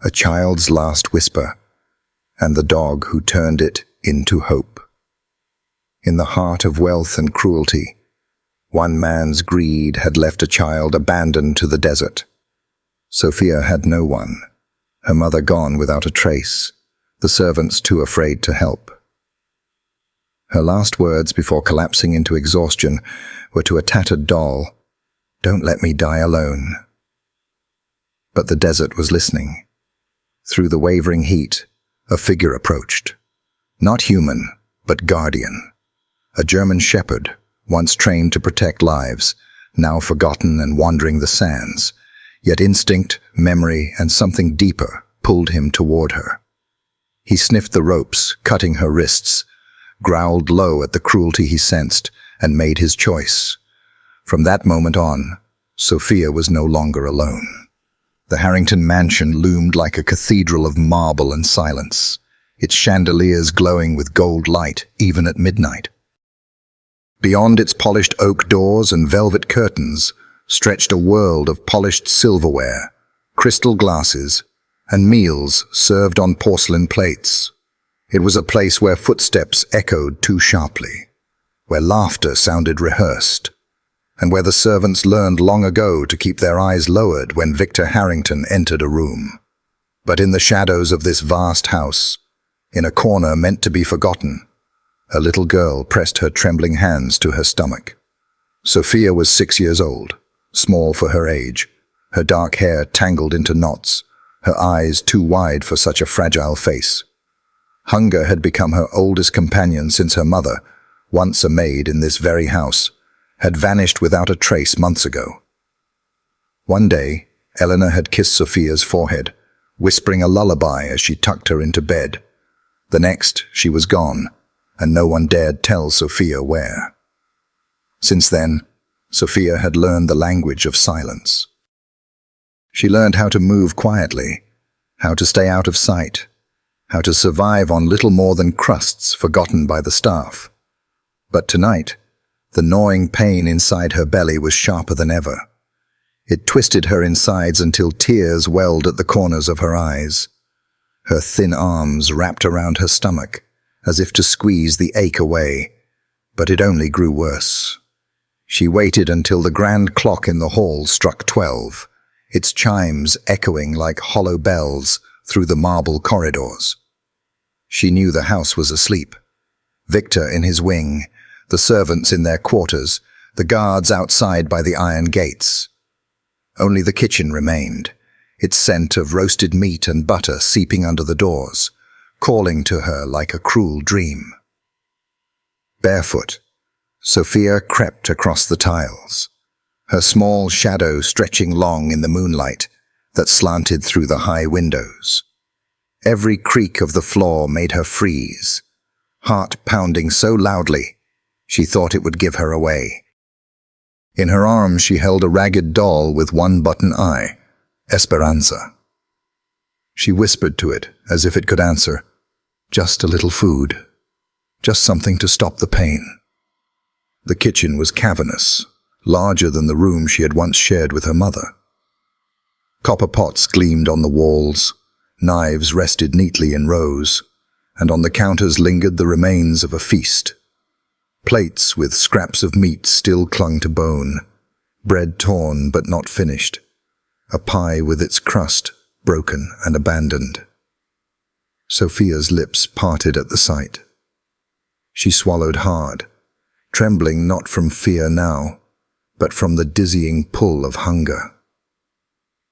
a child's last whisper, and the dog who turned it into hope. In the heart of wealth and cruelty, one man's greed had left a child abandoned to the desert. Sophia had no one, her mother gone without a trace, the servants too afraid to help. Her last words before collapsing into exhaustion were to a tattered doll, "Don't let me die alone." But the desert was listening. Through the wavering heat, a figure approached. Not human, but guardian. A German shepherd, once trained to protect lives, now forgotten and wandering the sands. Yet instinct, memory, and something deeper pulled him toward her. He sniffed the ropes, cutting her wrists, growled low at the cruelty he sensed, and made his choice. From that moment on, Sophia was no longer alone. The Harrington mansion loomed like a cathedral of marble and silence, its chandeliers glowing with gold light even at midnight. Beyond its polished oak doors and velvet curtains stretched a world of polished silverware, crystal glasses, and meals served on porcelain plates. It was a place where footsteps echoed too sharply, where laughter sounded rehearsed, and where the servants learned long ago to keep their eyes lowered when Victor Harrington entered a room. But in the shadows of this vast house, in a corner meant to be forgotten, a little girl pressed her trembling hands to her stomach. Sophia was 6 years old, small for her age, her dark hair tangled into knots, her eyes too wide for such a fragile face. Hunger had become her oldest companion since her mother, once a maid in this very house, had vanished without a trace months ago. One day, Eleanor had kissed Sophia's forehead, whispering a lullaby as she tucked her into bed. The next, she was gone, and no one dared tell Sophia where. Since then, Sophia had learned the language of silence. She learned how to move quietly, how to stay out of sight, how to survive on little more than crusts forgotten by the staff. But tonight, the gnawing pain inside her belly was sharper than ever. It twisted her insides until tears welled at the corners of her eyes. Her thin arms wrapped around her stomach, as if to squeeze the ache away, but it only grew worse. She waited until the grand clock in the hall struck 12, its chimes echoing like hollow bells through the marble corridors. She knew the house was asleep. Victor in his wing, the servants in their quarters, the guards outside by the iron gates. Only the kitchen remained, its scent of roasted meat and butter seeping under the doors, calling to her like a cruel dream. Barefoot, Sophia crept across the tiles, her small shadow stretching long in the moonlight that slanted through the high windows. Every creak of the floor made her freeze, heart pounding so loudly she thought it would give her away. In her arms she held a ragged doll with one button eye, Esperanza. She whispered to it as if it could answer, "Just a little food, just something to stop the pain." The kitchen was cavernous, larger than the room she had once shared with her mother. Copper pots gleamed on the walls, knives rested neatly in rows, and on the counters lingered the remains of a feast. Plates with scraps of meat still clung to bone, bread torn but not finished, a pie with its crust broken and abandoned. Sophia's lips parted at the sight. She swallowed hard, trembling not from fear now, but from the dizzying pull of hunger.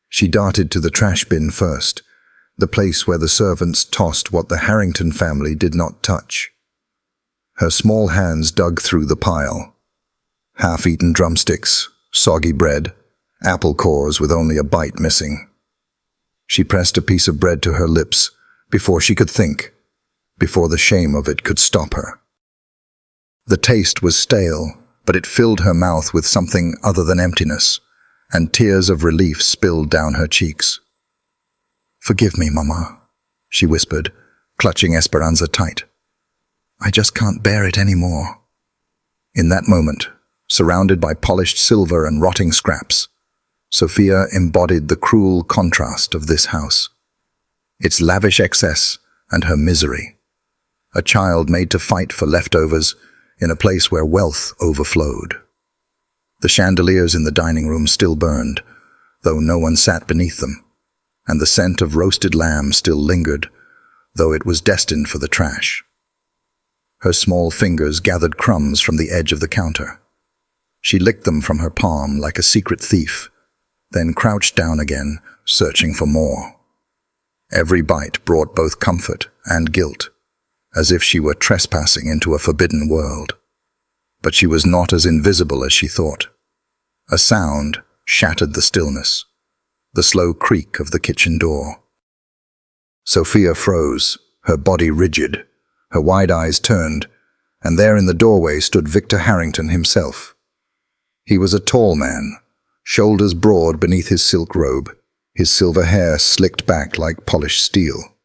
She darted to the trash bin first, the place where the servants tossed what the Harrington family did not touch. Her small hands dug through the pile. Half-eaten drumsticks, soggy bread, apple cores with only a bite missing. She pressed a piece of bread to her lips before she could think, before the shame of it could stop her. The taste was stale, but it filled her mouth with something other than emptiness, and tears of relief spilled down her cheeks. "Forgive me, Mama," she whispered, clutching Esperanza tight. "I just can't bear it anymore." In that moment, surrounded by polished silver and rotting scraps, Sophia embodied the cruel contrast of this house. its lavish excess and her misery. A child made to fight for leftovers in a place where wealth overflowed. The chandeliers in the dining room still burned, though no one sat beneath them, and the scent of roasted lamb still lingered, though it was destined for the trash. Her small fingers gathered crumbs from the edge of the counter. She licked them from her palm like a secret thief, then crouched down again, searching for more. Every bite brought both comfort and guilt, as if she were trespassing into a forbidden world. But she was not as invisible as she thought. A sound shattered the stillness, the slow creak of the kitchen door. Sophia froze, her body rigid, her wide eyes turned, and there in the doorway stood Victor Harrington himself. He was a tall man, shoulders broad beneath his silk robe, his silver hair slicked back like polished steel.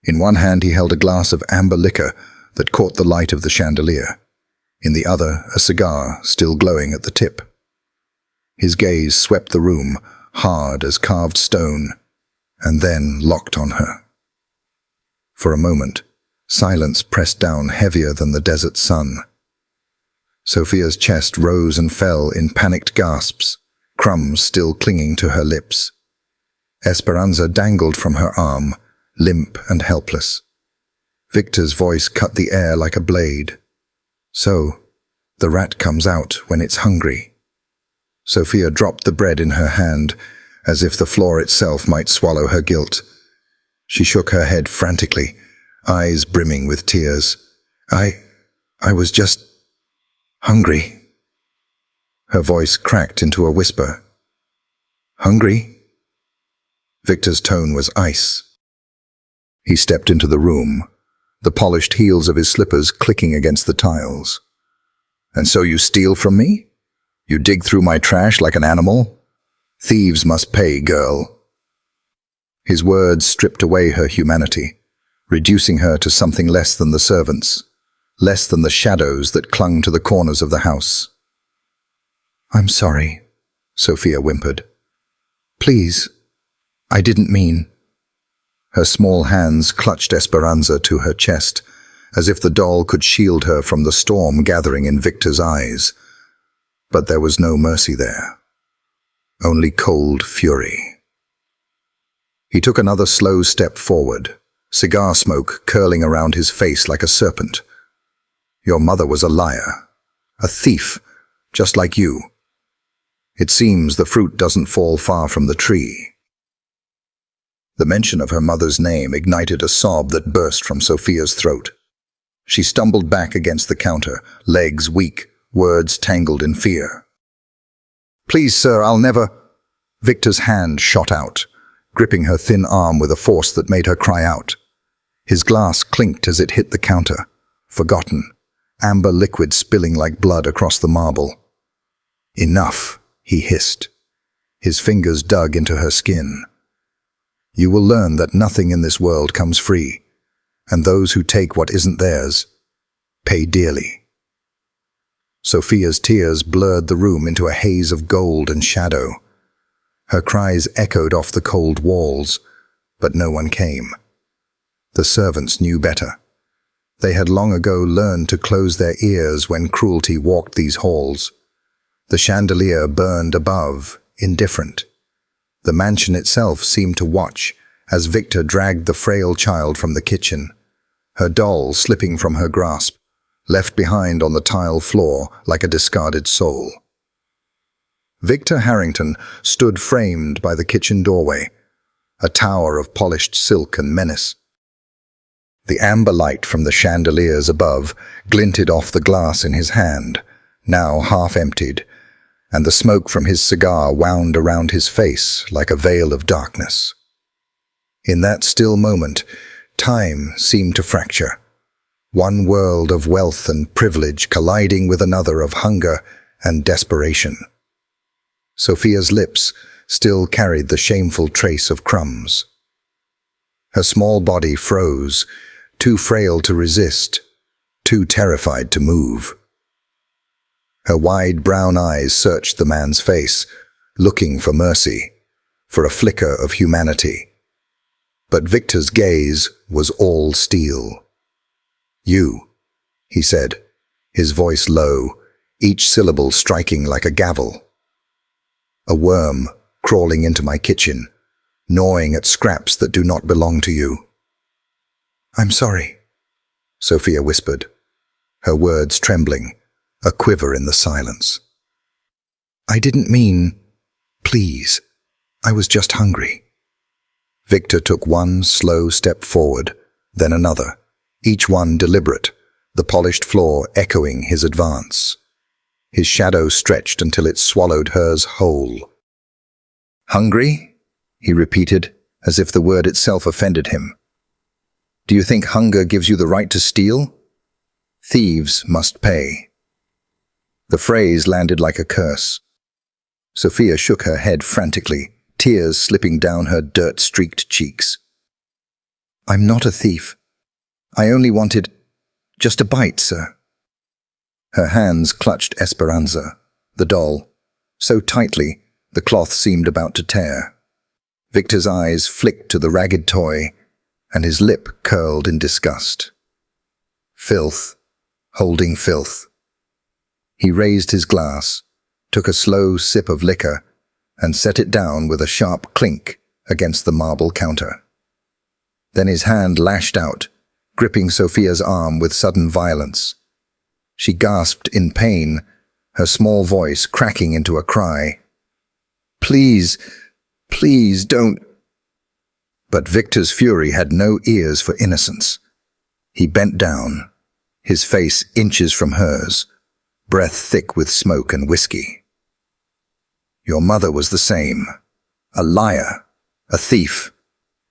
In one hand he held a glass of amber liquor that caught the light of the chandelier. In the other, a cigar still glowing at the tip. His gaze swept the room, hard as carved stone, and then locked on her. For a moment, silence pressed down heavier than the desert sun. Sophia's chest rose and fell in panicked gasps, crumbs still clinging to her lips. Esperanza dangled from her arm, limp and helpless. Victor's voice cut the air like a blade. So, the rat comes out when it's hungry. Sophia dropped the bread in her hand, as if the floor itself might swallow her guilt. She shook her head frantically, eyes brimming with tears. I was just hungry. Her voice cracked into a whisper. Hungry? Victor's tone was ice. He stepped into the room, the polished heels of his slippers clicking against the tiles. And so you steal from me? You dig through my trash like an animal? Thieves must pay, girl. His words stripped away her humanity, reducing her to something less than the servants, less than the shadows that clung to the corners of the house. I'm sorry, Sophia whimpered. Please, I didn't mean. Her small hands clutched Esperanza to her chest, as if the doll could shield her from the storm gathering in Victor's eyes. But there was no mercy there, only cold fury. He took another slow step forward, cigar smoke curling around his face like a serpent. Your mother was a liar, a thief, just like you. It seems the fruit doesn't fall far from the tree. The mention of her mother's name ignited a sob that burst from Sophia's throat. She stumbled back against the counter, legs weak, words tangled in fear. Please, sir, I'll never... Victor's hand shot out, gripping her thin arm with a force that made her cry out. His glass clinked as it hit the counter, forgotten, amber liquid spilling like blood across the marble. Enough, he hissed. His fingers dug into her skin. You will learn that nothing in this world comes free, and those who take what isn't theirs pay dearly. Sophia's tears blurred the room into a haze of gold and shadow. Her cries echoed off the cold walls, but no one came. The servants knew better. They had long ago learned to close their ears when cruelty walked these halls. The chandelier burned above, indifferent. The mansion itself seemed to watch as Victor dragged the frail child from the kitchen, her doll slipping from her grasp, left behind on the tile floor like a discarded soul. Victor Harrington stood framed by the kitchen doorway, a tower of polished silk and menace. The amber light from the chandeliers above glinted off the glass in his hand, now half emptied, and the smoke from his cigar wound around his face like a veil of darkness. In that still moment, time seemed to fracture, one world of wealth and privilege colliding with another of hunger and desperation. Sophia's lips still carried the shameful trace of crumbs. Her small body froze, too frail to resist, too terrified to move. Her wide brown eyes searched the man's face, looking for mercy, for a flicker of humanity. But Victor's gaze was all steel. "You," he said, his voice low, each syllable striking like a gavel. "A worm crawling into my kitchen, gnawing at scraps that do not belong to you." "I'm sorry," Sophia whispered, her words trembling, a quiver in the silence. "I didn't mean, please. I was just hungry." Victor took one slow step forward, then another, each one deliberate, the polished floor echoing his advance. His shadow stretched until it swallowed hers whole. "Hungry?" he repeated, as if the word itself offended him. "Do you think hunger gives you the right to steal? Thieves must pay." The phrase landed like a curse. Sophia shook her head frantically, tears slipping down her dirt-streaked cheeks. "I'm not a thief. I only wanted just a bite, sir." Her hands clutched Esperanza, the doll, so tightly the cloth seemed about to tear. Victor's eyes flicked to the ragged toy, and his lip curled in disgust. Filth, holding filth. He raised his glass, took a slow sip of liquor, and set it down with a sharp clink against the marble counter. Then his hand lashed out, gripping Sophia's arm with sudden violence. She gasped in pain, her small voice cracking into a cry. "Please, please don't." But Victor's fury had no ears for innocence. He bent down, his face inches from hers, breath thick with smoke and whiskey. "Your mother was the same. A liar, a thief.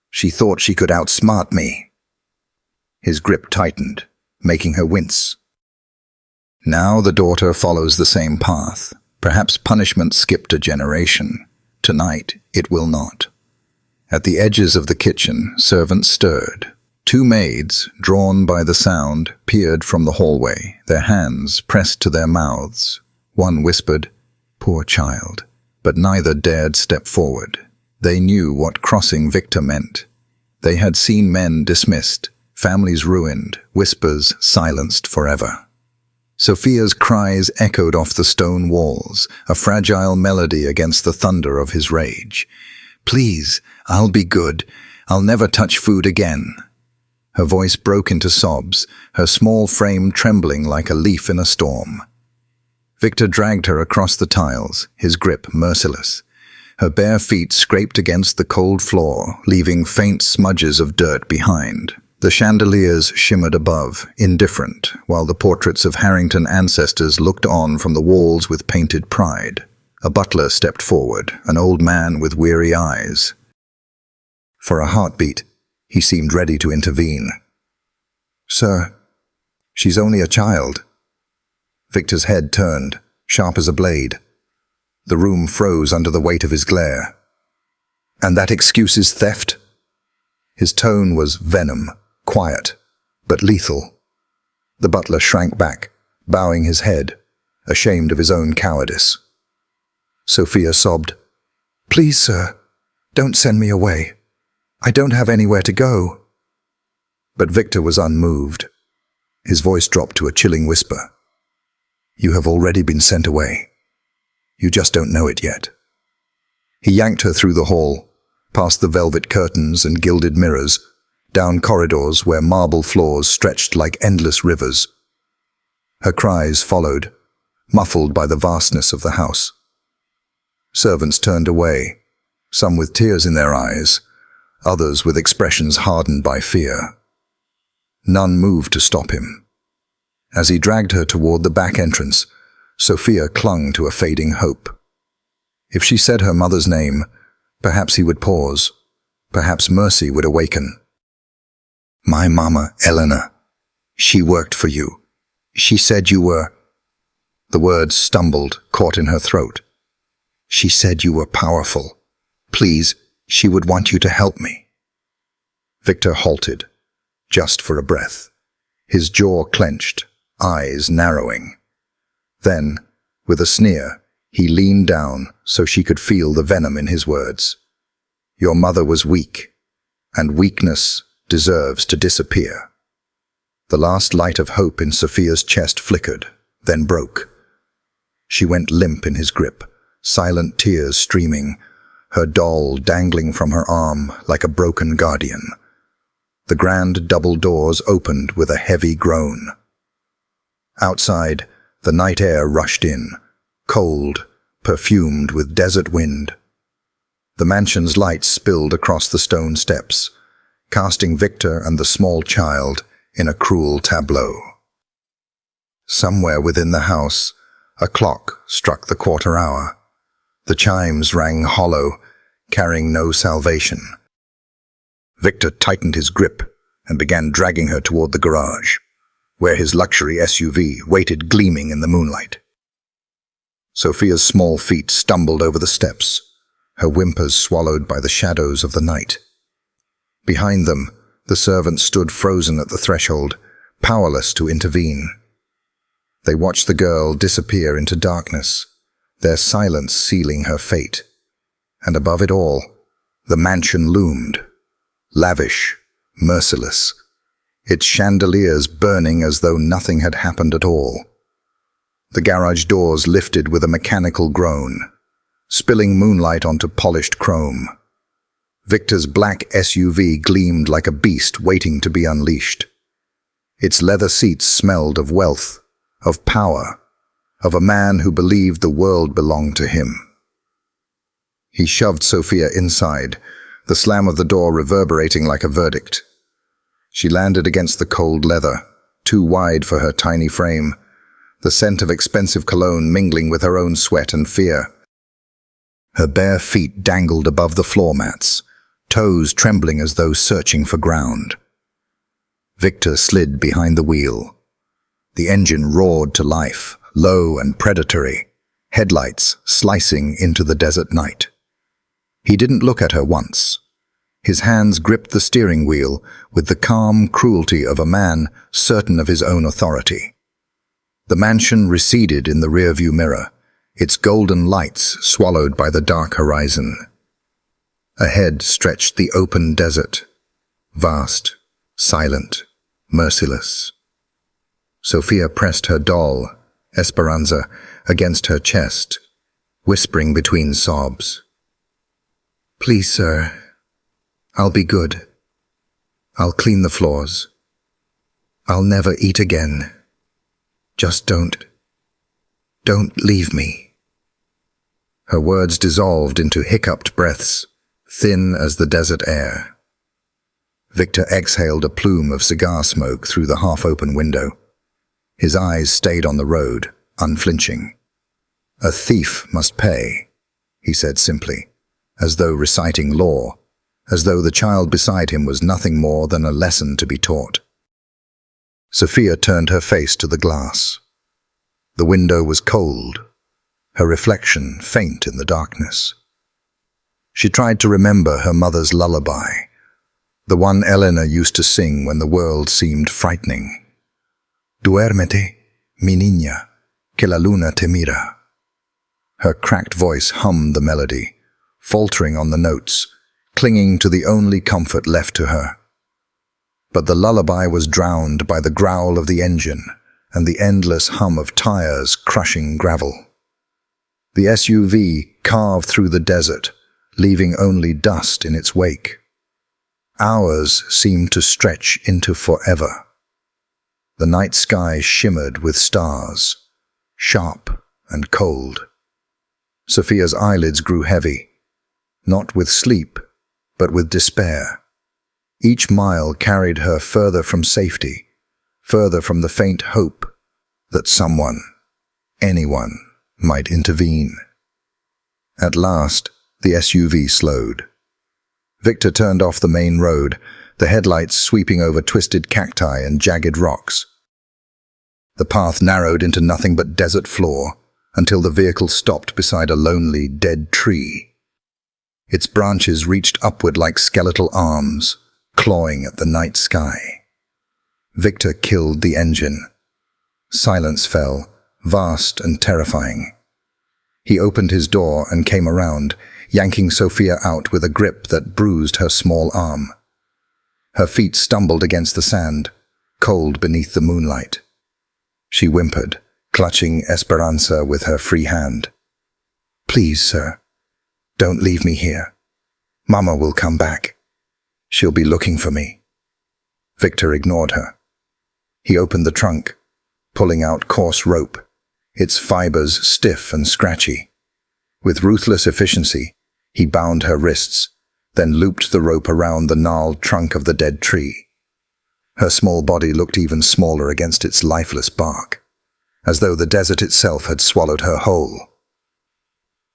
She thought she could outsmart me." His grip tightened, making her wince. Now the daughter follows the same path. Perhaps punishment skipped a generation. Tonight it will not. At the edges of the kitchen, servants stirred. Two maids, drawn by the sound, peered from the hallway, their hands pressed to their mouths. One whispered, "Poor child," but neither dared step forward. They knew what crossing Victor meant. They had seen men dismissed, families ruined, whispers silenced forever. Sophia's cries echoed off the stone walls, a fragile melody against the thunder of his rage. "Please, I'll be good. I'll never touch food again." Her voice broke into sobs, her small frame trembling like a leaf in a storm. Victor dragged her across the tiles, his grip merciless. Her bare feet scraped against the cold floor, leaving faint smudges of dirt behind. The chandeliers shimmered above, indifferent, while the portraits of Harrington ancestors looked on from the walls with painted pride. A butler stepped forward, an old man with weary eyes. For a heartbeat, he seemed ready to intervene. "Sir, she's only a child." Victor's head turned, sharp as a blade. The room froze under the weight of his glare. "And that excuses theft?" His tone was venom, quiet, but lethal. The butler shrank back, bowing his head, ashamed of his own cowardice. Sophia sobbed, "Please, sir, don't send me away. I don't have anywhere to go." But Victor was unmoved. His voice dropped to a chilling whisper. "You have already been sent away. You just don't know it yet." He yanked her through the hall, past the velvet curtains and gilded mirrors, down corridors where marble floors stretched like endless rivers. Her cries followed, muffled by the vastness of the house. Servants turned away, some with tears in their eyes, others with expressions hardened by fear. None moved to stop him. As he dragged her toward the back entrance, Sophia clung to a fading hope. If she said her mother's name, perhaps he would pause, perhaps mercy would awaken. "My mama, Eleanor. She worked for you. She said you were—" The words stumbled, caught in her throat. "She said you were powerful. Please, she would want you to help me." Victor halted, just for a breath. His jaw clenched, eyes narrowing. Then, with a sneer, he leaned down so she could feel the venom in his words. "Your mother was weak, and weakness deserves to disappear. The last light of hope in Sophia's chest flickered, then broke. She went limp in his grip, silent tears streaming, her doll dangling from her arm like a broken guardian. The grand double doors opened with a heavy groan. Outside, the night air rushed in, cold, perfumed with desert wind. The mansion's lights spilled across the stone steps, casting Victor and the small child in a cruel tableau. Somewhere within the house, a clock struck the quarter hour. The chimes rang hollow, carrying no salvation. Victor tightened his grip and began dragging her toward the garage, where his luxury SUV waited gleaming in the moonlight. Sophia's small feet stumbled over the steps, her whimpers swallowed by the shadows of the night. Behind them, the servant stood frozen at the threshold, powerless to intervene. They watched the girl disappear into darkness, their silence sealing her fate. And above it all, the mansion loomed, lavish, merciless, its chandeliers burning as though nothing had happened at all. The garage doors lifted with a mechanical groan, spilling moonlight onto polished chrome. Victor's black SUV gleamed like a beast waiting to be unleashed. Its leather seats smelled of wealth, of power, of a man who believed the world belonged to him. He shoved Sophia inside, the slam of the door reverberating like a verdict. She landed against the cold leather, too wide for her tiny frame, the scent of expensive cologne mingling with her own sweat and fear. Her bare feet dangled above the floor mats, toes trembling as though searching for ground. Victor slid behind the wheel. The engine roared to life, low and predatory, headlights slicing into the desert night. He didn't look at her once. His hands gripped the steering wheel with the calm cruelty of a man certain of his own authority. The mansion receded in the rearview mirror, its golden lights swallowed by the dark horizon. Ahead stretched the open desert, vast, silent, merciless. Sophia pressed her doll, Esperanza, against her chest, whispering between sobs. "Please, sir, I'll be good. I'll clean the floors. I'll never eat again. Just don't leave me." Her words dissolved into hiccuped breaths, thin as the desert air. Victor exhaled a plume of cigar smoke through the half-open window. His eyes stayed on the road, unflinching. "A thief must pay," he said simply, as though reciting law, as though the child beside him was nothing more than a lesson to be taught. Sophia turned her face to the glass. The window was cold, her reflection faint in the darkness. She tried to remember her mother's lullaby, the one Elena used to sing when the world seemed frightening. "Duérmete, mi niña, que la luna te mira." Her cracked voice hummed the melody, faltering on the notes, clinging to the only comfort left to her. But the lullaby was drowned by the growl of the engine and the endless hum of tires crushing gravel. The SUV carved through the desert, leaving only dust in its wake. Hours seemed to stretch into forever. The night sky shimmered with stars, sharp and cold. Sophia's eyelids grew heavy, not with sleep, but with despair. Each mile carried her further from safety, further from the faint hope that someone, anyone, might intervene. At last, the SUV slowed. Victor turned off the main road, the headlights sweeping over twisted cacti and jagged rocks. The path narrowed into nothing but desert floor until the vehicle stopped beside a lonely, dead tree. Its branches reached upward like skeletal arms, clawing at the night sky. Victor killed the engine. Silence fell, vast and terrifying. He opened his door and came around, yanking Sophia out with a grip that bruised her small arm. Her feet stumbled against the sand, cold beneath the moonlight. She whimpered, clutching Esperanza with her free hand. "Please, sir, don't leave me here. Mama will come back. She'll be looking for me." Victor ignored her. He opened the trunk, pulling out coarse rope, its fibers stiff and scratchy. With ruthless efficiency, he bound her wrists, then looped the rope around the gnarled trunk of the dead tree. Her small body looked even smaller against its lifeless bark, as though the desert itself had swallowed her whole.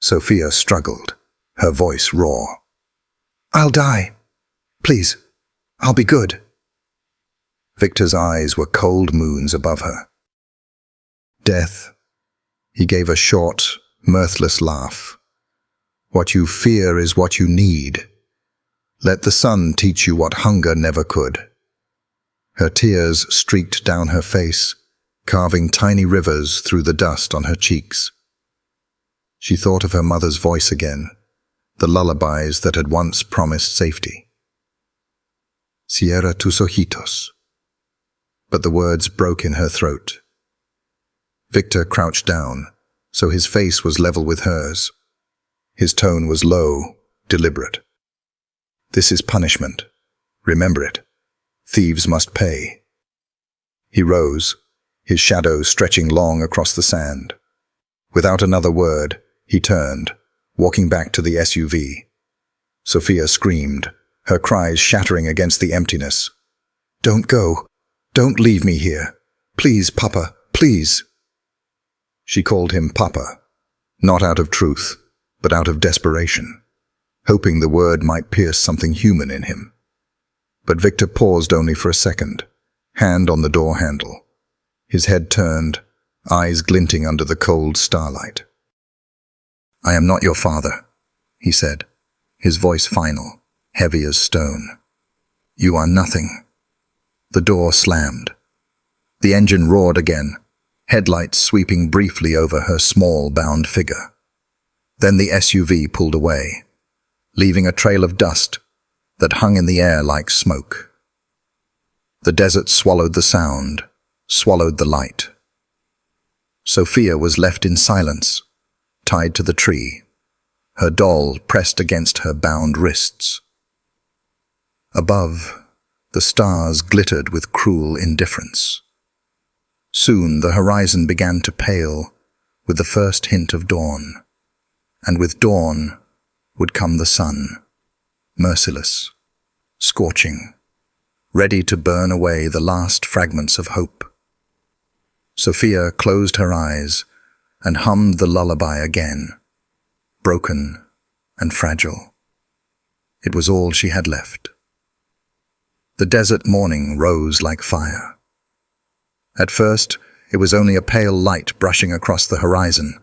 Sophia struggled, her voice raw. "I'll die. Please, I'll be good." Victor's eyes were cold moons above her. "Death," he gave a short, mirthless laugh. "What you fear is what you need. Let the sun teach you what hunger never could." Her tears streaked down her face, carving tiny rivers through the dust on her cheeks. She thought of her mother's voice again, the lullabies that had once promised safety. "Cierra tus ojitos." But the words broke in her throat. Victor crouched down, so his face was level with hers. His tone was low, deliberate. "This is punishment. Remember it. Thieves must pay." He rose, his shadow stretching long across the sand. Without another word, he turned, walking back to the SUV. Sophia screamed, her cries shattering against the emptiness. "Don't go. Don't leave me here. Please, Papa, please." She called him Papa, not out of truth, but out of desperation, hoping the word might pierce something human in him. But Victor paused only for a second, hand on the door handle, his head turned, eyes glinting under the cold starlight. "I am not your father," he said, his voice final, heavy as stone. "You are nothing." The door slammed. The engine roared again, headlights sweeping briefly over her small, bound figure. Then the SUV pulled away, leaving a trail of dust that hung in the air like smoke. The desert swallowed the sound, swallowed the light. Sophia was left in silence, tied to the tree, her doll pressed against her bound wrists. Above, the stars glittered with cruel indifference. Soon the horizon began to pale with the first hint of dawn, and with dawn would come the sun, merciless, scorching, ready to burn away the last fragments of hope. Sophia closed her eyes and hummed the lullaby again, broken and fragile. It was all she had left. The desert morning rose like fire. At first, it was only a pale light brushing across the horizon,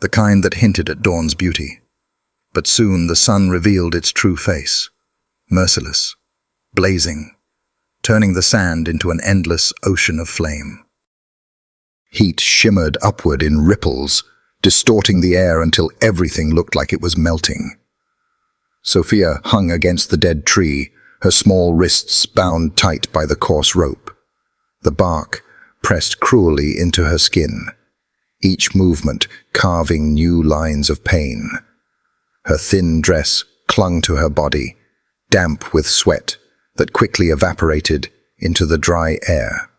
the kind that hinted at dawn's beauty. But soon the sun revealed its true face, merciless, blazing, turning the sand into an endless ocean of flame. Heat shimmered upward in ripples, distorting the air until everything looked like it was melting. Sophia hung against the dead tree, her small wrists bound tight by the coarse rope. The bark pressed cruelly into her skin, each movement carving new lines of pain. Her thin dress clung to her body, damp with sweat that quickly evaporated into the dry air.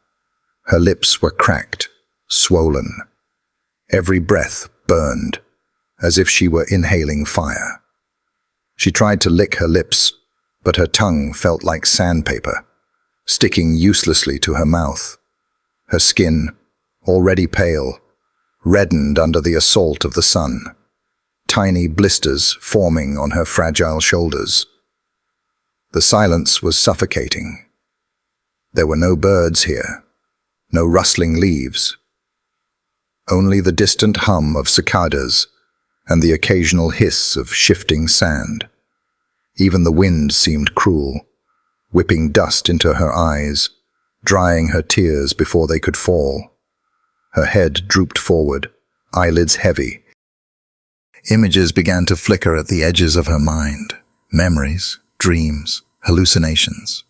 Her lips were cracked, swollen. Every breath burned, as if she were inhaling fire. She tried to lick her lips, but her tongue felt like sandpaper, sticking uselessly to her mouth. Her skin, already pale, reddened under the assault of the sun, tiny blisters forming on her fragile shoulders. The silence was suffocating. There were no birds here, no rustling leaves. Only the distant hum of cicadas and the occasional hiss of shifting sand. Even the wind seemed cruel, whipping dust into her eyes, drying her tears before they could fall. Her head drooped forward, eyelids heavy. Images began to flicker at the edges of her mind, memories, dreams, hallucinations.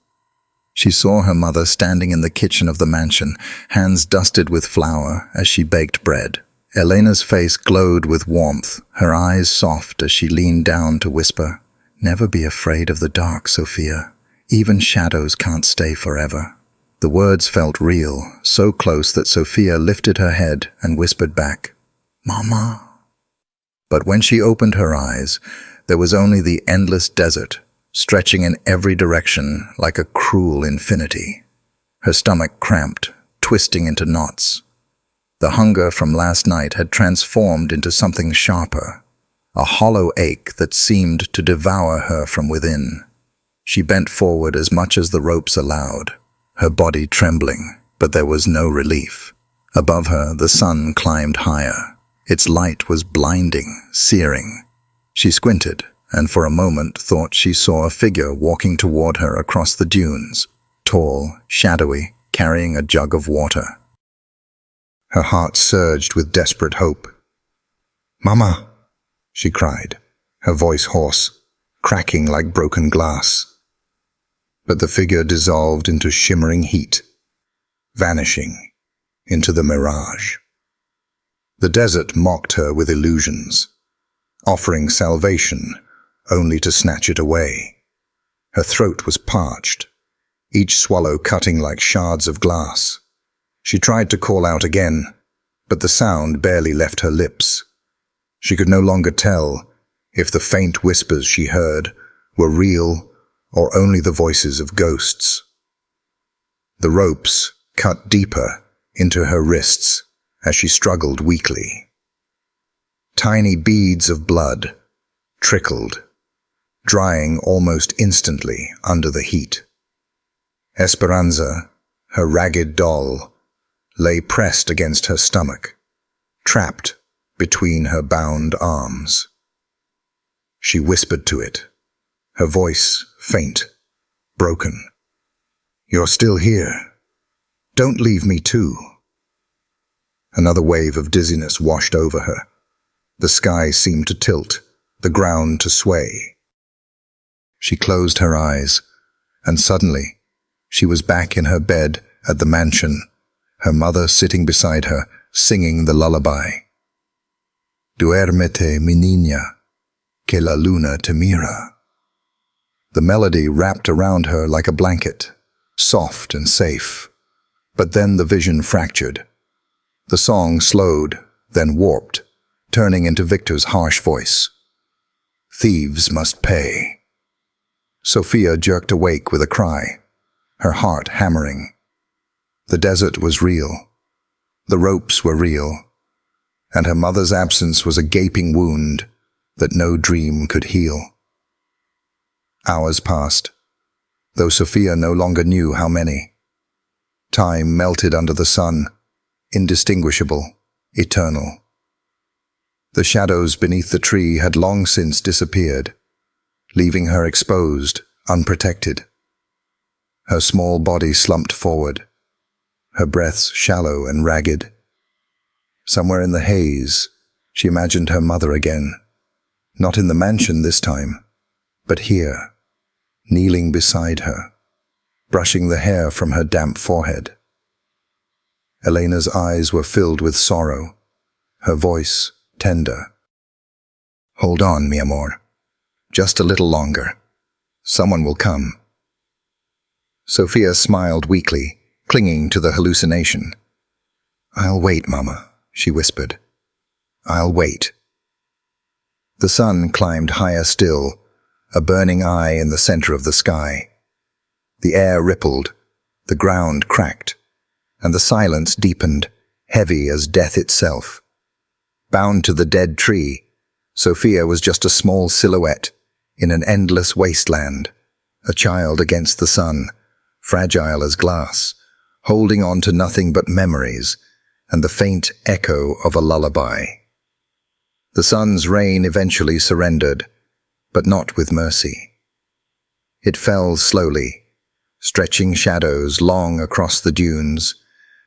She saw her mother standing in the kitchen of the mansion, hands dusted with flour as she baked bread. Elena's face glowed with warmth, her eyes soft as she leaned down to whisper, "Never be afraid of the dark, Sophia. Even shadows can't stay forever." The words felt real, so close that Sophia lifted her head and whispered back, "Mama." But when she opened her eyes, there was only the endless desert, stretching in every direction like a cruel infinity. Her stomach cramped, twisting into knots. The hunger from last night had transformed into something sharper, a hollow ache that seemed to devour her from within. She bent forward as much as the ropes allowed, her body trembling, but there was no relief. Above her, the sun climbed higher. Its light was blinding, searing. She squinted, and for a moment thought she saw a figure walking toward her across the dunes, tall, shadowy, carrying a jug of water. Her heart surged with desperate hope. "Mama!" she cried, her voice hoarse, cracking like broken glass. But the figure dissolved into shimmering heat, vanishing into the mirage. The desert mocked her with illusions, offering salvation only to snatch it away. Her throat was parched, each swallow cutting like shards of glass. She tried to call out again, but the sound barely left her lips. She could no longer tell if the faint whispers she heard were real or only the voices of ghosts. The ropes cut deeper into her wrists as she struggled weakly. Tiny beads of blood trickled, drying almost instantly under the heat. Esperanza, her ragged doll, lay pressed against her stomach, trapped between her bound arms. She whispered to it, her voice faint, broken. "You're still here. Don't leave me too." Another wave of dizziness washed over her. The sky seemed to tilt, the ground to sway. She closed her eyes, and suddenly she was back in her bed at the mansion, her mother sitting beside her, singing the lullaby. "Duérmete, mi niña, que la luna te mira." The melody wrapped around her like a blanket, soft and safe. But then the vision fractured. The song slowed, then warped, turning into Victor's harsh voice. "Thieves must pay." Sophia jerked awake with a cry, her heart hammering. The desert was real. The ropes were real. And her mother's absence was a gaping wound that no dream could heal. Hours passed, though Sophia no longer knew how many. Time melted under the sun, indistinguishable, eternal. The shadows beneath the tree had long since disappeared, leaving her exposed, unprotected. Her small body slumped forward, her breaths shallow and ragged. Somewhere in the haze, she imagined her mother again, not in the mansion this time, but here, kneeling beside her, brushing the hair from her damp forehead. Elena's eyes were filled with sorrow, her voice tender. "Hold on, mi amor. Just a little longer. Someone will come." Sophia smiled weakly, clinging to the hallucination. "I'll wait, Mama," she whispered. "I'll wait." The sun climbed higher still, a burning eye in the center of the sky. The air rippled, the ground cracked, and the silence deepened, heavy as death itself. Bound to the dead tree, Sophia was just a small silhouette in an endless wasteland, a child against the sun, fragile as glass, holding on to nothing but memories and the faint echo of a lullaby. The sun's rain eventually surrendered, but not with mercy. It fell slowly, stretching shadows long across the dunes,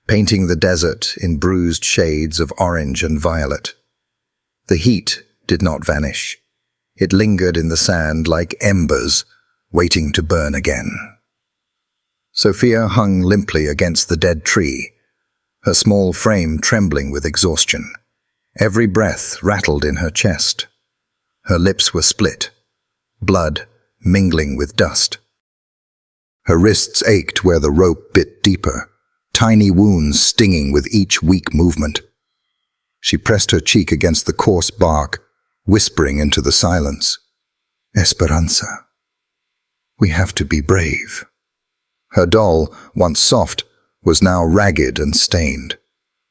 painting the desert in bruised shades of orange and violet. The heat did not vanish. It lingered in the sand like embers, waiting to burn again. Sophia hung limply against the dead tree, her small frame trembling with exhaustion. Every breath rattled in her chest. Her lips were split, blood mingling with dust. Her wrists ached where the rope bit deeper, tiny wounds stinging with each weak movement. She pressed her cheek against the coarse bark, whispering into the silence, "Esperanza. We have to be brave." Her doll, once soft, was now ragged and stained.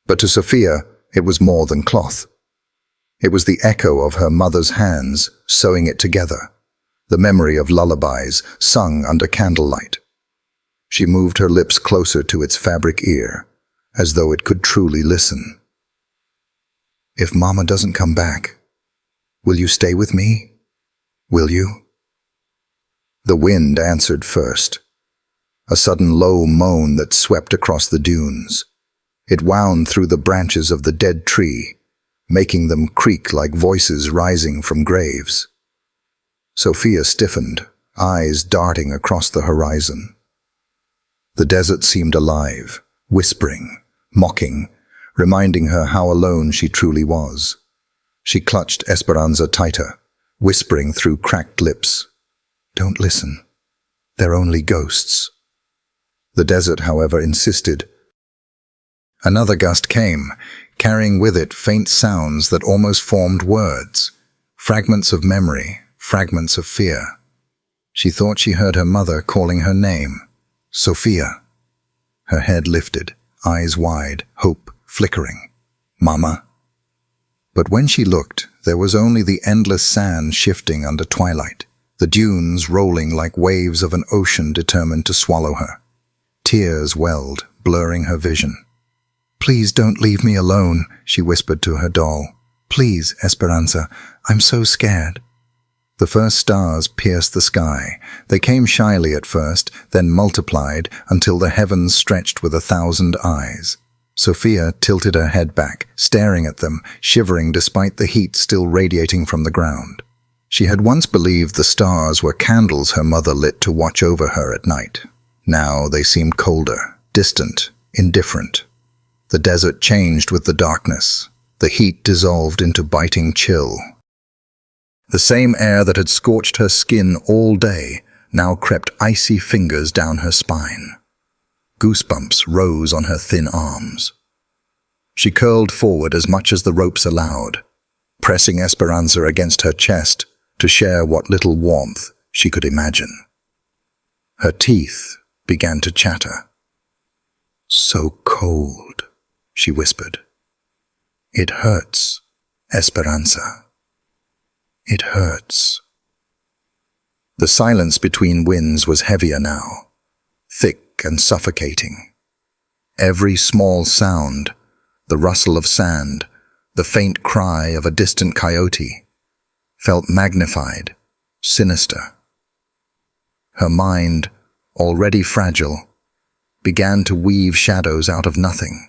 But to Sophia, it was more than cloth. It was the echo of her mother's hands sewing it together, the memory of lullabies sung under candlelight. She moved her lips closer to its fabric ear, as though it could truly listen. "If Mama doesn't come back, will you stay with me? Will you?" The wind answered first, a sudden low moan that swept across the dunes. It wound through the branches of the dead tree, making them creak like voices rising from graves. Sophia stiffened, eyes darting across the horizon. The desert seemed alive, whispering, mocking, reminding her how alone she truly was. She clutched Esperanza tighter, whispering through cracked lips, "Don't listen. They're only ghosts." The desert, however, insisted. Another gust came, carrying with it faint sounds that almost formed words, fragments of memory, fragments of fear. She thought she heard her mother calling her name, Sophia. Her head lifted, eyes wide, hope flickering. "Mama." But when she looked, there was only the endless sand shifting under twilight, the dunes rolling like waves of an ocean determined to swallow her. Tears welled, blurring her vision. "Please don't leave me alone," she whispered to her doll. "Please, Esperanza, I'm so scared." The first stars pierced the sky. They came shyly at first, then multiplied until the heavens stretched with 1,000 eyes. Sophia tilted her head back, staring at them, shivering despite the heat still radiating from the ground. She had once believed the stars were candles her mother lit to watch over her at night. Now they seemed colder, distant, indifferent. The desert changed with the darkness. The heat dissolved into biting chill. The same air that had scorched her skin all day now crept icy fingers down her spine. Goosebumps rose on her thin arms. She curled forward as much as the ropes allowed, pressing Esperanza against her chest to share what little warmth she could imagine. Her teeth began to chatter. "So cold," she whispered. "It hurts, Esperanza. It hurts." The silence between winds was heavier now, thick and suffocating. Every small sound, the rustle of sand, the faint cry of a distant coyote, felt magnified, sinister. Her mind, already fragile, began to weave shadows out of nothing.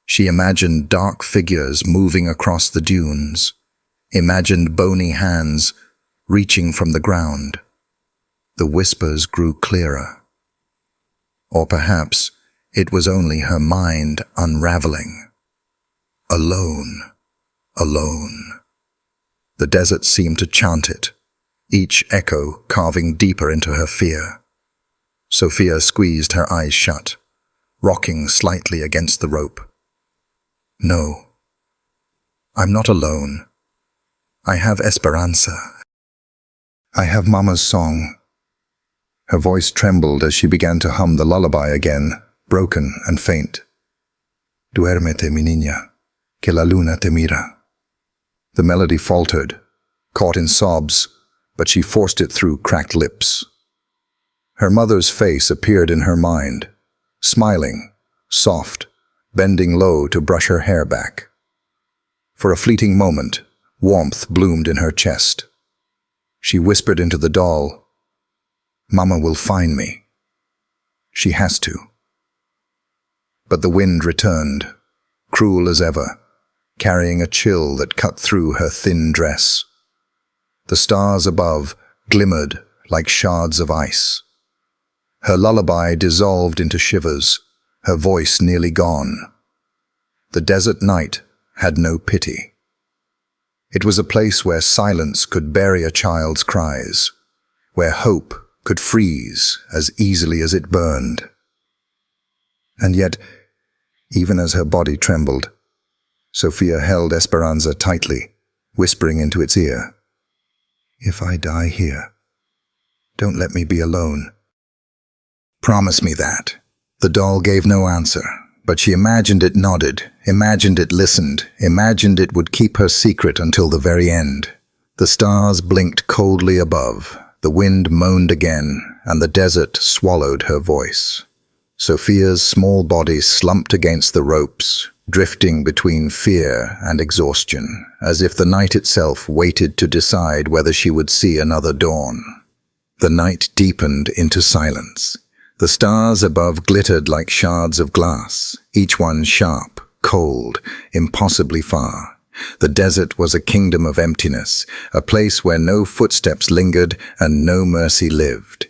She imagined dark figures moving across the dunes, imagined bony hands reaching from the ground. The whispers grew clearer. Or perhaps it was only her mind unraveling. Alone, alone. The desert seemed to chant it, each echo carving deeper into her fear. Sophia squeezed her eyes shut, rocking slightly against the rope. "No, I'm not alone. I have Esperanza. I have Mama's song." Her voice trembled as she began to hum the lullaby again, broken and faint. "Duérmete, mi niña, que la luna te mira." The melody faltered, caught in sobs, but she forced it through cracked lips. Her mother's face appeared in her mind, smiling, soft, bending low to brush her hair back. For a fleeting moment, warmth bloomed in her chest. She whispered into the doll, "Mama will find me. She has to." But the wind returned, cruel as ever, carrying a chill that cut through her thin dress. The stars above glimmered like shards of ice. Her lullaby dissolved into shivers, her voice nearly gone. The desert night had no pity. It was a place where silence could bury a child's cries, where hope could freeze as easily as it burned. And yet, even as her body trembled, Sophia held Esperanza tightly, whispering into its ear, "If I die here, don't let me be alone. Promise me that." The doll gave no answer, but she imagined it nodded, imagined it listened, imagined it would keep her secret until the very end. The stars blinked coldly above, the wind moaned again, and the desert swallowed her voice. Sophia's small body slumped against the ropes, drifting between fear and exhaustion, as if the night itself waited to decide whether she would see another dawn. The night deepened into silence. The stars above glittered like shards of glass, each one sharp, cold, impossibly far. The desert was a kingdom of emptiness, a place where no footsteps lingered and no mercy lived.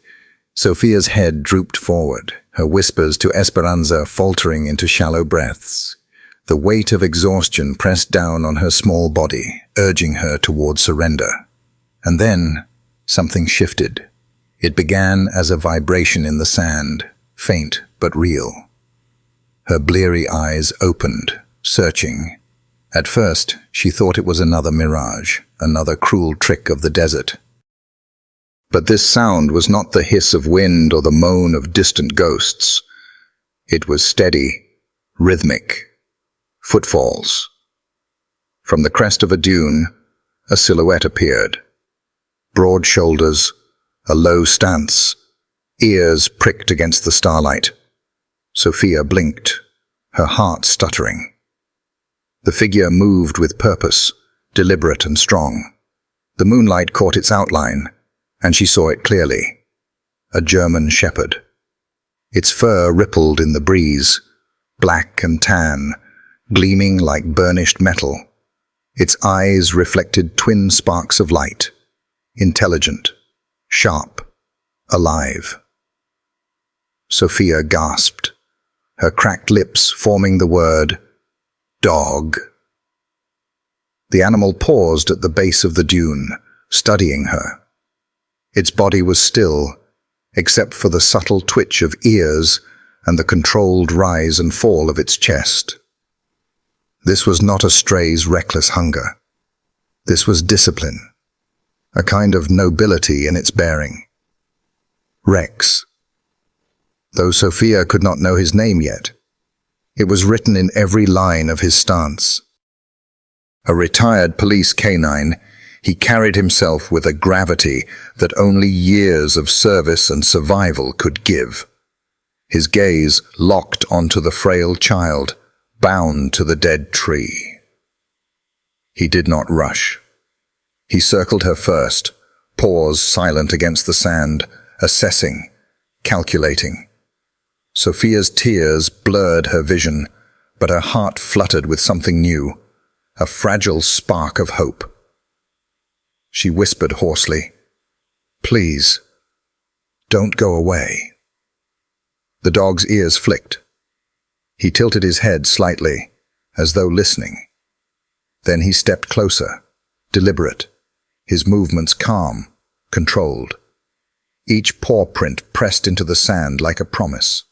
Sophia's head drooped forward, her whispers to Esperanza faltering into shallow breaths. The weight of exhaustion pressed down on her small body, urging her toward surrender. And then, something shifted. It began as a vibration in the sand, faint but real. Her bleary eyes opened, searching. At first, she thought it was another mirage, another cruel trick of the desert. But this sound was not the hiss of wind or the moan of distant ghosts. It was steady, rhythmic. Footfalls. From the crest of a dune, a silhouette appeared. Broad shoulders, a low stance, ears pricked against the starlight. Sophia blinked, her heart stuttering. The figure moved with purpose, deliberate and strong. The moonlight caught its outline, and she saw it clearly. A German shepherd. Its fur rippled in the breeze, black and tan, gleaming like burnished metal. Its eyes reflected twin sparks of light, intelligent, sharp, alive. Sophia gasped, her cracked lips forming the word, "Dog." The animal paused at the base of the dune, studying her. Its body was still, except for the subtle twitch of ears and the controlled rise and fall of its chest. This was not a stray's reckless hunger. This was discipline, a kind of nobility in its bearing. Rex. Though Sophia could not know his name yet, it was written in every line of his stance. A retired police canine, he carried himself with a gravity that only years of service and survival could give. His gaze locked onto the frail child, bound to the dead tree. He did not rush. He circled her first, paused silent against the sand, assessing, calculating. Sophia's tears blurred her vision, but her heart fluttered with something new, a fragile spark of hope. She whispered hoarsely, "Please, don't go away." The dog's ears flicked. He tilted his head slightly, as though listening. Then he stepped closer, deliberate, his movements calm, controlled. Each paw print pressed into the sand like a promise.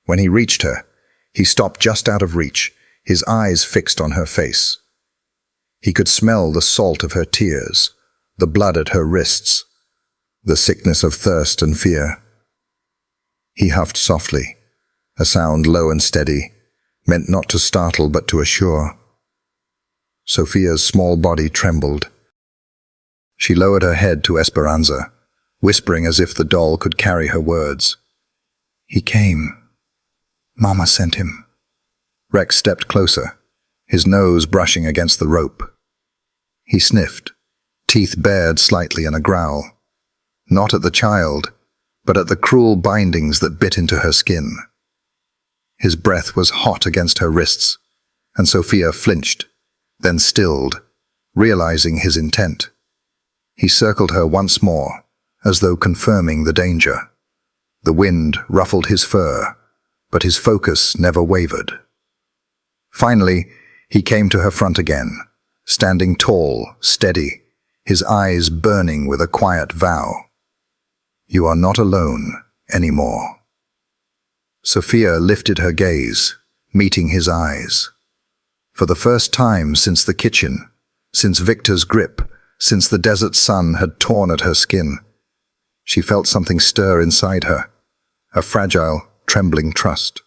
When he reached her, he stopped just out of reach, his eyes fixed on her face. He could smell the salt of her tears, the blood at her wrists, the sickness of thirst and fear. He huffed softly, a sound low and steady, meant not to startle but to assure. Sophia's small body trembled. She lowered her head to Esperanza, whispering as if the doll could carry her words. "He came. Mama sent him." Rex stepped closer, his nose brushing against the rope. He sniffed, teeth bared slightly in a growl, not at the child, but at the cruel bindings that bit into her skin. His breath was hot against her wrists, and Sophia flinched, then stilled, realizing his intent. He circled her once more, as though confirming the danger. The wind ruffled his fur, but his focus never wavered. Finally, he came to her front again, standing tall, steady, his eyes burning with a quiet vow. "You are not alone anymore." Sophia lifted her gaze, meeting his eyes. For the first time since the kitchen, since Victor's grip, since the desert sun had torn at her skin, she felt something stir inside her, a fragile, trembling trust.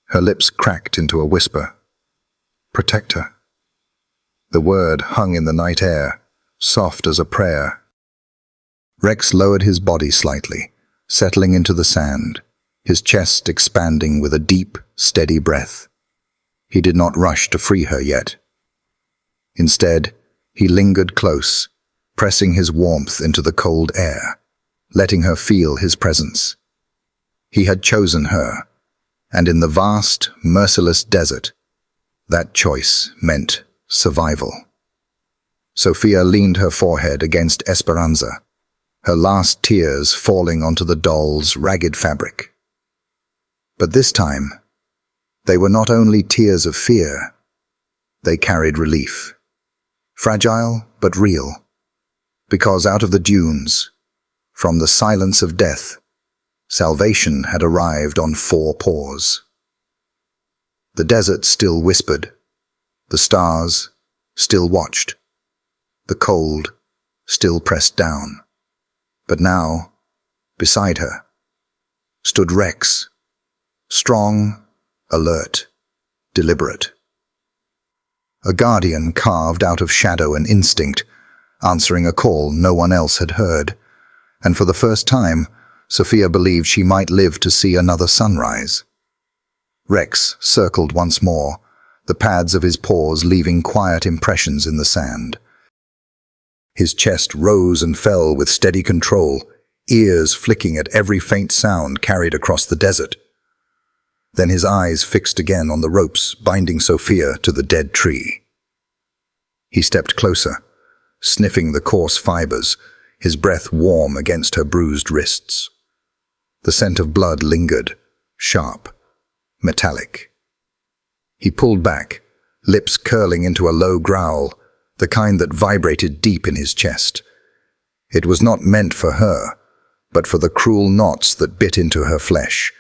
Her lips cracked into a whisper. "Protect her." The word hung in the night air, soft as a prayer. Rex lowered his body slightly, settling into the sand, his chest expanding with a deep, steady breath. He did not rush to free her yet. Instead, he lingered close, pressing his warmth into the cold air, letting her feel his presence. He had chosen her, and in the vast, merciless desert, that choice meant survival. Sophia leaned her forehead against Esperanza, her last tears falling onto the doll's ragged fabric. But this time, they were not only tears of fear, they carried relief. Fragile but real, because out of the dunes, from the silence of death, salvation had arrived on 4 paws. The desert still whispered, the stars still watched, the cold still pressed down. But now, beside her, stood Rex, strong, alert, deliberate. A guardian carved out of shadow and instinct, answering a call no one else had heard, and for the first time, Sophia believed she might live to see another sunrise. Rex circled once more, the pads of his paws leaving quiet impressions in the sand. His chest rose and fell with steady control, ears flicking at every faint sound carried across the desert. Then his eyes fixed again on the ropes binding Sophia to the dead tree. He stepped closer, sniffing the coarse fibers, his breath warm against her bruised wrists. The scent of blood lingered, sharp, metallic. He pulled back, lips curling into a low growl, the kind that vibrated deep in his chest. It was not meant for her, but for the cruel knots that bit into her flesh,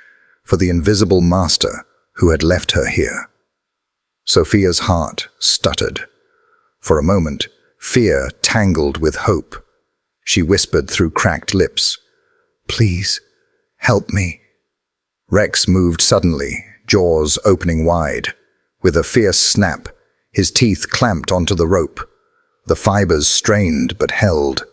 for the invisible master who had left her here. Sophia's heart stuttered. For a moment, fear tangled with hope. She whispered through cracked lips, "Please, help me." Rex moved suddenly, jaws opening wide. With a fierce snap, his teeth clamped onto the rope. The fibers strained but held.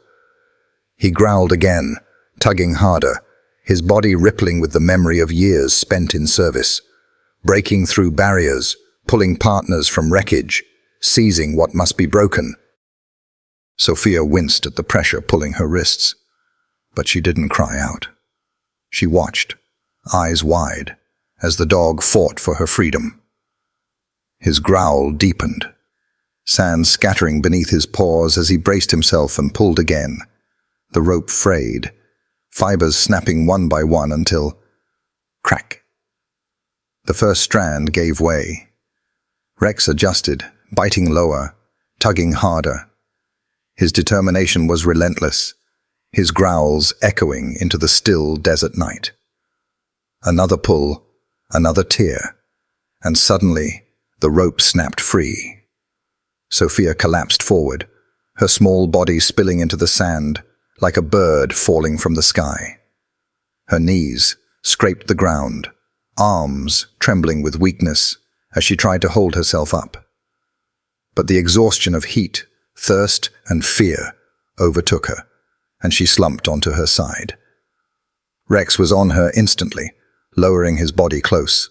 He growled again, tugging harder, his body rippling with the memory of years spent in service, breaking through barriers, pulling partners from wreckage, seizing what must be broken. Sophia winced at the pressure pulling her wrists, but she didn't cry out. She watched, eyes wide, as the dog fought for her freedom. His growl deepened, sand scattering beneath his paws as he braced himself and pulled again. The rope frayed, fibers snapping one by one until, crack. The first strand gave way. Rex adjusted, biting lower, tugging harder. His determination was relentless, his growls echoing into the still desert night. Another pull, another tear, and suddenly the rope snapped free. Sophia collapsed forward, her small body spilling into the sand, like a bird falling from the sky. Her knees scraped the ground, arms trembling with weakness as she tried to hold herself up. But the exhaustion of heat, thirst, and fear overtook her, and she slumped onto her side. Rex was on her instantly, lowering his body close.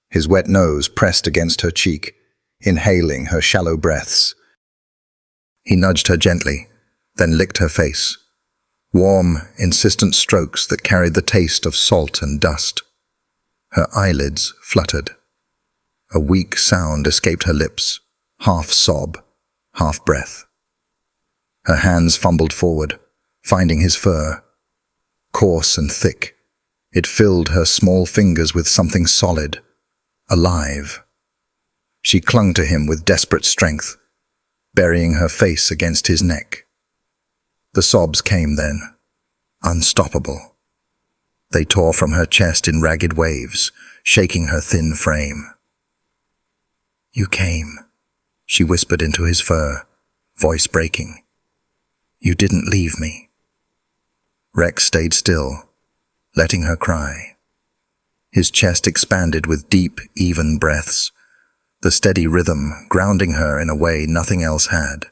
His wet nose pressed against her cheek, inhaling her shallow breaths. He nudged her gently, then licked her face. Warm, insistent strokes that carried the taste of salt and dust. Her eyelids fluttered. A weak sound escaped her lips, half sob, half breath. Her hands fumbled forward, finding his fur, coarse and thick, It filled her small fingers with something solid, alive. She clung to him with desperate strength, burying her face against his neck. The sobs came then, unstoppable. They tore from her chest in ragged waves, shaking her thin frame. "You came," she whispered into his fur, voice breaking. "You didn't leave me." Rex stayed still, letting her cry. His chest expanded with deep, even breaths, the steady rhythm grounding her in a way nothing else had.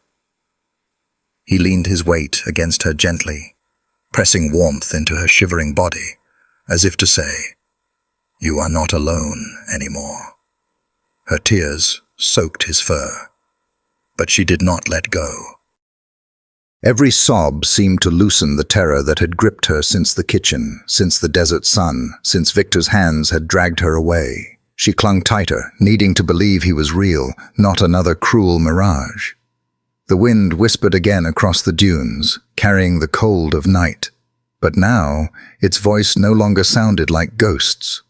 He leaned his weight against her gently, pressing warmth into her shivering body, as if to say, "You are not alone anymore." Her tears soaked his fur, but she did not let go. Every sob seemed to loosen the terror that had gripped her since the kitchen, since the desert sun, since Victor's hands had dragged her away. She clung tighter, needing to believe he was real, not another cruel mirage. The wind whispered again across the dunes, carrying the cold of night. But now, its voice no longer sounded like ghosts.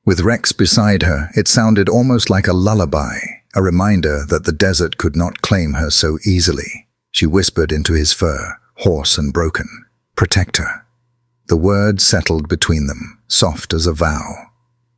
With Rex beside her, it sounded almost like a lullaby, a reminder that the desert could not claim her so easily. She whispered into his fur, hoarse and broken, "Protect her." The word settled between them, soft as a vow.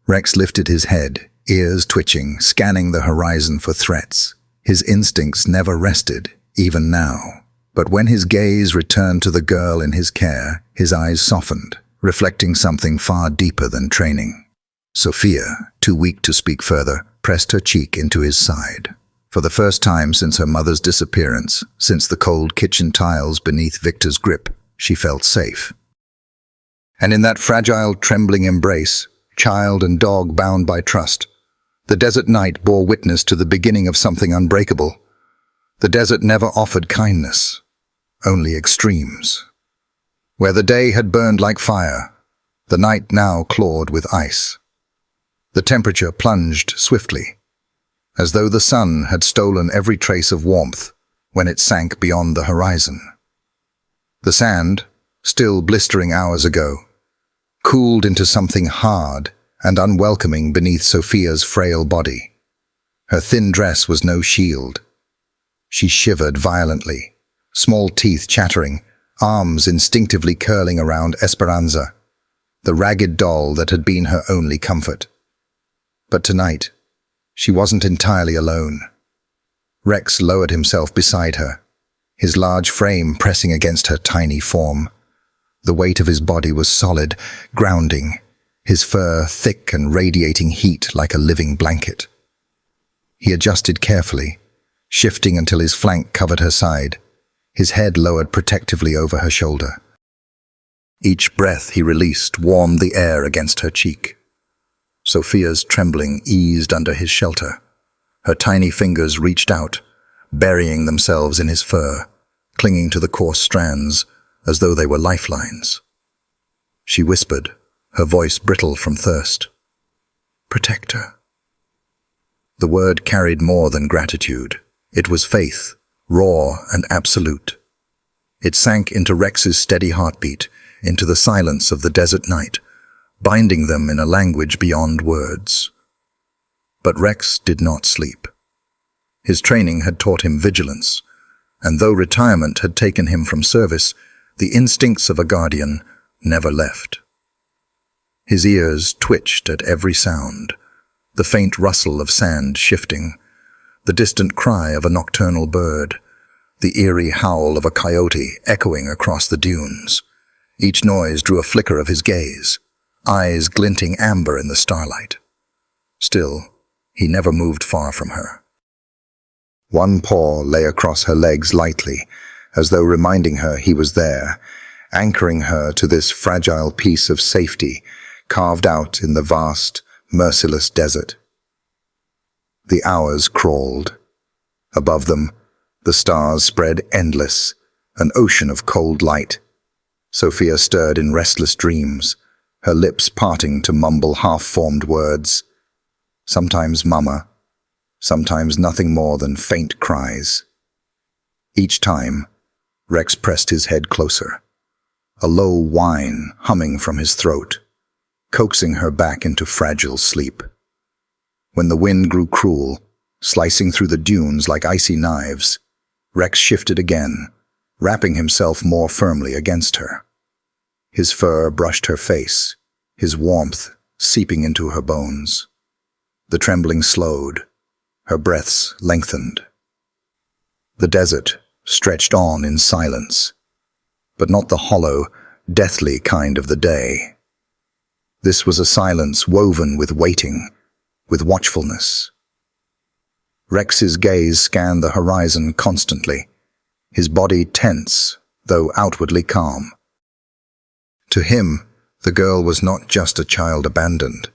Rex lifted his head, ears twitching, scanning the horizon for threats. His instincts never rested, even now. But when his gaze returned to the girl in his care, his eyes softened, reflecting something far deeper than training. Sophia, too weak to speak further, pressed her cheek into his side. For the first time since her mother's disappearance, since the cold kitchen tiles beneath Victor's grip, she felt safe. And in that fragile, trembling embrace, child and dog bound by trust, the desert night bore witness to the beginning of something unbreakable. The desert never offered kindness, only extremes. Where the day had burned like fire, the night now clawed with ice. The temperature plunged swiftly, as though the sun had stolen every trace of warmth when it sank beyond the horizon. The sand, still blistering hours ago, cooled into something hard and unwelcoming beneath Sophia's frail body. Her thin dress was no shield. She shivered violently, small teeth chattering, arms instinctively curling around Esperanza, the ragged doll that had been her only comfort. But tonight, she wasn't entirely alone. Rex lowered himself beside her, his large frame pressing against her tiny form. The weight of his body was solid, grounding, his fur thick and radiating heat like a living blanket. He adjusted carefully, shifting until his flank covered her side, his head lowered protectively over her shoulder. Each breath he released warmed the air against her cheek. Sophia's trembling eased under his shelter. Her tiny fingers reached out, burying themselves in his fur, clinging to the coarse strands as though they were lifelines. She whispered, her voice brittle from thirst, "Protect her." The word carried more than gratitude. It was faith, raw and absolute. It sank into Rex's steady heartbeat, into the silence of the desert night, binding them in a language beyond words. But Rex did not sleep. His training had taught him vigilance, and though retirement had taken him from service, the instincts of a guardian never left. His ears twitched at every sound, the faint rustle of sand shifting, the distant cry of a nocturnal bird, the eerie howl of a coyote echoing across the dunes. Each noise drew a flicker of his gaze, eyes glinting amber in the starlight. Still, he never moved far from her. One paw lay across her legs lightly, as though reminding her he was there, anchoring her to this fragile piece of safety carved out in the vast, merciless desert. The hours crawled. Above them, the stars spread endless, an ocean of cold light. Sophia stirred in restless dreams, her lips parting to mumble half-formed words. Sometimes mama, sometimes nothing more than faint cries. Each time, Rex pressed his head closer, a low whine humming from his throat. coaxing her back into fragile sleep. When the wind grew cruel, slicing through the dunes like icy knives, Rex shifted again, wrapping himself more firmly against her. His fur brushed her face, his warmth seeping into her bones. The trembling slowed, her breaths lengthened. The desert stretched on in silence, but not the hollow, deathly kind of the day. This was a silence woven with waiting, with watchfulness. Rex's gaze scanned the horizon constantly, his body tense, though outwardly calm. To him, the girl was not just a child abandoned.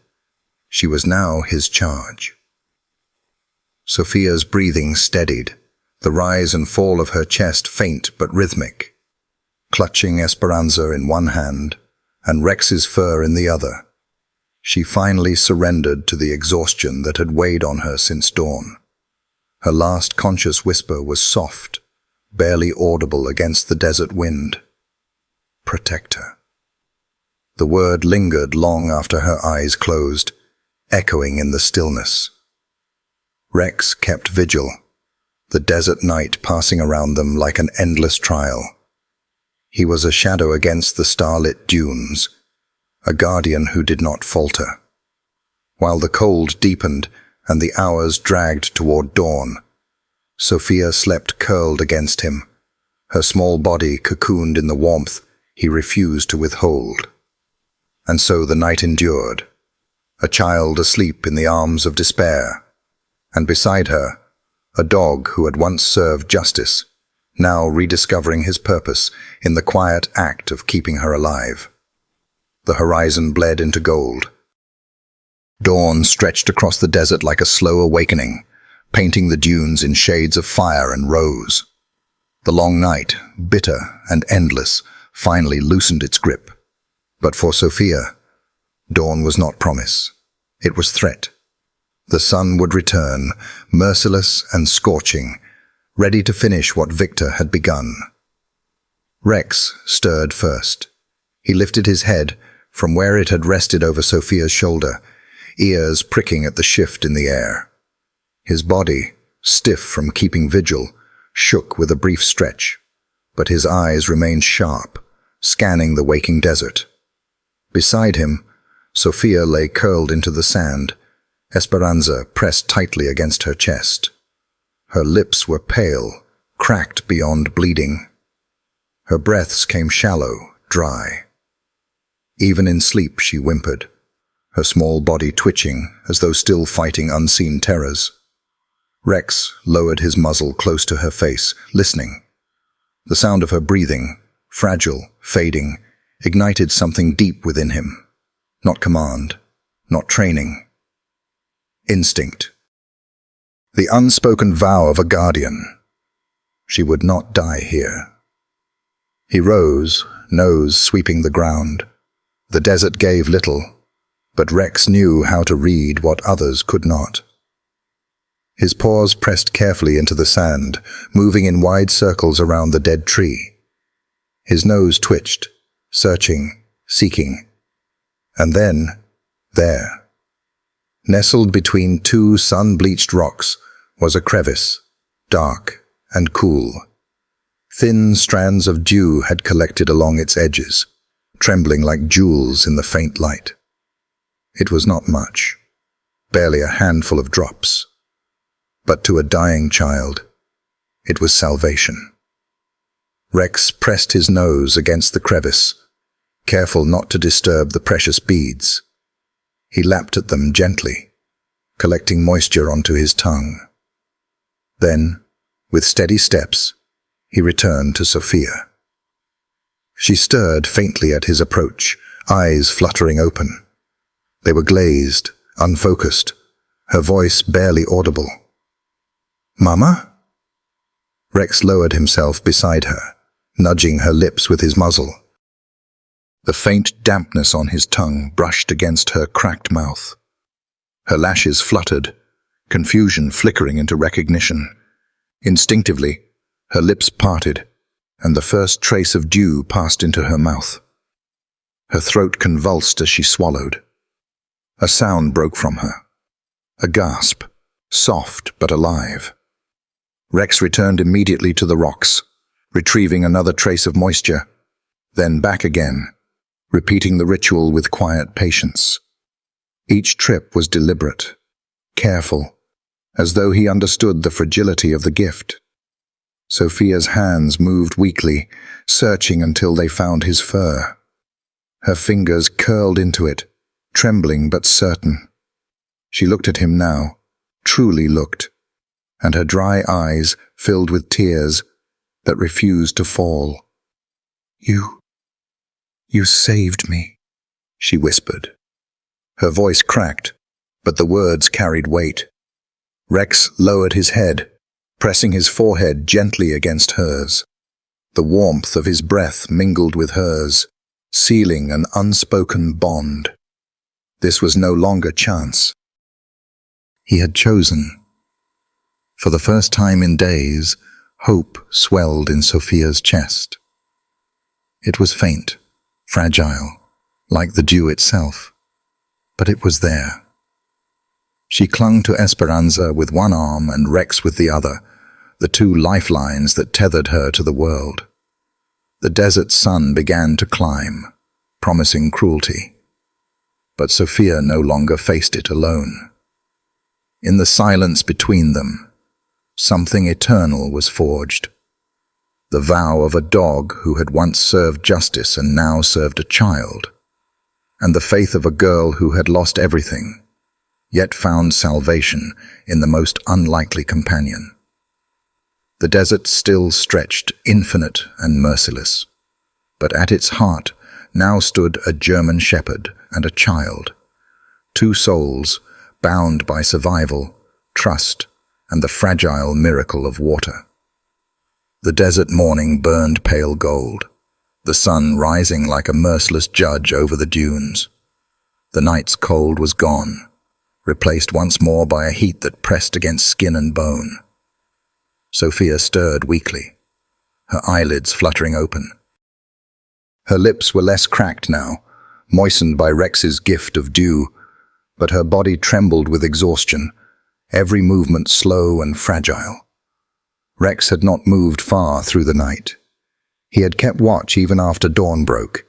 She was now his charge. Sophia's breathing steadied, the rise and fall of her chest faint but rhythmic. Clutching Esperanza in one hand and Rex's fur in the other, she finally surrendered to the exhaustion that had weighed on her since dawn. Her last conscious whisper was soft, barely audible against the desert wind. Protect her. The word lingered long after her eyes closed, echoing in the stillness. Rex kept vigil, the desert night passing around them like an endless trial. He was a shadow against the starlit dunes, a guardian who did not falter. While the cold deepened and the hours dragged toward dawn, Sophia slept curled against him, her small body cocooned in the warmth he refused to withhold. And so the night endured, a child asleep in the arms of despair, and beside her, a dog who had once served justice, now rediscovering his purpose in the quiet act of keeping her alive. The horizon bled into gold. Dawn stretched across the desert like a slow awakening, painting the dunes in shades of fire and rose. The long night, bitter and endless, finally loosened its grip. But for Sophia, dawn was not promise. It was threat. The sun would return, merciless and scorching, ready to finish what Victor had begun. Rex stirred first. He lifted his head from where it had rested over Sophia's shoulder, ears pricking at the shift in the air. His body, stiff from keeping vigil, shook with a brief stretch, but his eyes remained sharp, scanning the waking desert. Beside him, Sophia lay curled into the sand, Esperanza pressed tightly against her chest. Her lips were pale, cracked beyond bleeding. Her breaths came shallow, dry. Even in sleep she whimpered, her small body twitching as though still fighting unseen terrors. Rex lowered his muzzle close to her face, listening. The sound of her breathing, fragile, fading, ignited something deep within him. Not command, not training. Instinct. The unspoken vow of a guardian. She would not die here. He rose, nose sweeping the ground. The desert gave little, but Rex knew how to read what others could not. His paws pressed carefully into the sand, moving in wide circles around the dead tree. His nose twitched, searching, seeking. And then, there, nestled between two sun-bleached rocks, was a crevice, dark and cool. Thin strands of dew had collected along its edges, trembling like jewels in the faint light. It was not much, barely a handful of drops. But to a dying child, it was salvation. Rex pressed his nose against the crevice, careful not to disturb the precious beads. He lapped at them gently, collecting moisture onto his tongue. Then, with steady steps, he returned to Sophia. She stirred faintly at his approach, eyes fluttering open. They were glazed, unfocused, her voice barely audible. "Mama?" Rex lowered himself beside her, nudging her lips with his muzzle. The faint dampness on his tongue brushed against her cracked mouth. Her lashes fluttered, confusion flickering into recognition. Instinctively, her lips parted, and the first trace of dew passed into her mouth. Her throat convulsed as she swallowed. A sound broke from her. A gasp, soft but alive. Rex returned immediately to the rocks, retrieving another trace of moisture, then back again, repeating the ritual with quiet patience. Each trip was deliberate, careful, as though he understood the fragility of the gift. Sophia's hands moved weakly, searching until they found his fur. Her fingers curled into it, trembling but certain. She looked at him now, truly looked, and her dry eyes filled with tears that refused to fall. You saved me," she whispered. Her voice cracked, but the words carried weight. Rex lowered his head, pressing his forehead gently against hers. The warmth of his breath mingled with hers, sealing an unspoken bond. This was no longer chance. He had chosen. For the first time in days, hope swelled in Sophia's chest. It was faint, fragile, like the dew itself, but it was there. She clung to Esperanza with one arm and Rex with the other, the two lifelines that tethered her to the world. The desert sun began to climb, promising cruelty. But Sophia no longer faced it alone. In the silence between them, something eternal was forged. The vow of a dog who had once served justice and now served a child, and the faith of a girl who had lost everything, yet found salvation in the most unlikely companion. The desert still stretched, infinite and merciless, but at its heart now stood a German shepherd and a child, two souls bound by survival, trust, and the fragile miracle of water. The desert morning burned pale gold, the sun rising like a merciless judge over the dunes. The night's cold was gone, replaced once more by a heat that pressed against skin and bone. Sophia stirred weakly, her eyelids fluttering open. Her lips were less cracked now, moistened by Rex's gift of dew, but her body trembled with exhaustion, every movement slow and fragile. Rex had not moved far through the night. He had kept watch even after dawn broke,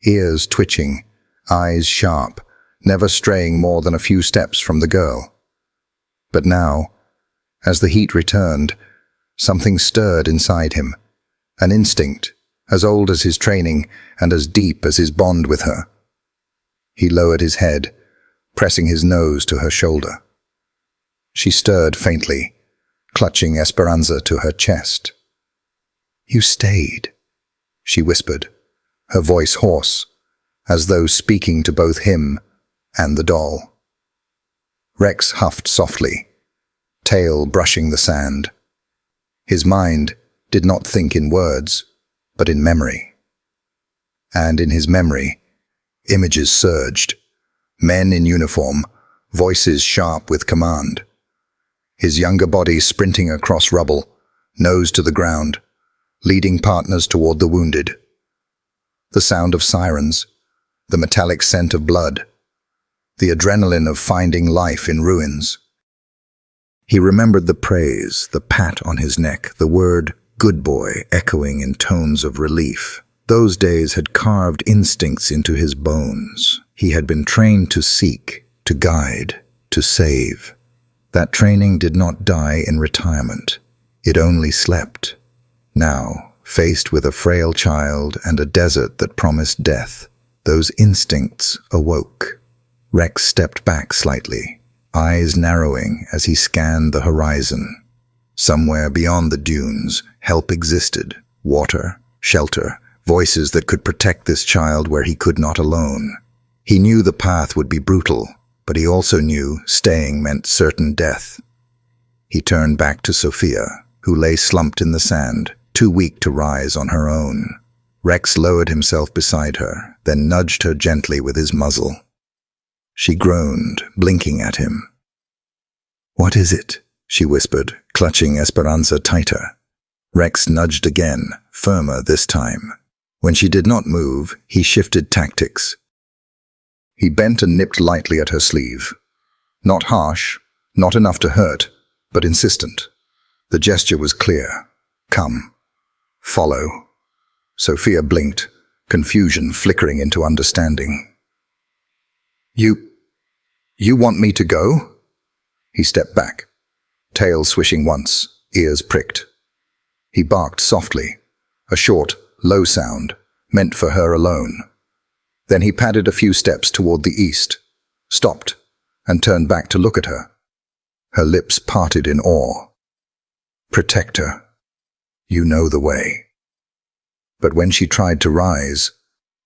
ears twitching, eyes sharp, never straying more than a few steps from the girl. But now, as the heat returned, something stirred inside him, an instinct as old as his training and as deep as his bond with her. He lowered his head, pressing his nose to her shoulder. She stirred faintly, clutching Esperanza to her chest. "You stayed," she whispered, her voice hoarse, as though speaking to both him and the doll. Rex huffed softly, tail brushing the sand. His mind did not think in words, but in memory. And in his memory, images surged. Men in uniform, voices sharp with command. His younger body sprinting across rubble, nose to the ground, leading partners toward the wounded. The sound of sirens, the metallic scent of blood, the adrenaline of finding life in ruins. He remembered the praise, the pat on his neck, the word "good boy" echoing in tones of relief. Those days had carved instincts into his bones. He had been trained to seek, to guide, to save. That training did not die in retirement. It only slept. Now, faced with a frail child and a desert that promised death, those instincts awoke. Rex stepped back slightly, eyes narrowing as he scanned the horizon. Somewhere beyond the dunes, help existed. Water, shelter, voices that could protect this child where he could not alone. He knew the path would be brutal, but he also knew staying meant certain death. He turned back to Sophia, who lay slumped in the sand, too weak to rise on her own. Rex lowered himself beside her, then nudged her gently with his muzzle. She groaned, blinking at him. "What is it?" she whispered, clutching Esperanza tighter. Rex nudged again, firmer this time. When she did not move, he shifted tactics. He bent and nipped lightly at her sleeve. Not harsh, not enough to hurt, but insistent. The gesture was clear. Come. Follow. Sophia blinked, confusion flickering into understanding. You want me to go? He stepped back, tail swishing once, ears pricked. He barked softly, a short, low sound, meant for her alone. Then he padded a few steps toward the east, stopped, and turned back to look at her. Her lips parted in awe. Protector, you know the way. But when she tried to rise,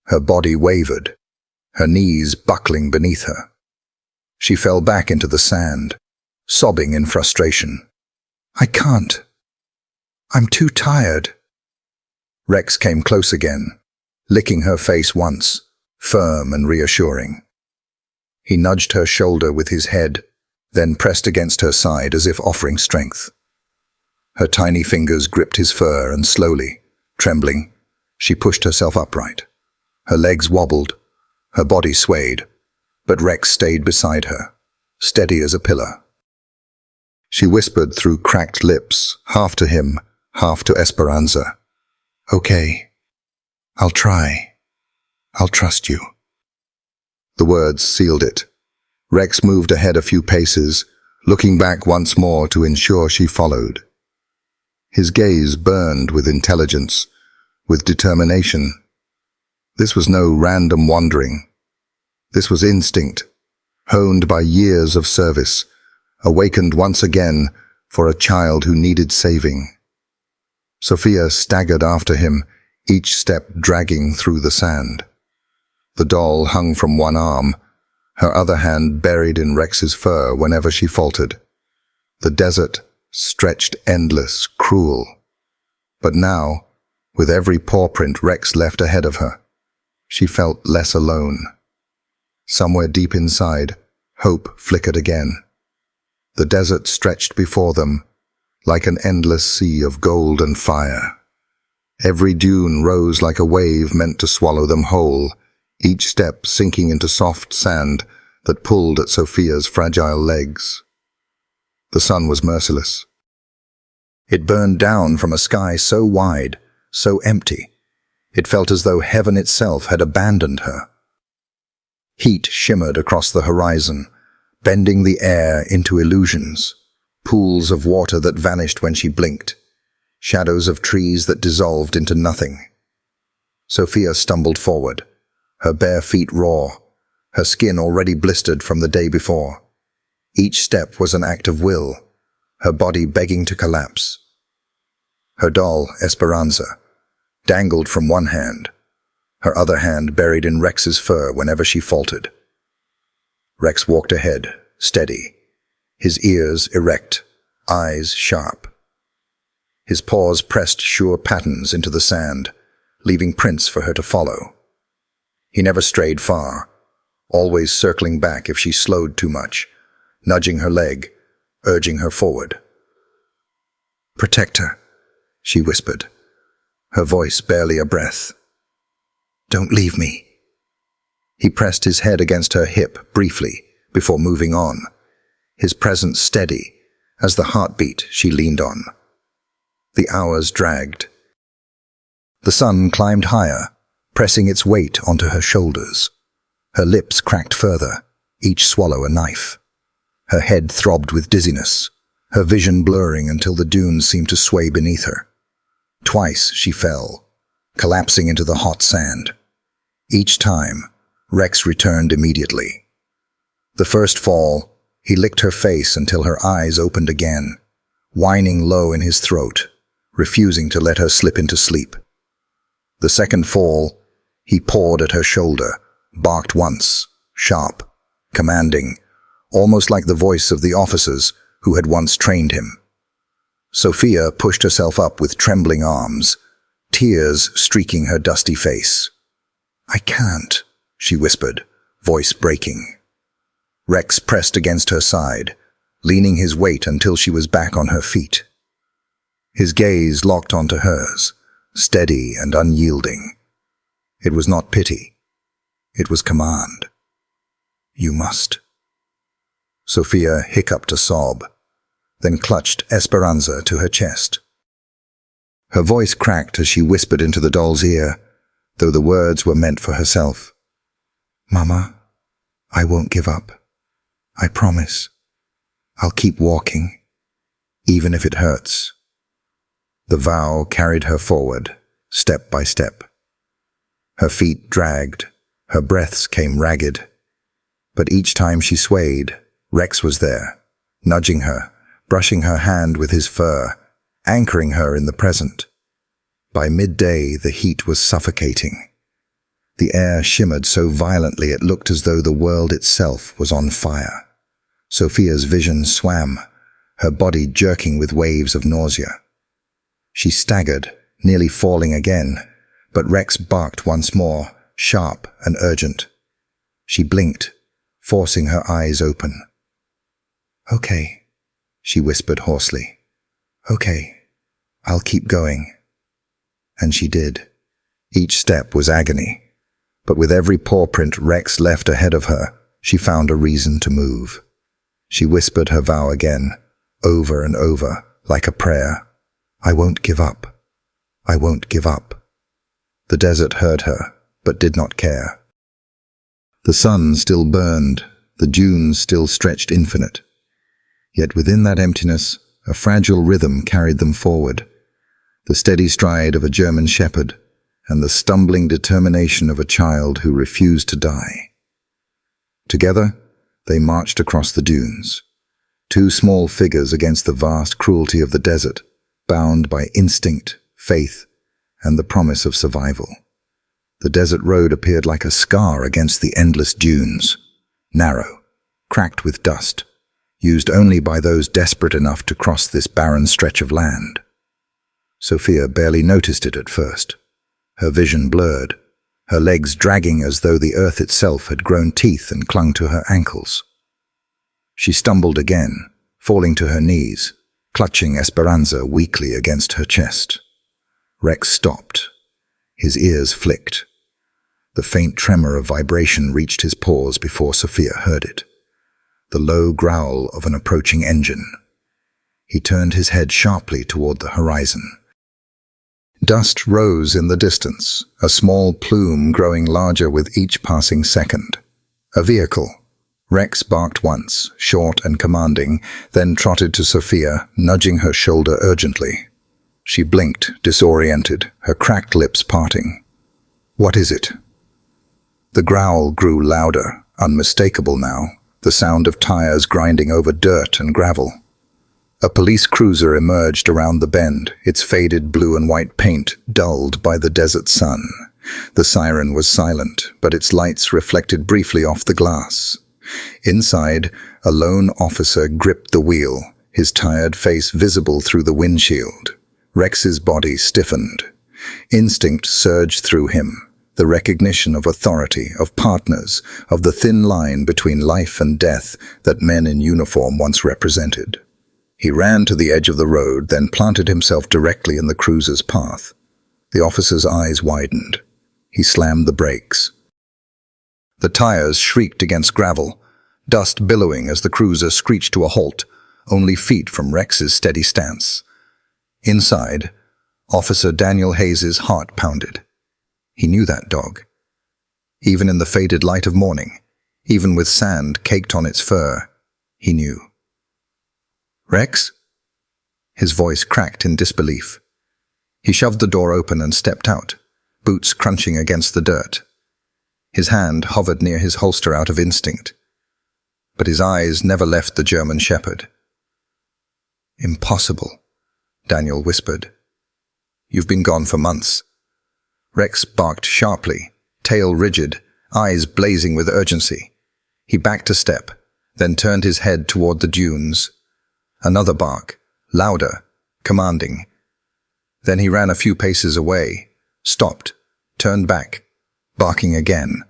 her body wavered, her knees buckling beneath her. She fell back into the sand, sobbing in frustration. I can't. I'm too tired. Rex came close again, licking her face once, firm and reassuring. He nudged her shoulder with his head, then pressed against her side as if offering strength. Her tiny fingers gripped his fur and slowly, trembling, she pushed herself upright. Her legs wobbled, her body swayed, but Rex stayed beside her, steady as a pillar. She whispered through cracked lips, half to him, half to Esperanza. Okay, I'll try. I'll trust you. The words sealed it. Rex moved ahead a few paces, looking back once more to ensure she followed. His gaze burned with intelligence, with determination. This was no random wandering. This was instinct, honed by years of service, awakened once again for a child who needed saving. Sophia staggered after him, each step dragging through the sand. The doll hung from one arm, her other hand buried in Rex's fur whenever she faltered. The desert stretched endless, cruel. But now, with every paw print Rex left ahead of her, she felt less alone. Somewhere deep inside, hope flickered again. The desert stretched before them, like an endless sea of gold and fire. Every dune rose like a wave meant to swallow them whole, each step sinking into soft sand that pulled at Sophia's fragile legs. The sun was merciless. It burned down from a sky so wide, so empty, it felt as though heaven itself had abandoned her. Heat shimmered across the horizon, bending the air into illusions, pools of water that vanished when she blinked, shadows of trees that dissolved into nothing. Sophia stumbled forward, her bare feet raw, her skin already blistered from the day before. Each step was an act of will, her body begging to collapse. Her doll, Esperanza, dangled from one hand, her other hand buried in Rex's fur whenever she faltered. Rex walked ahead, steady, his ears erect, eyes sharp. His paws pressed sure patterns into the sand, leaving prints for her to follow. He never strayed far, always circling back if she slowed too much, nudging her leg, urging her forward. "Protector," she whispered, her voice barely a breath. "Don't leave me." He pressed his head against her hip briefly before moving on, his presence steady as the heartbeat she leaned on. The hours dragged. The sun climbed higher, pressing its weight onto her shoulders. Her lips cracked further, each swallow a knife. Her head throbbed with dizziness, her vision blurring until the dunes seemed to sway beneath her. Twice she fell, collapsing into the hot sand. Each time, Rex returned immediately. The first fall, he licked her face until her eyes opened again, whining low in his throat, refusing to let her slip into sleep. The second fall, he pawed at her shoulder, barked once, sharp, commanding, almost like the voice of the officers who had once trained him. Sophia pushed herself up with trembling arms, tears streaking her dusty face. "I can't," she whispered, voice breaking. Rex pressed against her side, leaning his weight until she was back on her feet. His gaze locked onto hers, steady and unyielding. It was not pity. It was command. You must. Sophia hiccuped a sob, then clutched Esperanza to her chest. Her voice cracked as she whispered into the doll's ear, though the words were meant for herself. Mama, I won't give up. I promise. I'll keep walking, even if it hurts. The vow carried her forward, step by step. Her feet dragged, her breaths came ragged. But each time she swayed, Rex was there, nudging her, brushing her hand with his fur, anchoring her in the present. By midday, the heat was suffocating. The air shimmered so violently it looked as though the world itself was on fire. Sophia's vision swam, her body jerking with waves of nausea. She staggered, nearly falling again, but Rex barked once more, sharp and urgent. She blinked, forcing her eyes open. Okay, she whispered hoarsely. Okay, I'll keep going. And she did. Each step was agony, but with every paw print Rex left ahead of her, she found a reason to move. She whispered her vow again, over and over, like a prayer. I won't give up. I won't give up. The desert heard her, but did not care. The sun still burned, the dunes still stretched infinite. Yet within that emptiness, a fragile rhythm carried them forward, the steady stride of a German shepherd, and the stumbling determination of a child who refused to die. Together, they marched across the dunes, two small figures against the vast cruelty of the desert, bound by instinct, faith, and the promise of survival. The desert road appeared like a scar against the endless dunes, narrow, cracked with dust, used only by those desperate enough to cross this barren stretch of land. Sophia barely noticed it at first, her vision blurred, her legs dragging as though the earth itself had grown teeth and clung to her ankles. She stumbled again, falling to her knees, clutching Esperanza weakly against her chest. Rex stopped. His ears flicked. The faint tremor of vibration reached his paws before Sophia heard it. The low growl of an approaching engine. He turned his head sharply toward the horizon. Dust rose in the distance, a small plume growing larger with each passing second. A vehicle. Rex barked once, short and commanding, then trotted to Sophia, nudging her shoulder urgently. She blinked, disoriented, her cracked lips parting. What is it? The growl grew louder, unmistakable now, the sound of tires grinding over dirt and gravel. A police cruiser emerged around the bend, its faded blue and white paint dulled by the desert sun. The siren was silent, but its lights reflected briefly off the glass. Inside, a lone officer gripped the wheel, his tired face visible through the windshield. Rex's body stiffened. Instinct surged through him, the recognition of authority, of partners, of the thin line between life and death that men in uniform once represented. He ran to the edge of the road, then planted himself directly in the cruiser's path. The officer's eyes widened. He slammed the brakes. The tires shrieked against gravel, dust billowing as the cruiser screeched to a halt, only feet from Rex's steady stance. Inside, Officer Daniel Hayes's heart pounded. He knew that dog. Even in the faded light of morning, even with sand caked on its fur, he knew. Rex? His voice cracked in disbelief. He shoved the door open and stepped out, boots crunching against the dirt. His hand hovered near his holster out of instinct, but his eyes never left the German shepherd. Impossible, Daniel whispered. You've been gone for months. Rex barked sharply, tail rigid, eyes blazing with urgency. He backed a step, then turned his head toward the dunes. Another bark, louder, commanding. Then he ran a few paces away, stopped, turned back, barking again.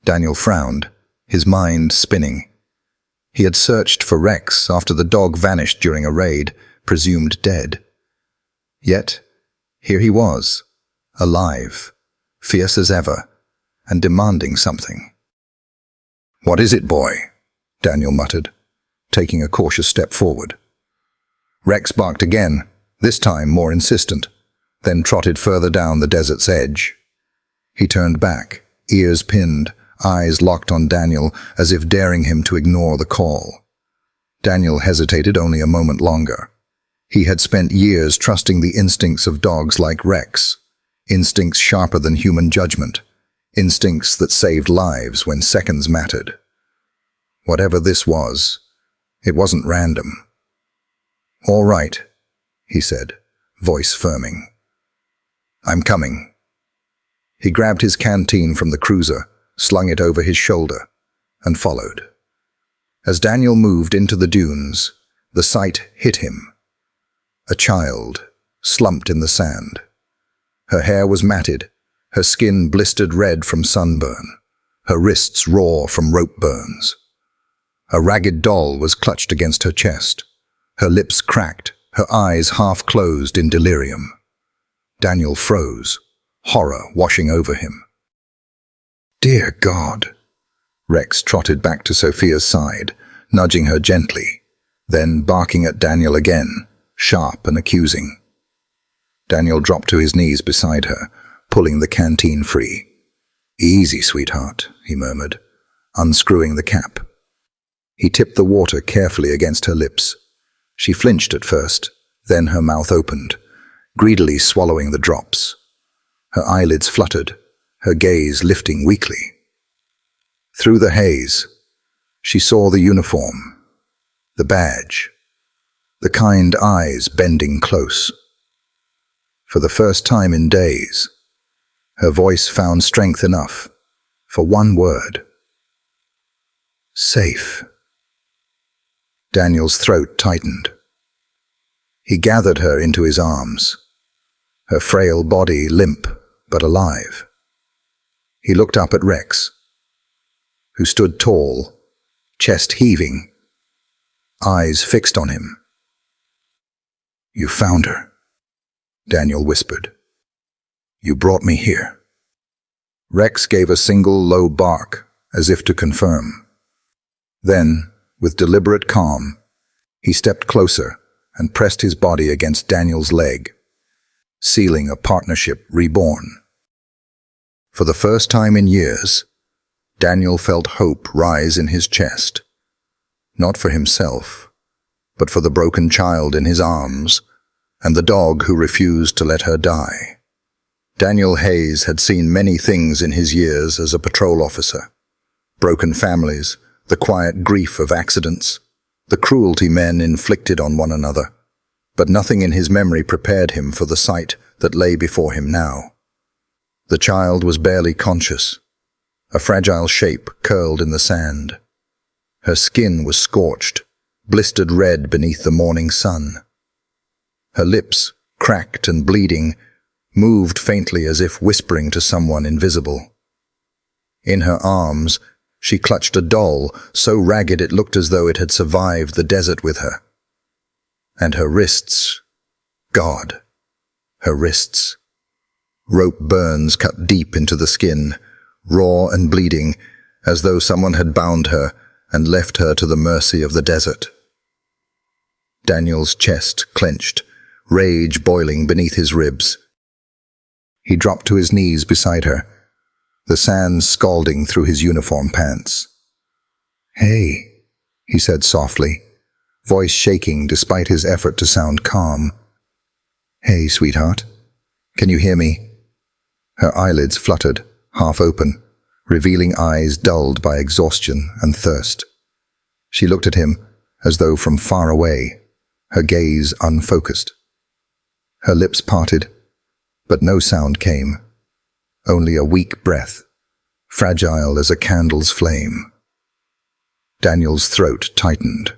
Daniel frowned, his mind spinning. He had searched for Rex after the dog vanished during a raid, presumed dead. Yet, here he was, alive, fierce as ever, and demanding something. "What is it, boy?" Daniel muttered, taking a cautious step forward. Rex barked again, this time more insistent, then trotted further down the desert's edge. He turned back, ears pinned, eyes locked on Daniel as if daring him to ignore the call. Daniel hesitated only a moment longer. He had spent years trusting the instincts of dogs like Rex, instincts sharper than human judgment, instincts that saved lives when seconds mattered. Whatever this was, it wasn't random. "All right," he said, voice firming. "I'm coming." He grabbed his canteen from the cruiser, slung it over his shoulder, and followed. As Daniel moved into the dunes, the sight hit him. A child, slumped in the sand. Her hair was matted, her skin blistered red from sunburn, her wrists raw from rope burns. A ragged doll was clutched against her chest, her lips cracked, her eyes half closed in delirium. Daniel froze, horror washing over him. "Dear God!" Rex trotted back to Sophia's side, nudging her gently, then barking at Daniel again, sharp and accusing. Daniel dropped to his knees beside her, pulling the canteen free. "Easy, sweetheart," he murmured, unscrewing the cap. He tipped the water carefully against her lips. She flinched at first, then her mouth opened, greedily swallowing the drops. Her eyelids fluttered, her gaze lifting weakly. Through the haze, she saw the uniform, the badge, the kind eyes bending close. For the first time in days, her voice found strength enough for one word. "Safe." Daniel's throat tightened. He gathered her into his arms, her frail body limp but alive. He looked up at Rex, who stood tall, chest heaving, eyes fixed on him. "You found her," Daniel whispered. "You brought me here." Rex gave a single low bark, as if to confirm. Then, with deliberate calm, he stepped closer and pressed his body against Daniel's leg, sealing a partnership reborn. For the first time in years, Daniel felt hope rise in his chest, not for himself, but for the broken child in his arms and the dog who refused to let her die. Daniel Hayes had seen many things in his years as a patrol officer: broken families, the quiet grief of accidents, the cruelty men inflicted on one another, but nothing in his memory prepared him for the sight that lay before him now. The child was barely conscious, a fragile shape curled in the sand. Her skin was scorched, blistered red beneath the morning sun. Her lips, cracked and bleeding, moved faintly as if whispering to someone invisible. In her arms, she clutched a doll so ragged it looked as though it had survived the desert with her. And her wrists, God, her wrists. Rope burns cut deep into the skin, raw and bleeding, as though someone had bound her and left her to the mercy of the desert. Daniel's chest clenched, rage boiling beneath his ribs. He dropped to his knees beside her, the sand scalding through his uniform pants. "Hey," he said softly, voice shaking despite his effort to sound calm. "Hey, sweetheart. Can you hear me?" Her eyelids fluttered, half open, revealing eyes dulled by exhaustion and thirst. She looked at him as though from far away, her gaze unfocused. Her lips parted, but no sound came, only a weak breath, fragile as a candle's flame. Daniel's throat tightened.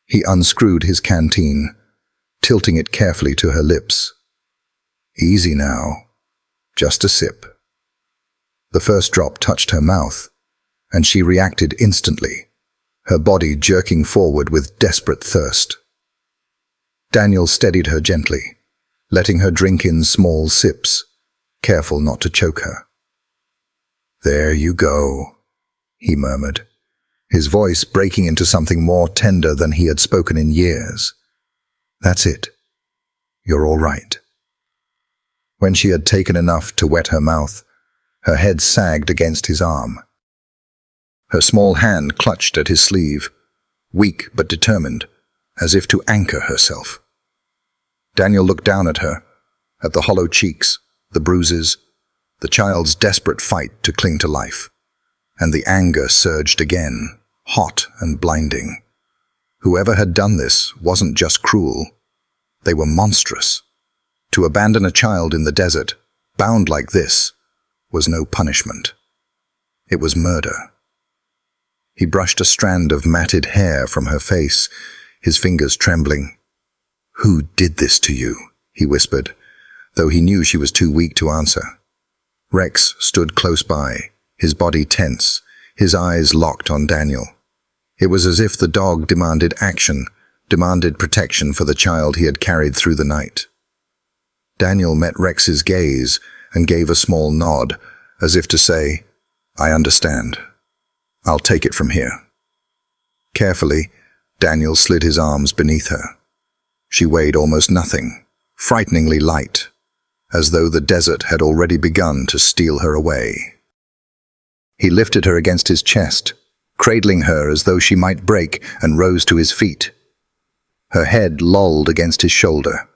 He unscrewed his canteen, tilting it carefully to her lips. "Easy now, just a sip." The first drop touched her mouth, and she reacted instantly, her body jerking forward with desperate thirst. Daniel steadied her gently, letting her drink in small sips, careful not to choke her. "There you go," he murmured, his voice breaking into something more tender than he had spoken in years. That's it. You're all right. When she had taken enough to wet her mouth, her head sagged against his arm. Her small hand clutched at his sleeve, weak but determined, as if to anchor herself. Daniel looked down at her, at the hollow cheeks, the bruises, the child's desperate fight to cling to life, and the anger surged again, hot and blinding. Whoever had done this wasn't just cruel, they were monstrous. To abandon a child in the desert, bound like this, was no punishment. It was murder. He brushed a strand of matted hair from her face, his fingers trembling. "Who did this to you?" he whispered, though he knew she was too weak to answer. Rex stood close by, his body tense, his eyes locked on Daniel. It was as if the dog demanded action, demanded protection for the child he had carried through the night. Daniel met Rex's gaze and gave a small nod, as if to say, "I understand. I'll take it from here." Carefully, Daniel slid his arms beneath her. She weighed almost nothing, frighteningly light, as though the desert had already begun to steal her away. He lifted her against his chest, cradling her as though she might break, and rose to his feet. Her head lolled against his shoulder.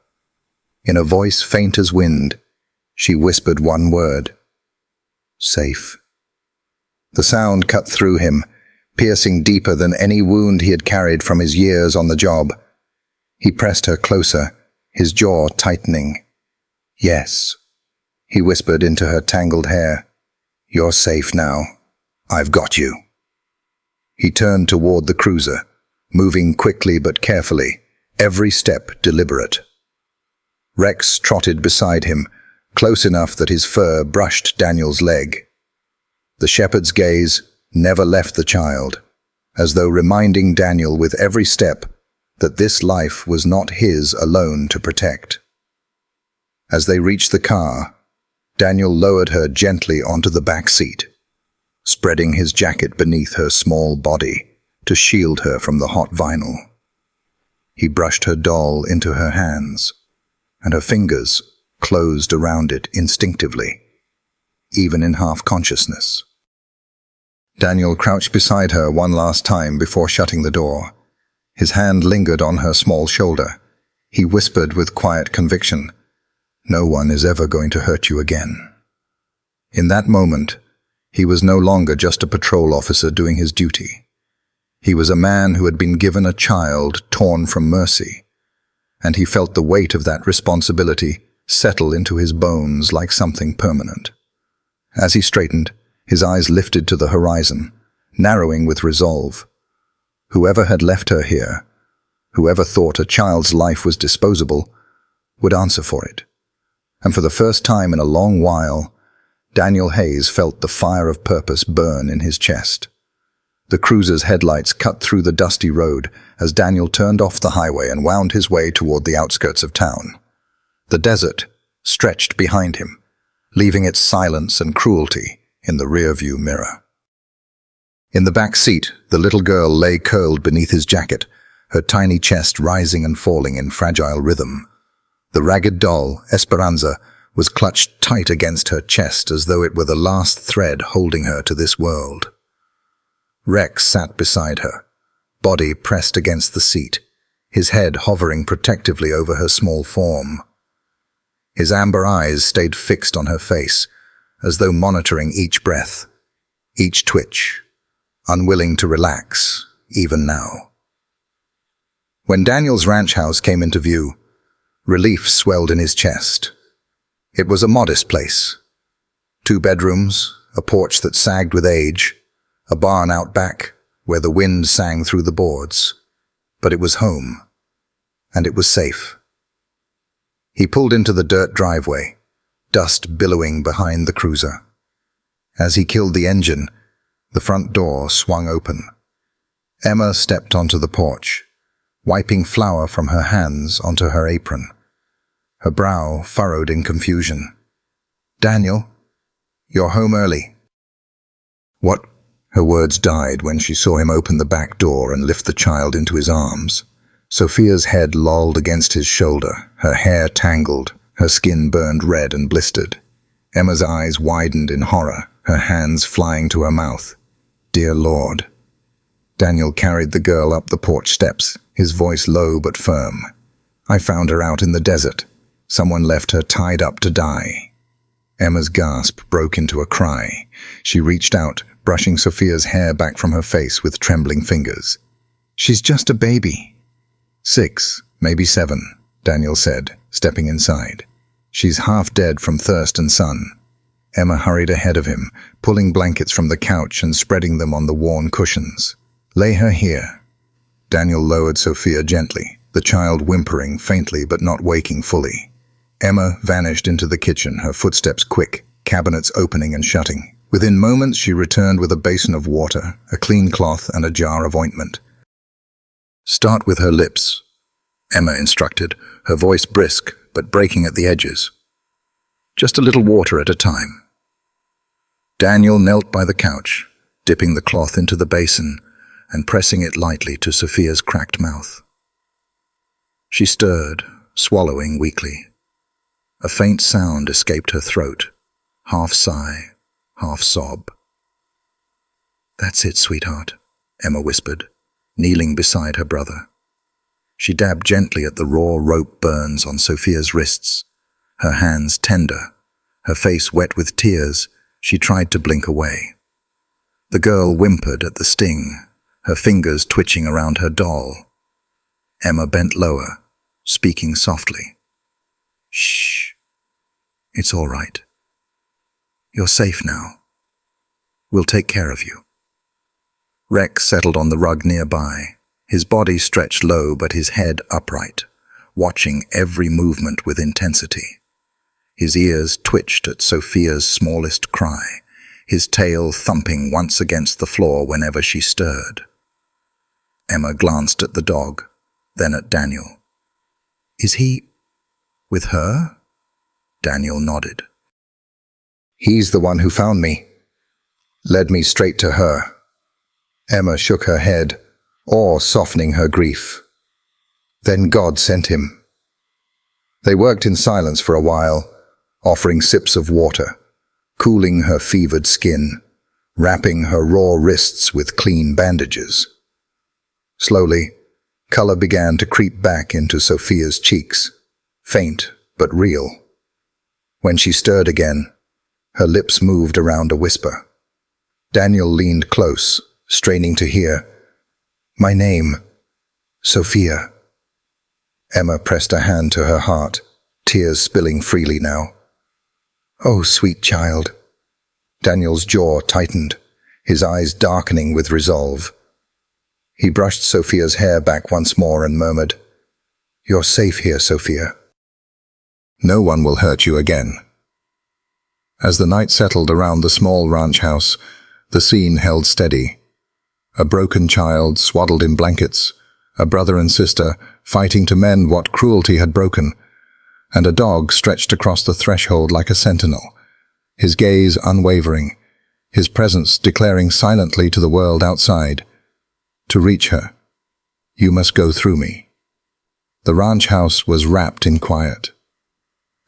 In a voice faint as wind, she whispered one word: "Safe." The sound cut through him, piercing deeper than any wound he had carried from his years on the job. He pressed her closer, his jaw tightening. "Yes," he whispered into her tangled hair. "You're safe now. I've got you." He turned toward the cruiser, moving quickly but carefully, every step deliberate. Rex trotted beside him, close enough that his fur brushed Daniel's leg. The shepherd's gaze never left the child, as though reminding Daniel with every step that this life was not his alone to protect. As they reached the car, Daniel lowered her gently onto the back seat, spreading his jacket beneath her small body to shield her from the hot vinyl. He brushed her doll into her hands, and her fingers closed around it instinctively, even in half-consciousness. Daniel crouched beside her one last time before shutting the door. His hand lingered on her small shoulder. He whispered with quiet conviction, "No one is ever going to hurt you again." In that moment, he was no longer just a patrol officer doing his duty. He was a man who had been given a child torn from mercy, and he felt the weight of that responsibility settle into his bones like something permanent. As he straightened, his eyes lifted to the horizon, narrowing with resolve. Whoever had left her here, whoever thought a child's life was disposable, would answer for it. And for the first time in a long while, Daniel Hayes felt the fire of purpose burn in his chest. The cruiser's headlights cut through the dusty road as Daniel turned off the highway and wound his way toward the outskirts of town. The desert stretched behind him, leaving its silence and cruelty in the rearview mirror. In the back seat, the little girl lay curled beneath his jacket, her tiny chest rising and falling in fragile rhythm. The ragged doll, Esperanza, was clutched tight against her chest as though it were the last thread holding her to this world. Rex sat beside her, body pressed against the seat, his head hovering protectively over her small form. His amber eyes stayed fixed on her face, as though monitoring each breath, each twitch, unwilling to relax, even now. When Daniel's ranch house came into view, relief swelled in his chest. It was a modest place. 2 bedrooms, a porch that sagged with age, a barn out back where the wind sang through the boards. But it was home, and it was safe. He pulled into the dirt driveway, dust billowing behind the cruiser. As he killed the engine, the front door swung open. Emma stepped onto the porch, wiping flour from her hands onto her apron, her brow furrowed in confusion. "Daniel, you're home early." "What Her words died when she saw him open the back door and lift the child into his arms. Sophia's head lolled against his shoulder, her hair tangled, her skin burned red and blistered. Emma's eyes widened in horror, her hands flying to her mouth. "Dear Lord." Daniel carried the girl up the porch steps, his voice low but firm. "I found her out in the desert. Someone left her tied up to die." Emma's gasp broke into a cry. She reached out, brushing Sophia's hair back from her face with trembling fingers. "She's just a baby." 6, maybe 7, Daniel said, stepping inside. "She's half dead from thirst and sun." Emma hurried ahead of him, pulling blankets from the couch and spreading them on the worn cushions. "Lay her here." Daniel lowered Sophia gently, the child whimpering faintly but not waking fully. Emma vanished into the kitchen, her footsteps quick, cabinets opening and shutting. Within moments she returned with a basin of water, a clean cloth and a jar of ointment. "Start with her lips," Emma instructed, her voice brisk but breaking at the edges. "Just a little water at a time." Daniel knelt by the couch, dipping the cloth into the basin and pressing it lightly to Sophia's cracked mouth. She stirred, swallowing weakly. A faint sound escaped her throat, half sigh, half sob. "That's it, sweetheart," Emma whispered, kneeling beside her brother. She dabbed gently at the raw rope burns on Sophia's wrists, her hands tender, her face wet with tears. She tried to blink away. The girl whimpered at the sting, her fingers twitching around her doll. Emma bent lower, speaking softly. "Shh. It's all right. You're safe now. We'll take care of you." Rex settled on the rug nearby, his body stretched low but his head upright, watching every movement with intensity. His ears twitched at Sophia's smallest cry, his tail thumping once against the floor whenever she stirred. Emma glanced at the dog, then at Daniel. "Is he with her?" Daniel nodded. "He's the one who found me. Led me straight to her." Emma shook her head, awe softening her grief. "Then God sent him." They worked in silence for a while, offering sips of water, cooling her fevered skin, wrapping her raw wrists with clean bandages. Slowly, color began to creep back into Sophia's cheeks, faint but real. When she stirred again, her lips moved around a whisper. Daniel leaned close, straining to hear, "My name, Sophia." Emma pressed a hand to her heart, tears spilling freely now. "Oh, sweet child." Daniel's jaw tightened, his eyes darkening with resolve. He brushed Sophia's hair back once more and murmured, "You're safe here, Sophia. No one will hurt you again." As the night settled around the small ranch house, the scene held steady. A broken child swaddled in blankets, a brother and sister fighting to mend what cruelty had broken, and a dog stretched across the threshold like a sentinel, his gaze unwavering, his presence declaring silently to the world outside, "To reach her, you must go through me." The ranch house was wrapped in quiet.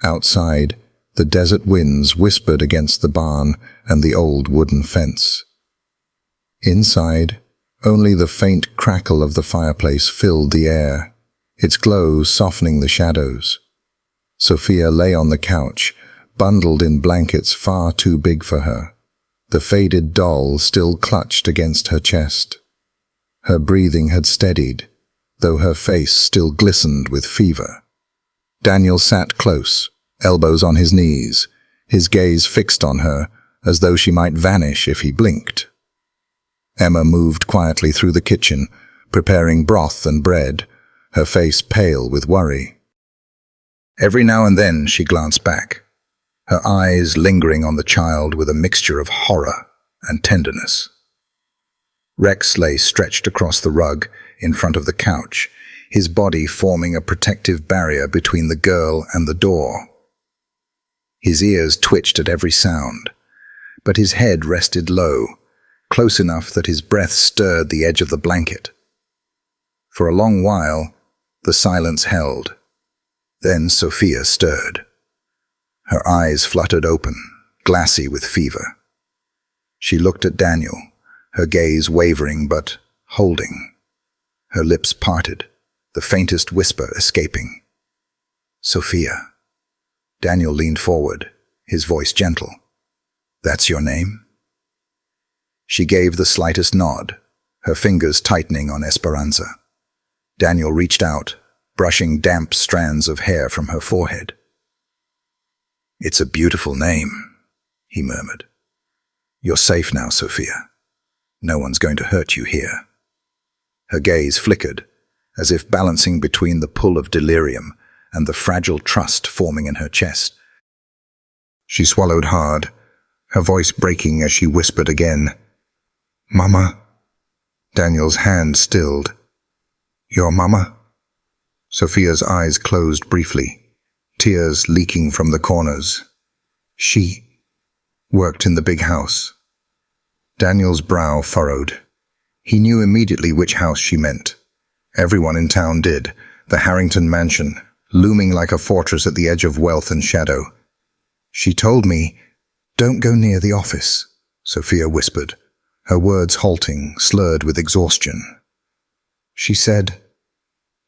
Outside, the desert winds whispered against the barn and the old wooden fence. Inside, only the faint crackle of the fireplace filled the air, its glow softening the shadows. Sophia lay on the couch, bundled in blankets far too big for her. The faded doll still clutched against her chest. Her breathing had steadied, though her face still glistened with fever. Daniel sat close, elbows on his knees, his gaze fixed on her, as though she might vanish if he blinked. Emma moved quietly through the kitchen, preparing broth and bread, her face pale with worry. Every now and then she glanced back, her eyes lingering on the child with a mixture of horror and tenderness. Rex lay stretched across the rug in front of the couch, his body forming a protective barrier between the girl and the door. His ears twitched at every sound, but his head rested low, close enough that his breath stirred the edge of the blanket. For a long while, the silence held. Then Sophia stirred. Her eyes fluttered open, glassy with fever. She looked at Daniel, her gaze wavering but holding. Her lips parted, the faintest whisper escaping. "Sophia." Daniel leaned forward, his voice gentle. "That's your name?" She gave the slightest nod, her fingers tightening on Esperanza. Daniel reached out, brushing damp strands of hair from her forehead. "It's a beautiful name," he murmured. "You're safe now, Sophia. No one's going to hurt you here." Her gaze flickered, as if balancing between the pull of delirium and the fragile trust forming in her chest. She swallowed hard, her voice breaking as she whispered again, "Mama." Daniel's hand stilled. "Your mama?" Sophia's eyes closed briefly, tears leaking from the corners. "She worked in the big house." Daniel's brow furrowed. He knew immediately which house she meant. Everyone in town did, the Harrington mansion, looming like a fortress at the edge of wealth and shadow. "She told me, 'Don't go near the office,'" Sophia whispered, her words halting, slurred with exhaustion. "She said,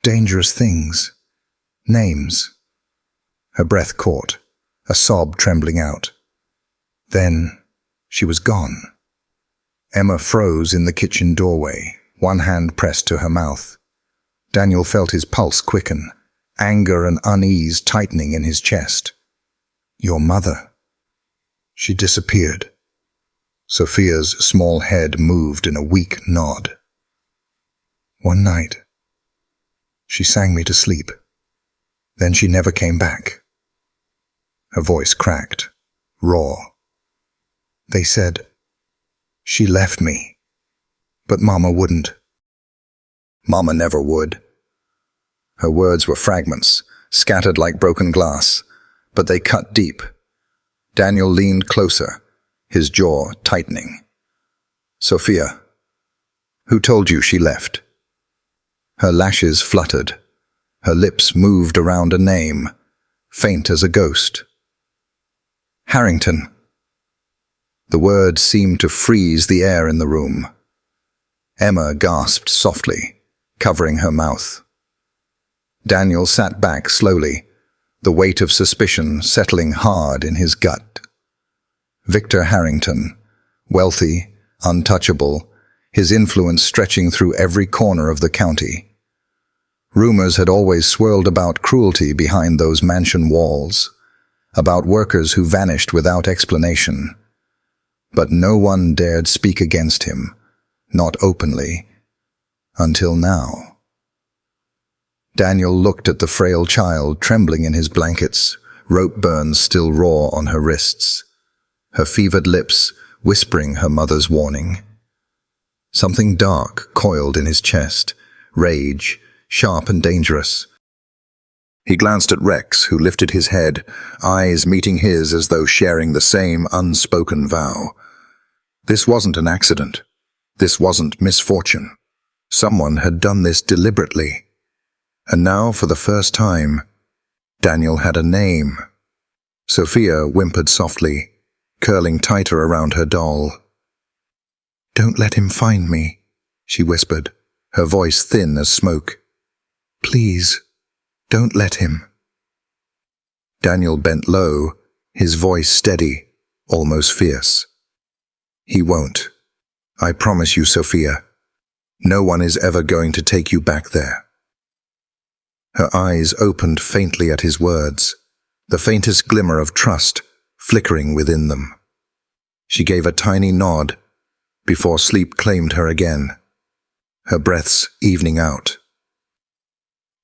'dangerous things, names.'" Her breath caught, a sob trembling out. Then she was gone. Emma froze in the kitchen doorway, one hand pressed to her mouth. Daniel felt his pulse quicken, anger and unease tightening in his chest. "Your mother." She disappeared. Sophia's small head moved in a weak nod. "One night, she sang me to sleep. Then she never came back." Her voice cracked, raw. "They said she left me, but Mama wouldn't." "Mama never would." Her words were fragments, scattered like broken glass, but they cut deep. Daniel leaned closer, his jaw tightening. "Sophia, who told you she left?" Her lashes fluttered. Her lips moved around a name, faint as a ghost. "Harrington." The word seemed to freeze the air in the room. Emma gasped softly, covering her mouth. Daniel sat back slowly, the weight of suspicion settling hard in his gut. Victor Harrington, wealthy, untouchable, his influence stretching through every corner of the county. Rumors had always swirled about cruelty behind those mansion walls, about workers who vanished without explanation. But no one dared speak against him, not openly, until now. Daniel looked at the frail child trembling in his blankets, rope burns still raw on her wrists, her fevered lips whispering her mother's warning. Something dark coiled in his chest, rage, sharp and dangerous. He glanced at Rex, who lifted his head, eyes meeting his as though sharing the same unspoken vow. This wasn't an accident. This wasn't misfortune. Someone had done this deliberately. And now, for the first time, Daniel had a name. Sophia whimpered softly, curling tighter around her doll. "Don't let him find me," she whispered, her voice thin as smoke. "Please, don't let him." Daniel bent low, his voice steady, almost fierce. "He won't. I promise you, Sophia. No one is ever going to take you back there." Her eyes opened faintly at his words, the faintest glimmer of trust flickering within them. She gave a tiny nod before sleep claimed her again, her breaths evening out.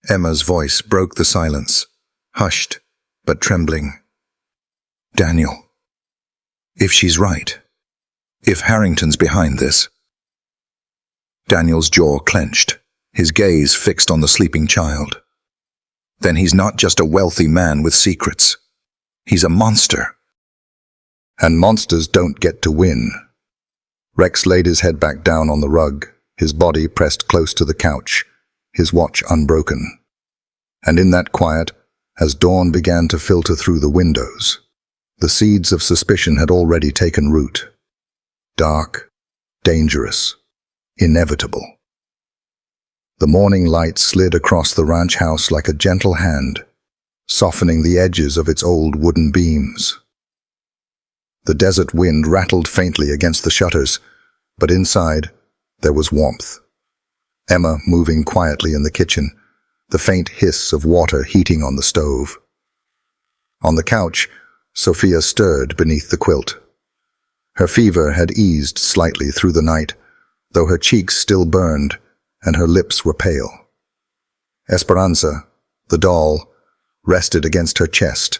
Emma's voice broke the silence, hushed but trembling. "Daniel, if she's right, if Harrington's behind this." Daniel's jaw clenched, his gaze fixed on the sleeping child. Then he's not just a wealthy man with secrets. He's a monster. And monsters don't get to win. Rex laid his head back down on the rug, his body pressed close to the couch, his watch unbroken. And in that quiet, as dawn began to filter through the windows, the seeds of suspicion had already taken root. Dark, dangerous, inevitable. The morning light slid across the ranch house like a gentle hand, softening the edges of its old wooden beams. The desert wind rattled faintly against the shutters, but inside there was warmth. Emma moving quietly in the kitchen, the faint hiss of water heating on the stove. On the couch, Sophia stirred beneath the quilt. Her fever had eased slightly through the night, though her cheeks still burned and her lips were pale. Esperanza, the doll, rested against her chest,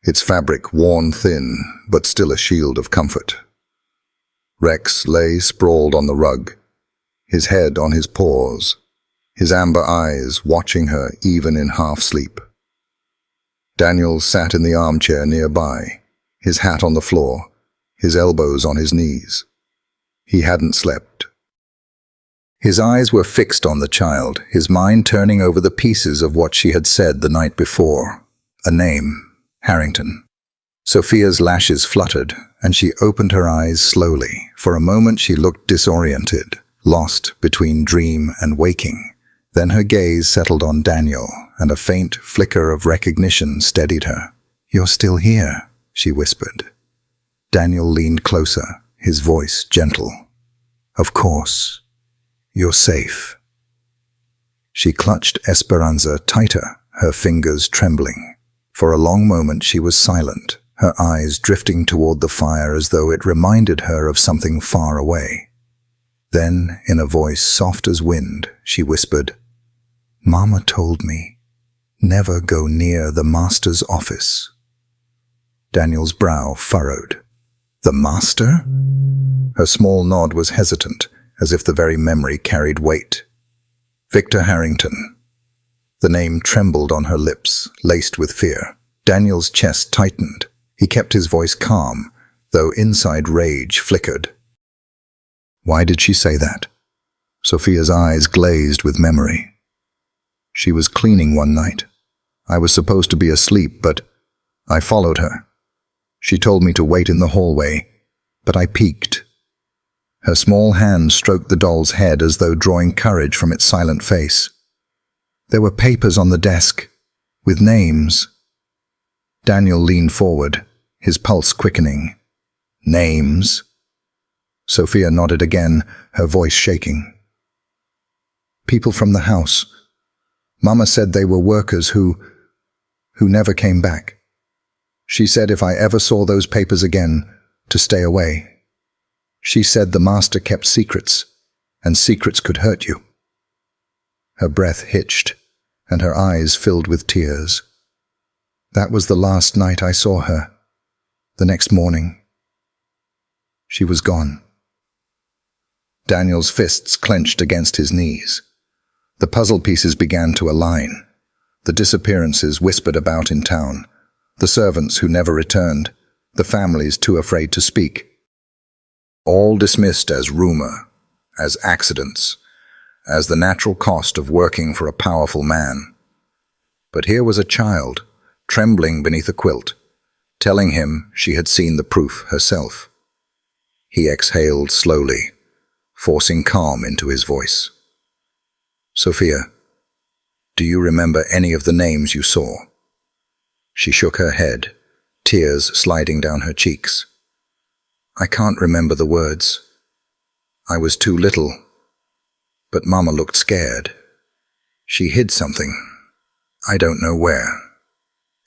its fabric worn thin, but still a shield of comfort. Rex lay sprawled on the rug, his head on his paws, his amber eyes watching her even in half-sleep. Daniel sat in the armchair nearby, his hat on the floor, his elbows on his knees. He hadn't slept. His eyes were fixed on the child, his mind turning over the pieces of what she had said the night before. A name, Harrington. Sophia's lashes fluttered, and she opened her eyes slowly. For a moment she looked disoriented, lost between dream and waking. Then her gaze settled on Daniel, and a faint flicker of recognition steadied her. "You're still here," she whispered. Daniel leaned closer, his voice gentle. "Of course. You're safe." She clutched Esperanza tighter, her fingers trembling. For a long moment she was silent, her eyes drifting toward the fire as though it reminded her of something far away. Then, in a voice soft as wind, she whispered, "Mama told me, never go near the master's office." Daniel's brow furrowed. "The master?" Her small nod was hesitant, as if the very memory carried weight. "Victor Harrington." The name trembled on her lips, laced with fear. Daniel's chest tightened. He kept his voice calm, though inside rage flickered. Why did she say that? Sophia's eyes glazed with memory. She was cleaning one night. I was supposed to be asleep, but I followed her. She told me to wait in the hallway, but I peeked. Her small hand stroked the doll's head as though drawing courage from its silent face. There were papers on the desk, with names. Daniel leaned forward, his pulse quickening. Names? Sophia nodded again, her voice shaking. People from the house. Mama said they were workers who never came back. She said if I ever saw those papers again, to stay away. She said the master kept secrets, and secrets could hurt you. Her breath hitched, and her eyes filled with tears. That was the last night I saw her. The next morning, she was gone. Daniel's fists clenched against his knees. The puzzle pieces began to align. The disappearances whispered about in town, the servants who never returned, the families too afraid to speak. All dismissed as rumor, as accidents, as the natural cost of working for a powerful man. But here was a child, trembling beneath a quilt, telling him she had seen the proof herself. He exhaled slowly, forcing calm into his voice. Sophia, do you remember any of the names you saw? She shook her head, tears sliding down her cheeks. I can't remember the words. I was too little, but Mama looked scared. She hid something. I don't know where.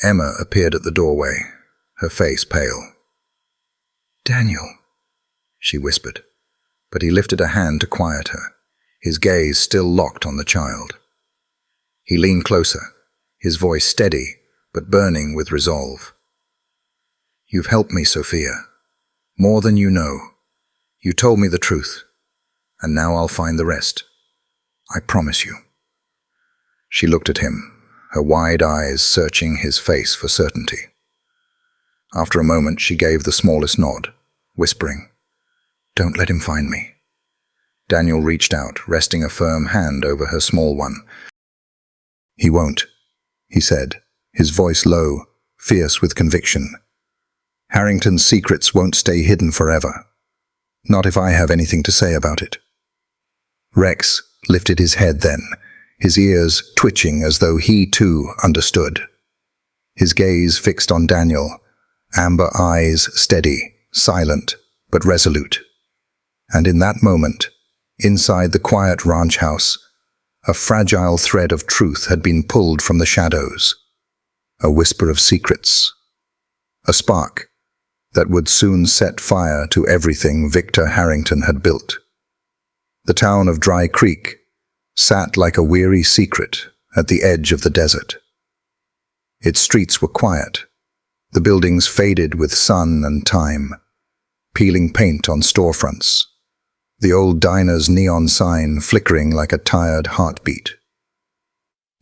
Emma appeared at the doorway, her face pale. Daniel, she whispered, but he lifted a hand to quiet her, his gaze still locked on the child. He leaned closer, his voice steady but burning with resolve. You've helped me, Sophia. More than you know. You told me the truth, and now I'll find the rest. I promise you. She looked at him, her wide eyes searching his face for certainty. After a moment, she gave the smallest nod, whispering, Don't let him find me. Daniel reached out, resting a firm hand over her small one. He won't, he said, his voice low, fierce with conviction. Harrington's secrets won't stay hidden forever. Not if I have anything to say about it. Rex lifted his head then, his ears twitching as though he too understood. His gaze fixed on Daniel, amber eyes steady, silent, but resolute. And in that moment, inside the quiet ranch house, a fragile thread of truth had been pulled from the shadows. A whisper of secrets. A spark that would soon set fire to everything Victor Harrington had built. The town of Dry Creek sat like a weary secret at the edge of the desert. Its streets were quiet, the buildings faded with sun and time, peeling paint on storefronts, the old diner's neon sign flickering like a tired heartbeat.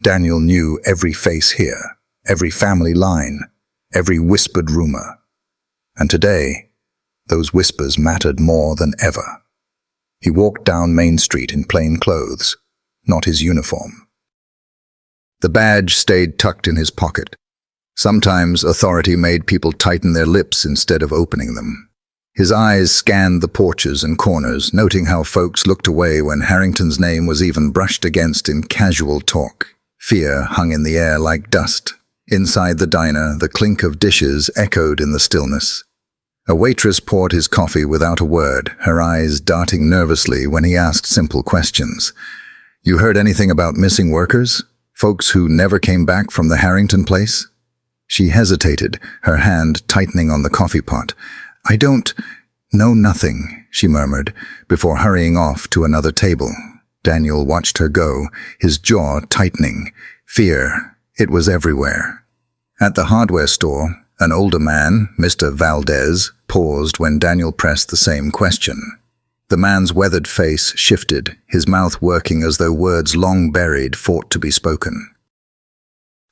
Daniel knew every face here, every family line, every whispered rumor. And today, those whispers mattered more than ever. He walked down Main Street in plain clothes, not his uniform. The badge stayed tucked in his pocket. Sometimes authority made people tighten their lips instead of opening them. His eyes scanned the porches and corners, noting how folks looked away when Harrington's name was even brushed against in casual talk. Fear hung in the air like dust. Inside the diner, the clink of dishes echoed in the stillness. A waitress poured his coffee without a word, her eyes darting nervously when he asked simple questions. "You heard anything about missing workers? Folks who never came back from the Harrington place?" She hesitated, her hand tightening on the coffee pot. "I don't know nothing," she murmured, before hurrying off to another table. Daniel watched her go, his jaw tightening. Fear, it was everywhere. At the hardware store, an older man, Mr. Valdez, paused when Daniel pressed the same question. The man's weathered face shifted, his mouth working as though words long buried fought to be spoken.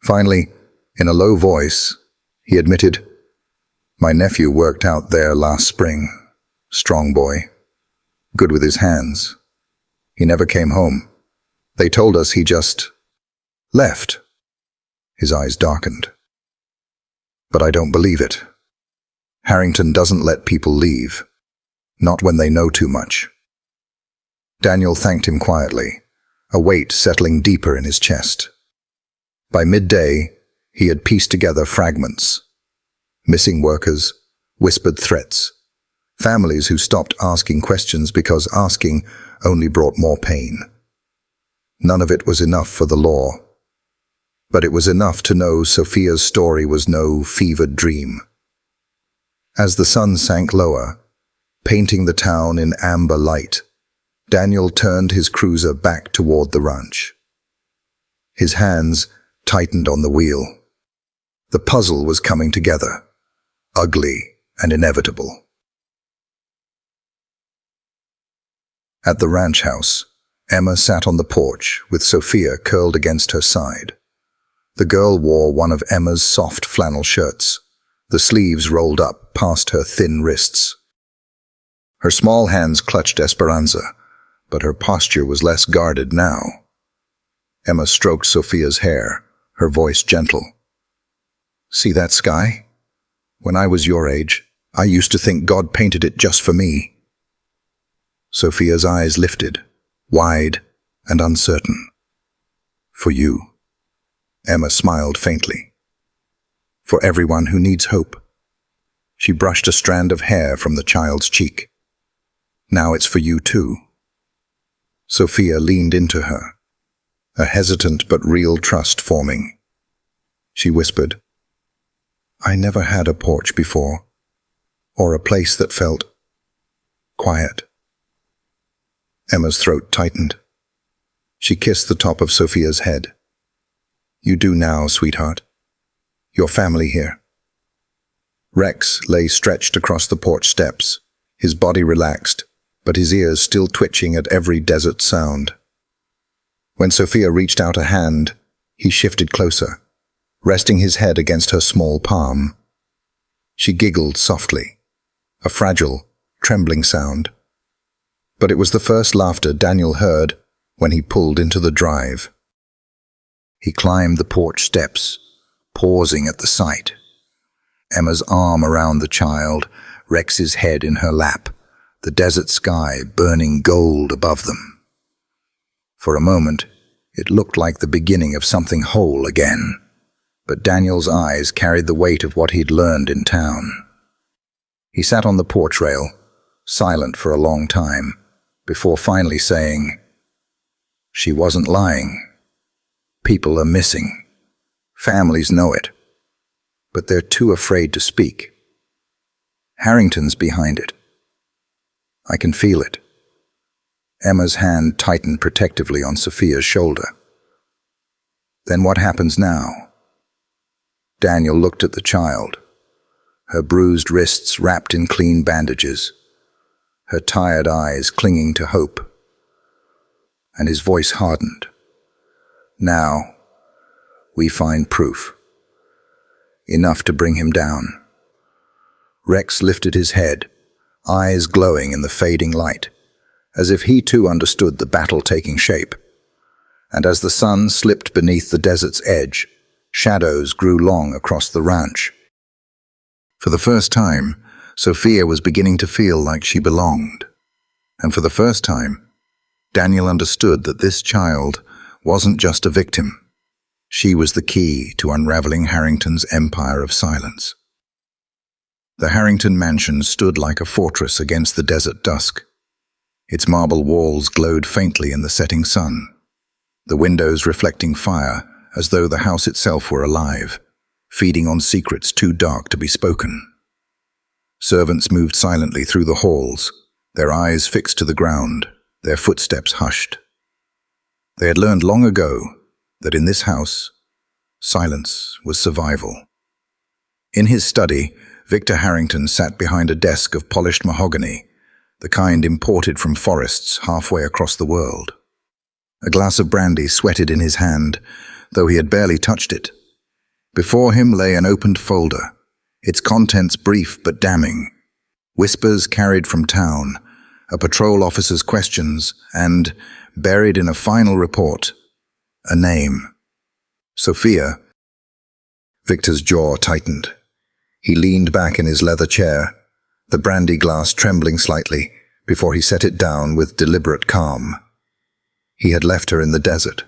Finally, in a low voice, he admitted, "My nephew worked out there last spring. Strong boy. Good with his hands. He never came home. They told us he just left." His eyes darkened. "But I don't believe it. Harrington doesn't let people leave. Not when they know too much." Daniel thanked him quietly, a weight settling deeper in his chest. By midday, he had pieced together fragments. Missing workers, whispered threats, families who stopped asking questions because asking only brought more pain. None of it was enough for the law. But it was enough to know Sophia's story was no fevered dream. As the sun sank lower, painting the town in amber light, Daniel turned his cruiser back toward the ranch. His hands tightened on the wheel. The puzzle was coming together, ugly and inevitable. At the ranch house, Emma sat on the porch with Sophia curled against her side. The girl wore one of Emma's soft flannel shirts, the sleeves rolled up past her thin wrists. Her small hands clutched Esperanza, but her posture was less guarded now. Emma stroked Sophia's hair, her voice gentle. "See that sky? When I was your age, I used to think God painted it just for me." Sophia's eyes lifted, wide and uncertain. "For you." Emma smiled faintly. "For everyone who needs hope." She brushed a strand of hair from the child's cheek. "Now it's for you too." Sophia leaned into her, a hesitant but real trust forming. She whispered, "I never had a porch before, or a place that felt quiet." Emma's throat tightened. She kissed the top of Sophia's head. "You do now, sweetheart. Your family here." Rex lay stretched across the porch steps, his body relaxed, but his ears still twitching at every desert sound. When Sophia reached out a hand, he shifted closer, resting his head against her small palm. She giggled softly, a fragile, trembling sound, But it was the first laughter Daniel heard when he pulled into the drive. He climbed the porch steps, pausing at the sight. Emma's arm around the child, Rex's head in her lap, the desert sky burning gold above them. For a moment, it looked like the beginning of something whole again, but Daniel's eyes carried the weight of what he'd learned in town. He sat on the porch rail, silent for a long time, before finally saying, "She wasn't lying. People are missing. Families know it, but they're too afraid to speak. Harrington's behind it. I can feel it." Emma's hand tightened protectively on Sophia's shoulder. "Then what happens now?" Daniel looked at the child, her bruised wrists wrapped in clean bandages, her tired eyes clinging to hope. And his voice hardened. "Now, we find proof. Enough to bring him down." Rex lifted his head, eyes glowing in the fading light, as if he too understood the battle taking shape. And as the sun slipped beneath the desert's edge, shadows grew long across the ranch. For the first time, Sophia was beginning to feel like she belonged. And for the first time, Daniel understood that this child wasn't just a victim. She was the key to unraveling Harrington's empire of silence. The Harrington mansion stood like a fortress against the desert dusk. Its marble walls glowed faintly in the setting sun, the windows reflecting fire as though the house itself were alive, feeding on secrets too dark to be spoken. Servants moved silently through the halls, their eyes fixed to the ground, their footsteps hushed. They had learned long ago that in this house, silence was survival. In his study, Victor Harrington sat behind a desk of polished mahogany, the kind imported from forests halfway across the world. A glass of brandy sweated in his hand, though he had barely touched it. Before him lay an opened folder, its contents brief but damning. Whispers carried from town, a patrol officer's questions, and, buried in a final report, a name. Sophia. Victor's jaw tightened. He leaned back in his leather chair, the brandy glass trembling slightly, before he set it down with deliberate calm. He had left her in the desert.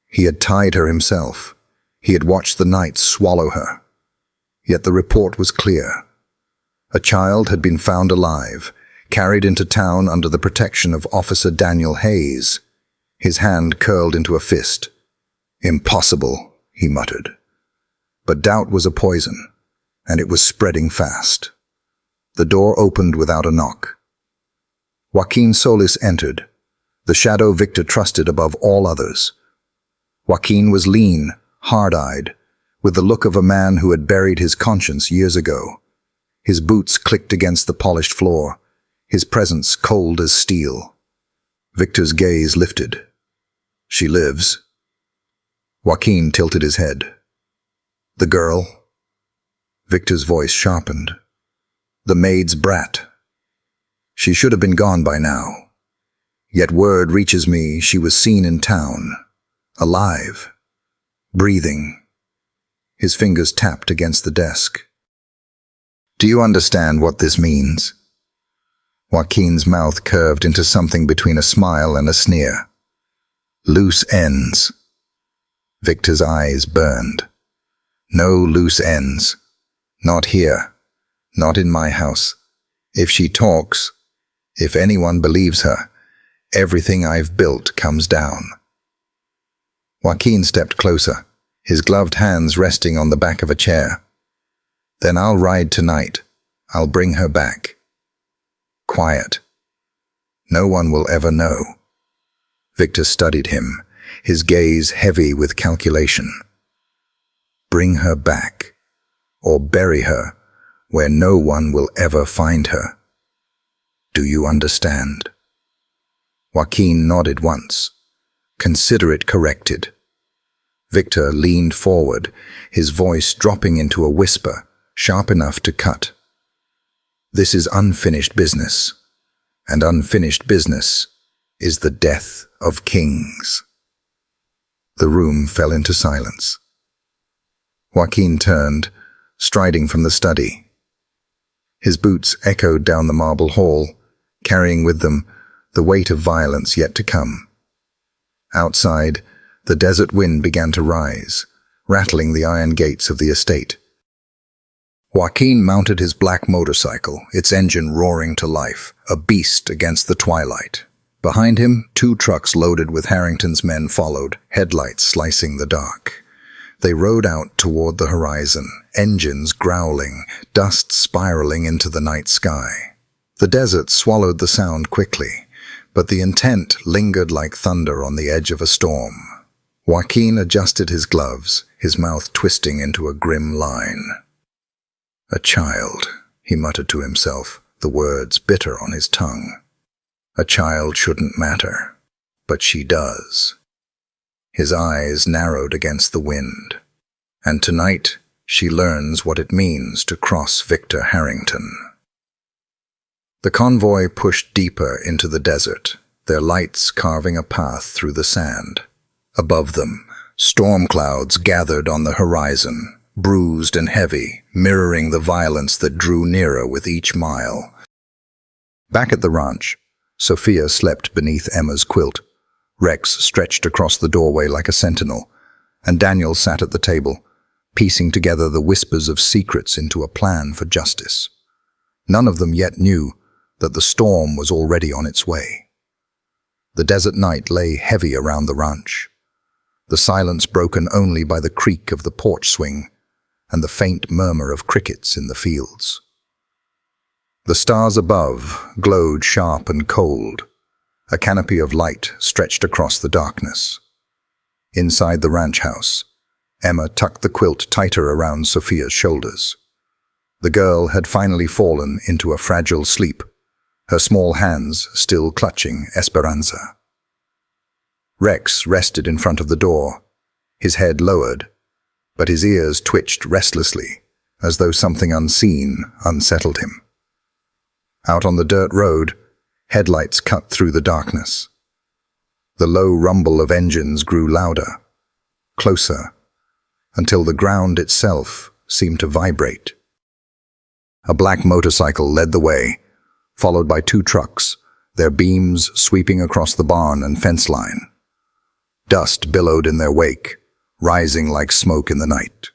He had tied her himself. He had watched the night swallow her. Yet the report was clear. A child had been found alive, carried into town under the protection of Officer Daniel Hayes. His hand curled into a fist. "Impossible," he muttered. But doubt was a poison, and it was spreading fast. The door opened without a knock. Joaquin Solis entered, the shadow Victor trusted above all others. Joaquin was lean, hard-eyed, with the look of a man who had buried his conscience years ago. His boots clicked against the polished floor, his presence cold as steel. Victor's gaze lifted. "She lives." Joaquin tilted his head. "The girl?" Victor's voice sharpened. "The maid's brat. She should have been gone by now. Yet word reaches me she was seen in town, alive, breathing." His fingers tapped against the desk. "Do you understand what this means?" Joaquin's mouth curved into something between a smile and a sneer. "Loose ends." Victor's eyes burned. "No loose ends. Not here. Not in my house. If she talks, if anyone believes her, everything I've built comes down." Joaquin stepped closer, his gloved hands resting on the back of a chair. "Then I'll ride tonight. I'll bring her back. Quiet. No one will ever know." Victor studied him, his gaze heavy with calculation. "Bring her back, or bury her where no one will ever find her. Do you understand?" Joaquin nodded once. "Consider it corrected." Victor leaned forward, his voice dropping into a whisper, sharp enough to cut. "This is unfinished business, and unfinished business is the death of kings. The room fell into silence. Joaquin turned, striding from the study. His boots echoed down the marble hall, carrying with them the weight of violence yet to come. Outside, the desert wind began to rise, rattling the iron gates of the estate. Joaquin mounted his black motorcycle, its engine roaring to life, a beast against the twilight. Behind him, 2 trucks loaded with Harrington's men followed, headlights slicing the dark. They rode out toward the horizon, engines growling, dust spiraling into the night sky. The desert swallowed the sound quickly, but the intent lingered like thunder on the edge of a storm. Joaquin adjusted his gloves, his mouth twisting into a grim line. "A child," he muttered to himself, the words bitter on his tongue. "A child shouldn't matter, but she does." His eyes narrowed against the wind. And tonight, she learns what it means to cross Victor Harrington. The convoy pushed deeper into the desert, their lights carving a path through the sand. Above them, storm clouds gathered on the horizon, bruised and heavy, mirroring the violence that drew nearer with each mile. Back at the ranch, Sophia slept beneath Emma's quilt. Rex stretched across the doorway like a sentinel, and Daniel sat at the table, piecing together the whispers of secrets into a plan for justice. None of them yet knew that the storm was already on its way. The desert night lay heavy around the ranch, the silence broken only by the creak of the porch swing and the faint murmur of crickets in the fields. The stars above glowed sharp and cold, a canopy of light stretched across the darkness. Inside the ranch house, Emma tucked the quilt tighter around Sophia's shoulders. The girl had finally fallen into a fragile sleep, her small hands still clutching Esperanza. Rex rested in front of the door, his head lowered, but his ears twitched restlessly, as though something unseen unsettled him. Out on the dirt road, headlights cut through the darkness. The low rumble of engines grew louder, closer, until the ground itself seemed to vibrate. A black motorcycle led the way, followed by 2 trucks, their beams sweeping across the barn and fence line. Dust billowed in their wake, rising like smoke in the night.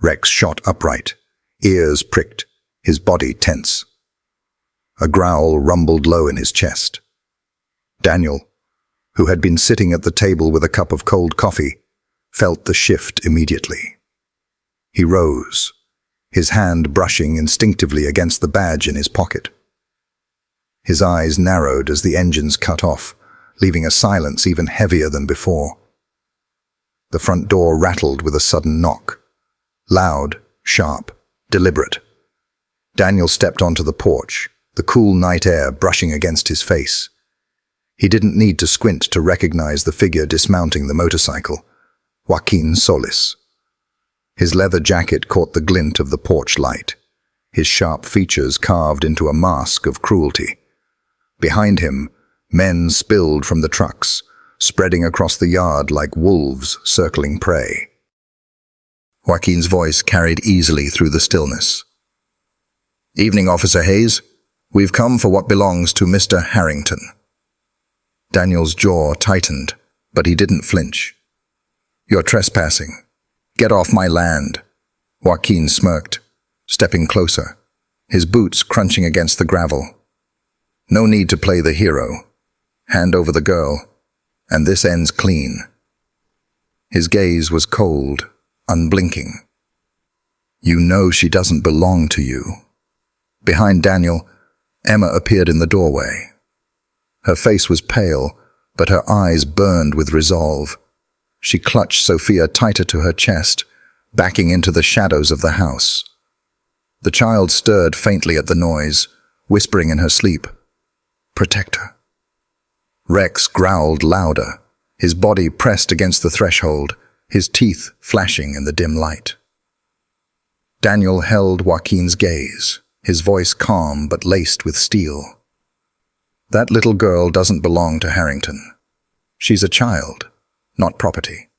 Rex shot upright, ears pricked, his body tense. A growl rumbled low in his chest. Daniel, who had been sitting at the table with a cup of cold coffee, felt the shift immediately. He rose, his hand brushing instinctively against the badge in his pocket. His eyes narrowed as the engines cut off, leaving a silence even heavier than before. The front door rattled with a sudden knock. Loud, sharp, deliberate. Daniel stepped onto the porch, the cool night air brushing against his face. He didn't need to squint to recognize the figure dismounting the motorcycle, Joaquin Solis. His leather jacket caught the glint of the porch light, his sharp features carved into a mask of cruelty. Behind him, men spilled from the trucks, spreading across the yard like wolves circling prey. Joaquin's voice carried easily through the stillness. "Evening, Officer Hayes. We've come for what belongs to Mr. Harrington." Daniel's jaw tightened, but he didn't flinch. "You're trespassing. Get off my land." Joaquin smirked, stepping closer, his boots crunching against the gravel. "No need to play the hero. Hand over the girl, and this ends clean." His gaze was cold, unblinking. "You know she doesn't belong to you." Behind Daniel, Emma appeared in the doorway. Her face was pale, but her eyes burned with resolve. She clutched Sophia tighter to her chest, backing into the shadows of the house. The child stirred faintly at the noise, whispering in her sleep, "Protect her." Rex growled louder, his body pressed against the threshold, his teeth flashing in the dim light. Daniel held Joaquin's gaze, his voice calm but laced with steel. That little girl doesn't belong to Harrington. She's a child, not property.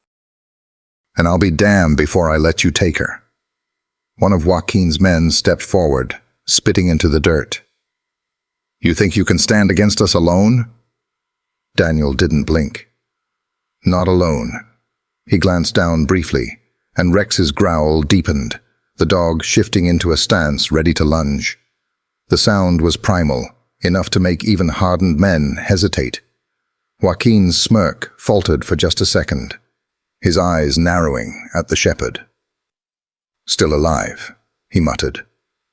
And I'll be damned before I let you take her. One of Joaquin's men stepped forward, spitting into the dirt. You think you can stand against us alone? Daniel didn't blink. Not alone. He glanced down briefly, and Rex's growl deepened, the dog shifting into a stance ready to lunge. The sound was primal, enough to make even hardened men hesitate. Joaquin's smirk faltered for just a second, his eyes narrowing at the shepherd. Still alive, he muttered,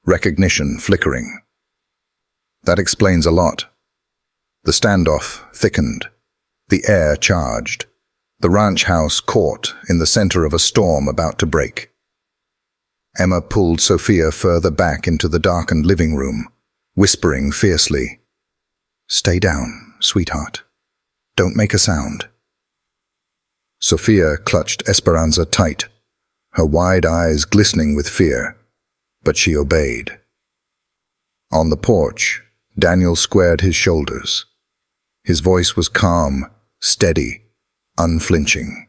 recognition flickering. That explains a lot. The standoff thickened, the air charged, the ranch house caught in the center of a storm about to break. Emma pulled Sophia further back into the darkened living room, whispering fiercely, "Stay down, sweetheart. Don't make a sound." Sophia clutched Esperanza tight, her wide eyes glistening with fear, but she obeyed. On the porch, Daniel squared his shoulders. His voice was calm, steady, unflinching.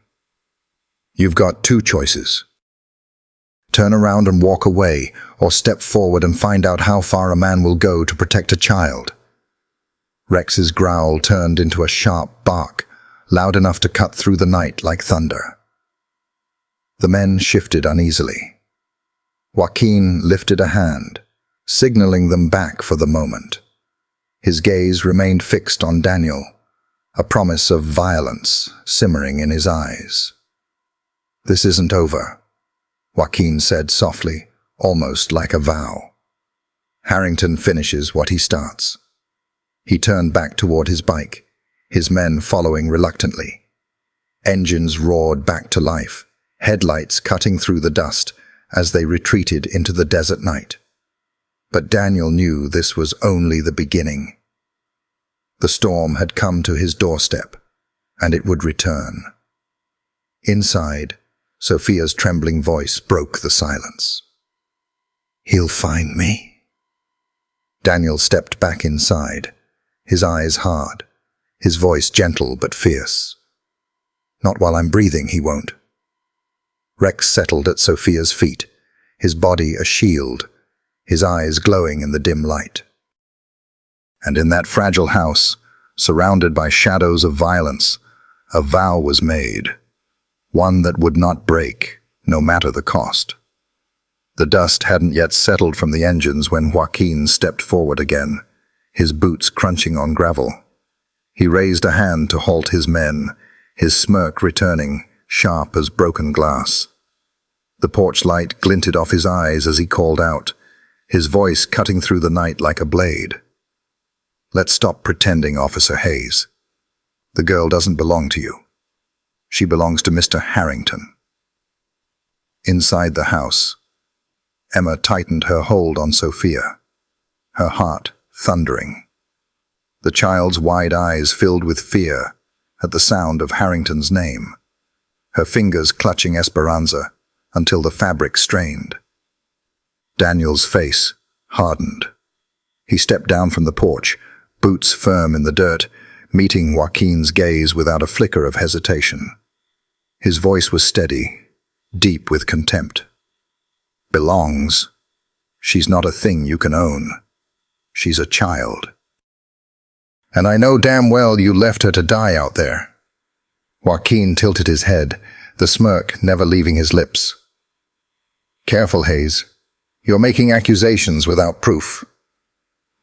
You've got two choices. Turn around and walk away, or step forward and find out how far a man will go to protect a child. Rex's growl turned into a sharp bark, loud enough to cut through the night like thunder. The men shifted uneasily. Joaquin lifted a hand, signaling them back for the moment. His gaze remained fixed on Daniel, a promise of violence simmering in his eyes. "This isn't over," Joaquin said softly, almost like a vow. "Harrington finishes what he starts." He turned back toward his bike, his men following reluctantly. Engines roared back to life, headlights cutting through the dust as they retreated into the desert night. But Daniel knew this was only the beginning. The storm had come to his doorstep, and it would return. Inside, Sophia's trembling voice broke the silence. "He'll find me." Daniel stepped back inside, his eyes hard, his voice gentle but fierce. "Not while I'm breathing, he won't." Rex settled at Sophia's feet, his body a shield, his eyes glowing in the dim light. And in that fragile house, surrounded by shadows of violence, a vow was made, one that would not break, no matter the cost. The dust hadn't yet settled from the engines when Joaquin stepped forward again, his boots crunching on gravel. He raised a hand to halt his men, his smirk returning, sharp as broken glass. The porch light glinted off his eyes as he called out, his voice cutting through the night like a blade. "Let's stop pretending, Officer Hayes. The girl doesn't belong to you. She belongs to Mr. Harrington." Inside the house, Emma tightened her hold on Sophia, her heart thundering. The child's wide eyes filled with fear at the sound of Harrington's name, her fingers clutching Esperanza until the fabric strained. Daniel's face hardened. He stepped down from the porch, boots firm in the dirt, meeting Joaquin's gaze without a flicker of hesitation. His voice was steady, deep with contempt. "Belongs. She's not a thing you can own. She's a child. And I know damn well you left her to die out there." Joaquin tilted his head, the smirk never leaving his lips. "Careful, Hayes. You're making accusations without proof."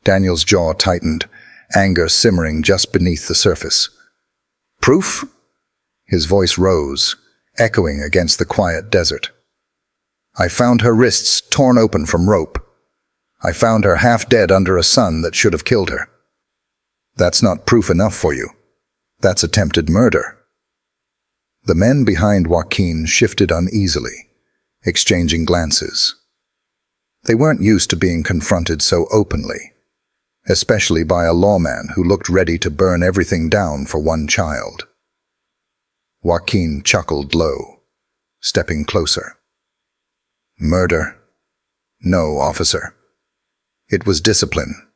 Daniel's jaw tightened, anger simmering just beneath the surface. "Proof?" His voice rose, echoing against the quiet desert. "I found her wrists torn open from rope. I found her half dead under a sun that should have killed her. That's not proof enough for you. That's attempted murder." The men behind Joaquin shifted uneasily, exchanging glances. They weren't used to being confronted so openly, especially by a lawman who looked ready to burn everything down for one child. Joaquin chuckled low, stepping closer. "Murder? No, officer. It was discipline.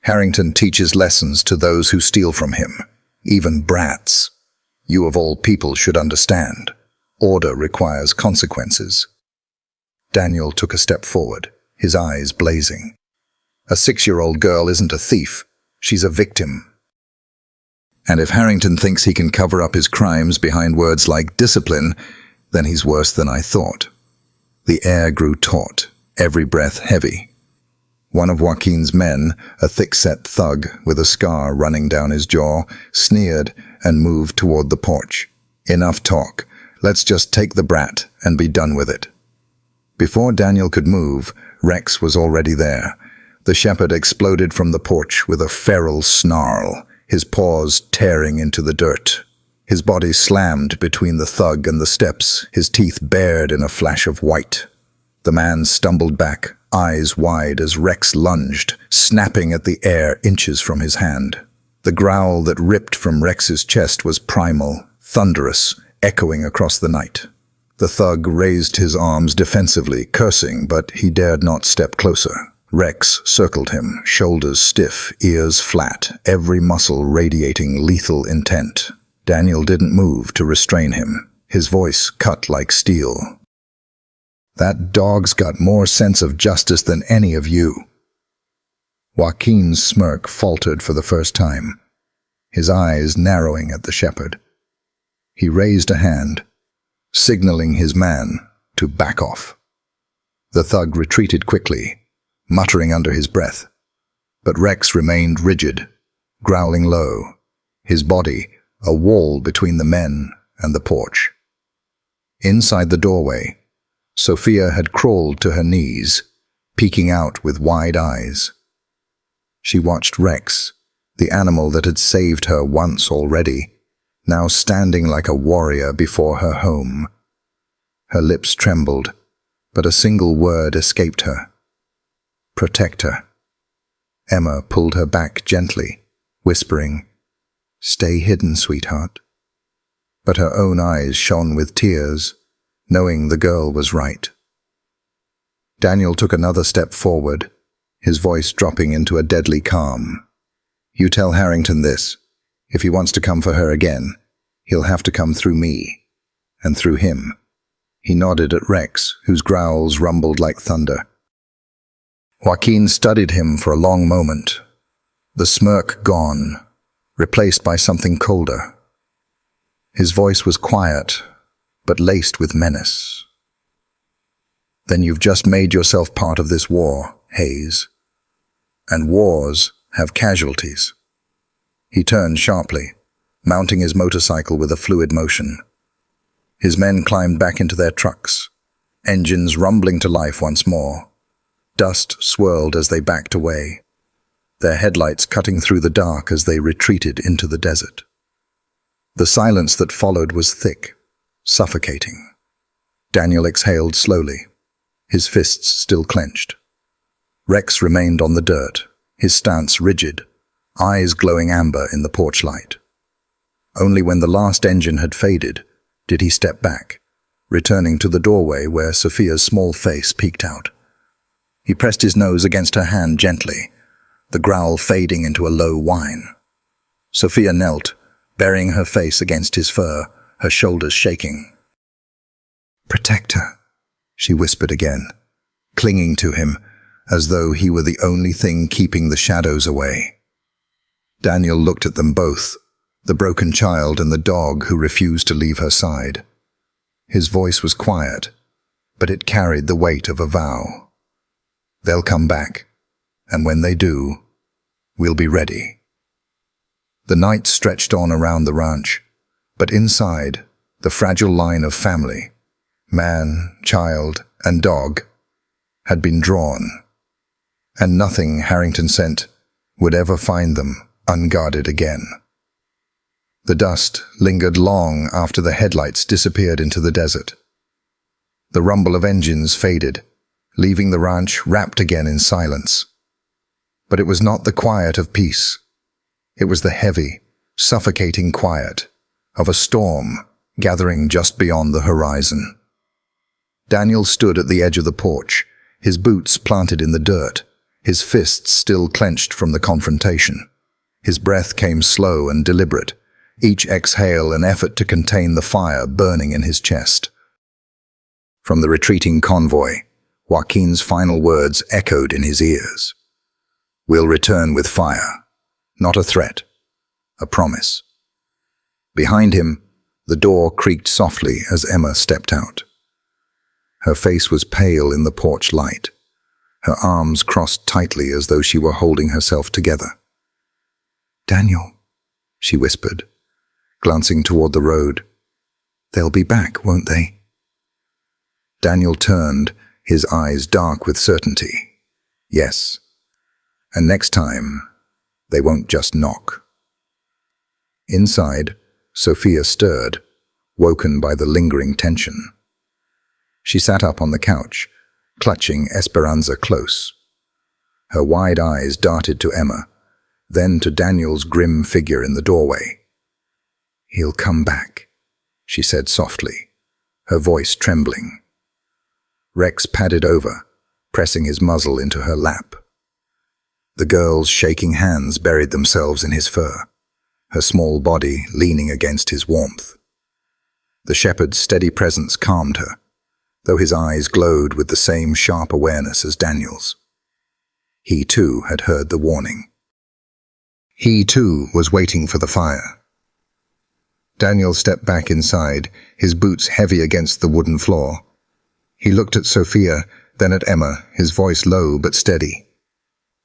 Harrington teaches lessons to those who steal from him, even brats. You of all people should understand. Order requires consequences. Daniel took a step forward, his eyes blazing. A 6-year-old girl isn't a thief, she's a victim. And if Harrington thinks he can cover up his crimes behind words like discipline, then he's worse than I thought. The air grew taut, every breath heavy. One of Joaquin's men, a thick-set thug with a scar running down his jaw, sneered and moved toward the porch. Enough talk. Let's just take the brat and be done with it. Before Daniel could move, Rex was already there. The shepherd exploded from the porch with a feral snarl, his paws tearing into the dirt. His body slammed between the thug and the steps, his teeth bared in a flash of white. The man stumbled back, eyes wide as Rex lunged, snapping at the air inches from his hand. The growl that ripped from Rex's chest was primal, thunderous, echoing across the night. The thug raised his arms defensively, cursing, but he dared not step closer. Rex circled him, shoulders stiff, ears flat, every muscle radiating lethal intent. Daniel didn't move to restrain him, his voice cut like steel. That dog's got more sense of justice than any of you. Joaquin's smirk faltered for the first time, his eyes narrowing at the shepherd. He raised a hand, signaling his man to back off. The thug retreated quickly, muttering under his breath, but Rex remained rigid, growling low, his body a wall between the men and the porch. Inside the doorway, Sophia had crawled to her knees, peeking out with wide eyes. She watched Rex, the animal that had saved her once already, now standing like a warrior before her home. Her lips trembled, but a single word escaped her. Protect her. Emma pulled her back gently, whispering, "Stay hidden, sweetheart." But her own eyes shone with tears, knowing the girl was right. Daniel took another step forward, his voice dropping into a deadly calm. "You tell Harrington this. If he wants to come for her again, he'll have to come through me, and through him." He nodded at Rex, whose growls rumbled like thunder. Joaquin studied him for a long moment, the smirk gone, replaced by something colder. His voice was quiet, but laced with menace. "Then you've just made yourself part of this war, Hayes. And wars have casualties." He turned sharply, mounting his motorcycle with a fluid motion. His men climbed back into their trucks, engines rumbling to life once more. Dust swirled as they backed away, their headlights cutting through the dark as they retreated into the desert. The silence that followed was thick, suffocating. Daniel exhaled slowly, his fists still clenched. Rex remained on the dirt, his stance rigid, eyes glowing amber in the porch light. Only when the last engine had faded did he step back, returning to the doorway where Sophia's small face peeked out. He pressed his nose against her hand gently, the growl fading into a low whine. Sophia knelt, burying her face against his fur, her shoulders shaking. "Protect her," she whispered again, clinging to him as though he were the only thing keeping the shadows away. Daniel looked at them both, the broken child and the dog who refused to leave her side. His voice was quiet, but it carried the weight of a vow. "They'll come back, and when they do, we'll be ready." The night stretched on around the ranch, but inside, the fragile line of family, man, child, and dog, had been drawn, and nothing Harrington sent would ever find them unguarded again. The dust lingered long after the headlights disappeared into the desert. The rumble of engines faded, leaving the ranch wrapped again in silence. But it was not the quiet of peace. It was the heavy, suffocating quiet of a storm gathering just beyond the horizon. Daniel stood at the edge of the porch, his boots planted in the dirt, his fists still clenched from the confrontation. His breath came slow and deliberate, each exhale an effort to contain the fire burning in his chest. From the retreating convoy, Joaquin's final words echoed in his ears. "We'll return with fire. Not a threat. A promise." Behind him, the door creaked softly as Emma stepped out. Her face was pale in the porch light, her arms crossed tightly as though she were holding herself together. "Daniel," she whispered, glancing toward the road. "They'll be back, won't they?" Daniel turned, his eyes dark with certainty. "Yes. And next time, they won't just knock." Inside, Sophia stirred, woken by the lingering tension. She sat up on the couch, clutching Esperanza close. Her wide eyes darted to Emma, then to Daniel's grim figure in the doorway. "He'll come back," she said softly, her voice trembling. Rex padded over, pressing his muzzle into her lap. The girl's shaking hands buried themselves in his fur, her small body leaning against his warmth. The shepherd's steady presence calmed her, though his eyes glowed with the same sharp awareness as Daniel's. He too had heard the warning. He too was waiting for the fire. Daniel stepped back inside, his boots heavy against the wooden floor. He looked at Sophia, then at Emma, his voice low but steady.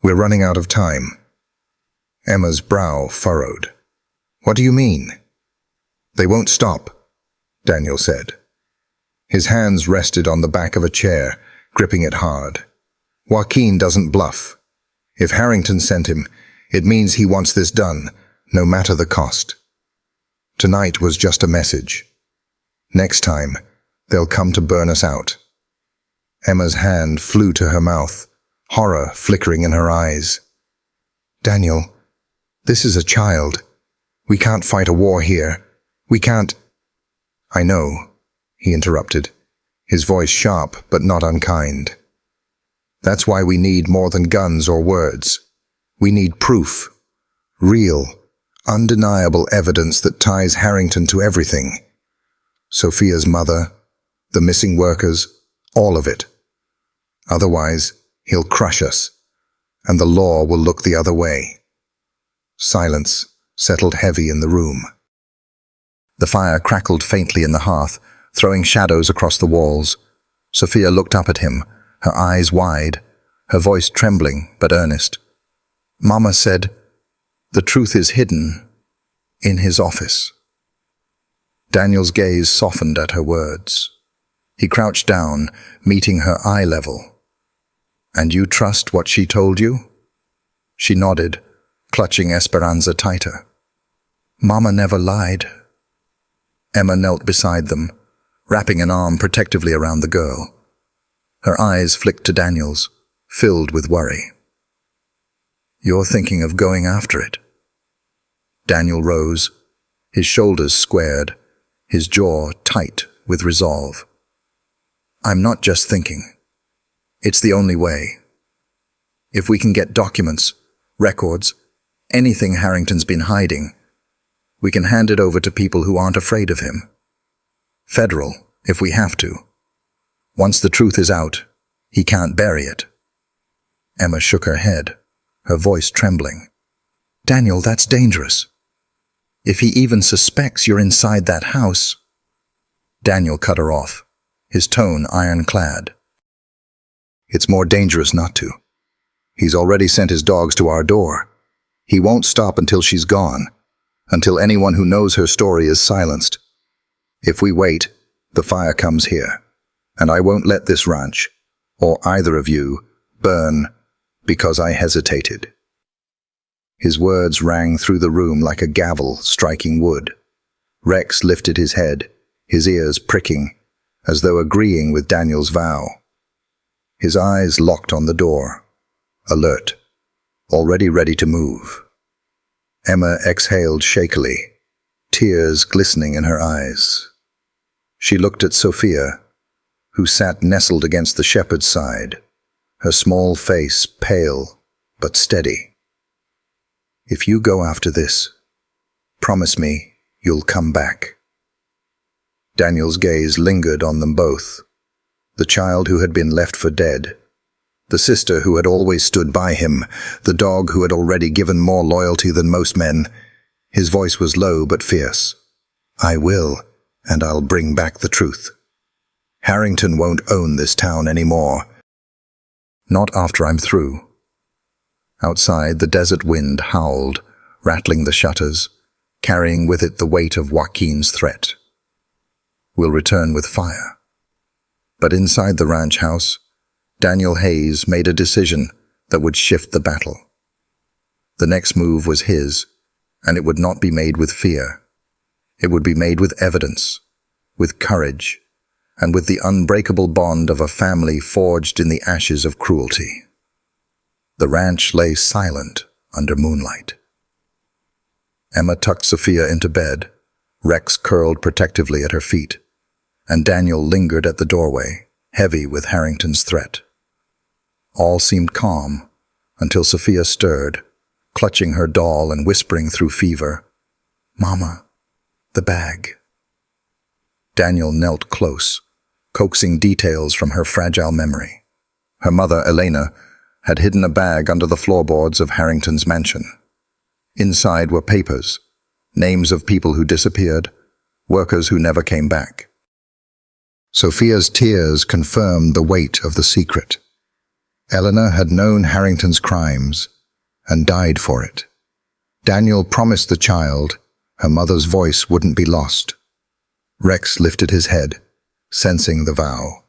"We're running out of time." Emma's brow furrowed. "What do you mean?" "They won't stop," Daniel said. His hands rested on the back of a chair, gripping it hard. "Joaquin doesn't bluff. If Harrington sent him, it means he wants this done, no matter the cost. Tonight was just a message. Next time, they'll come to burn us out." Emma's hand flew to her mouth, horror flickering in her eyes. "Daniel, this is a child. We can't fight a war here. We can't—" "I know," he interrupted, his voice sharp but not unkind. "That's why we need more than guns or words. We need proof. Real, undeniable evidence that ties Harrington to everything. Sophia's mother, the missing workers, all of it. Otherwise, he'll crush us, and the law will look the other way." Silence settled heavy in the room. The fire crackled faintly in the hearth, throwing shadows across the walls. Sophia looked up at him, her eyes wide, her voice trembling but earnest. "Mama said, the truth is hidden in his office." Daniel's gaze softened at her words. He crouched down, meeting her eye level. "And you trust what she told you?" She nodded, clutching Esperanza tighter. "Mama never lied." Emma knelt beside them, wrapping an arm protectively around the girl. Her eyes flicked to Daniel's, filled with worry. "You're thinking of going after it?" Daniel rose, his shoulders squared, his jaw tight with resolve. "I'm not just thinking. It's the only way. If we can get documents, records, anything Harrington's been hiding, we can hand it over to people who aren't afraid of him. Federal, if we have to. Once the truth is out, he can't bury it." Emma shook her head, her voice trembling. "Daniel, that's dangerous. If he even suspects you're inside that house—" Daniel cut her off, his tone ironclad. "It's more dangerous not to. He's already sent his dogs to our door. He won't stop until she's gone, until anyone who knows her story is silenced. If we wait, the fire comes here, and I won't let this ranch, or either of you, burn because I hesitated." His words rang through the room like a gavel striking wood. Rex lifted his head, his ears pricking, as though agreeing with Daniel's vow. His eyes locked on the door, alert, already ready to move. Emma exhaled shakily, tears glistening in her eyes. She looked at Sophia, who sat nestled against the shepherd's side, her small face pale but steady. "If you go after this, promise me you'll come back." Daniel's gaze lingered on them both. The child who had been left for dead, the sister who had always stood by him, the dog who had already given more loyalty than most men. His voice was low but fierce. "I will, and I'll bring back the truth. Harrington won't own this town anymore. Not after I'm through." Outside, the desert wind howled, rattling the shutters, carrying with it the weight of Joaquin's threat. "We'll return with fire." But inside the ranch house, Daniel Hayes made a decision that would shift the battle. The next move was his, and it would not be made with fear. It would be made with evidence, with courage, and with the unbreakable bond of a family forged in the ashes of cruelty. The ranch lay silent under moonlight. Emma tucked Sophia into bed, Rex curled protectively at her feet, and Daniel lingered at the doorway, heavy with Harrington's threat. All seemed calm until Sophia stirred, clutching her doll and whispering through fever, "Mama, the bag." Daniel knelt close, coaxing details from her fragile memory. Her mother, Elena, had hidden a bag under the floorboards of Harrington's mansion. Inside were papers, names of people who disappeared, workers who never came back. Sophia's tears confirmed the weight of the secret. Eleanor had known Harrington's crimes and died for it. Daniel promised the child her mother's voice wouldn't be lost. Rex lifted his head, sensing the vow.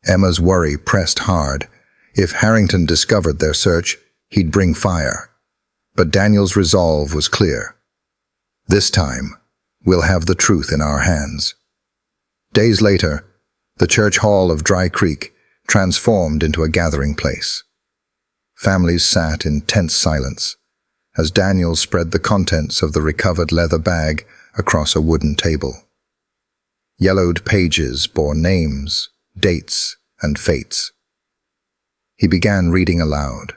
Emma's worry pressed hard. If Harrington discovered their search, he'd bring fire. But Daniel's resolve was clear. This time, we'll have the truth in our hands. Days later, the church hall of Dry Creek transformed into a gathering place. Families sat in tense silence as Daniel spread the contents of the recovered leather bag across a wooden table. Yellowed pages bore names, dates, and fates. He began reading aloud.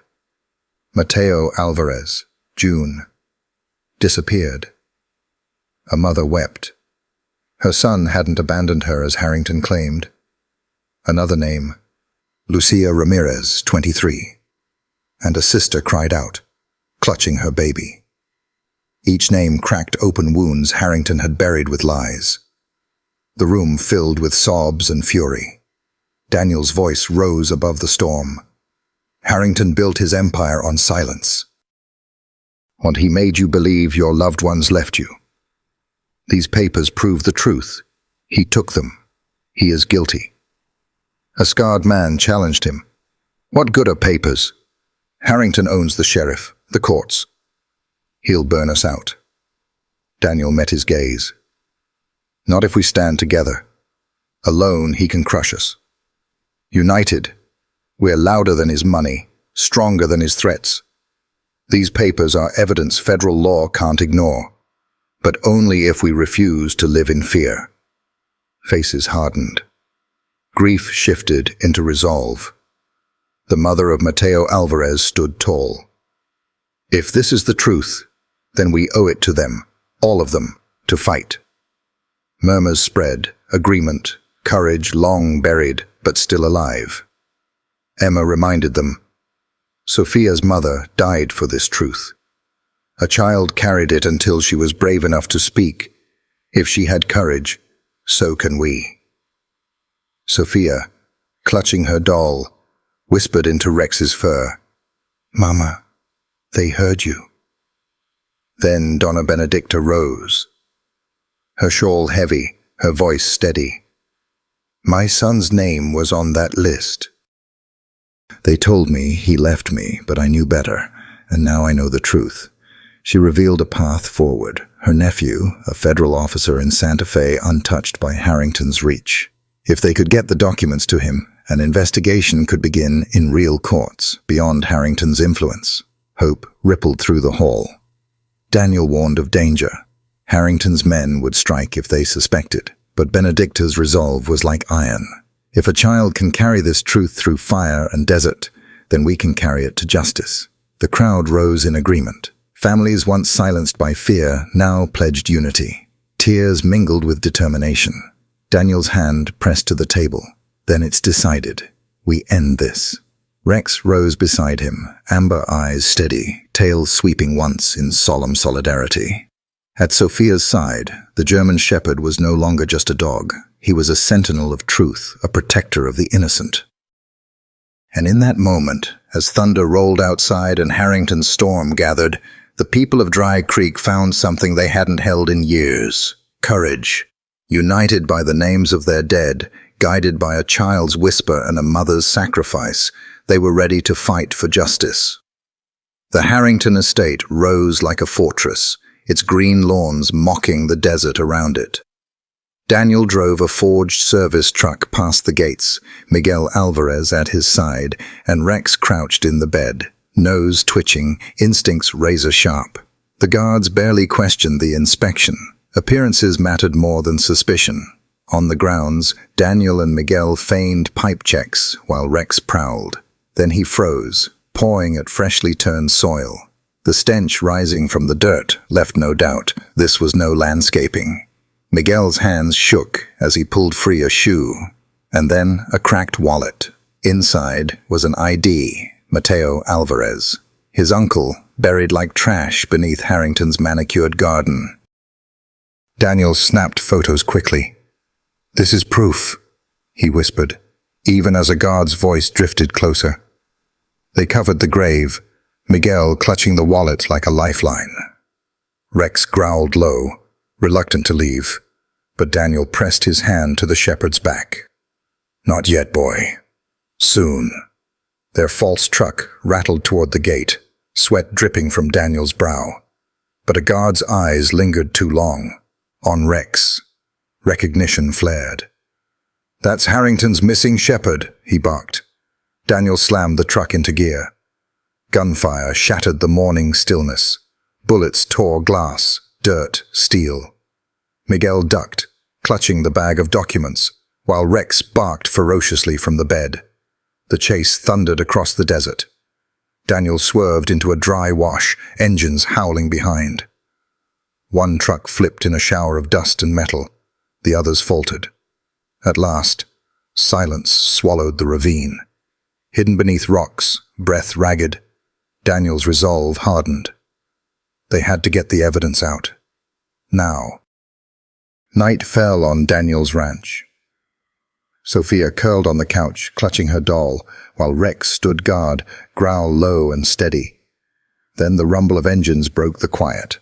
Mateo Alvarez, June. Disappeared. A mother wept. Her son hadn't abandoned her as Harrington claimed. Another name, Lucia Ramirez, 23. And a sister cried out, clutching her baby. Each name cracked open wounds Harrington had buried with lies. The room filled with sobs and fury. Daniel's voice rose above the storm. Harrington built his empire on silence. "And he made you believe your loved ones left you. These papers prove the truth. He took them. He is guilty." A scarred man challenged him. "What good are papers? Harrington owns the sheriff, the courts. He'll burn us out." Daniel met his gaze. "Not if we stand together. Alone, he can crush us. United, we're louder than his money, stronger than his threats. These papers are evidence federal law can't ignore, but only if we refuse to live in fear." Faces hardened. Grief shifted into resolve. The mother of Mateo Alvarez stood tall. "If this is the truth, then we owe it to them, all of them, to fight." Murmurs spread, agreement, courage long buried, but still alive. Emma reminded them, Sophia's mother died for this truth. A child carried it until she was brave enough to speak. If she had courage, so can we. Sophia, clutching her doll, whispered into Rex's fur, "Mama, they heard you." Then Donna Benedicta rose, her shawl heavy, her voice steady. "My son's name was on that list. They told me he left me, but I knew better, and now I know the truth." She revealed a path forward, her nephew, a federal officer in Santa Fe, untouched by Harrington's reach. If they could get the documents to him, an investigation could begin in real courts, beyond Harrington's influence. Hope rippled through the hall. Daniel warned of danger. Harrington's men would strike if they suspected, but Benedicta's resolve was like iron. If a child can carry this truth through fire and desert, then we can carry it to justice. The crowd rose in agreement. Families once silenced by fear now pledged unity. Tears mingled with determination. Daniel's hand pressed to the table. Then it's decided. We end this. Rex rose beside him, amber eyes steady, tail sweeping once in solemn solidarity. At Sophia's side, the German shepherd was no longer just a dog. He was a sentinel of truth, a protector of the innocent. And in that moment, as thunder rolled outside and Harrington's storm gathered, the people of Dry Creek found something they hadn't held in years: courage. United by the names of their dead, guided by a child's whisper and a mother's sacrifice, they were ready to fight for justice. The Harrington estate rose like a fortress, its green lawns mocking the desert around it. Daniel drove a forged service truck past the gates, Miguel Alvarez at his side, and Rex crouched in the bed, nose twitching, instincts razor-sharp. The guards barely questioned the inspection. Appearances mattered more than suspicion. On the grounds, Daniel and Miguel feigned pipe checks while Rex prowled. Then he froze, pawing at freshly turned soil. The stench rising from the dirt left no doubt this was no landscaping. Miguel's hands shook as he pulled free a shoe, and then a cracked wallet. Inside was an ID, Mateo Alvarez, his uncle, buried like trash beneath Harrington's manicured garden. Daniel snapped photos quickly. "This is proof," he whispered, even as a guard's voice drifted closer. They covered the grave, Miguel clutching the wallet like a lifeline. Rex growled low, reluctant to leave, but Daniel pressed his hand to the shepherd's back. "Not yet, boy. Soon." Their false truck rattled toward the gate, sweat dripping from Daniel's brow. But a guard's eyes lingered too long. On Rex. Recognition flared. "That's Harrington's missing shepherd," he barked. Daniel slammed the truck into gear. Gunfire shattered the morning stillness. Bullets tore glass, dirt, steel. Miguel ducked, clutching the bag of documents, while Rex barked ferociously from the bed. The chase thundered across the desert. Daniel swerved into a dry wash, engines howling behind. One truck flipped in a shower of dust and metal. The others faltered. At last, silence swallowed the ravine. Hidden beneath rocks, breath ragged, Daniel's resolve hardened. They had to get the evidence out. Now. Night fell on Daniel's ranch. Sophia curled on the couch, clutching her doll, while Rex stood guard, growl low and steady. Then the rumble of engines broke the quiet.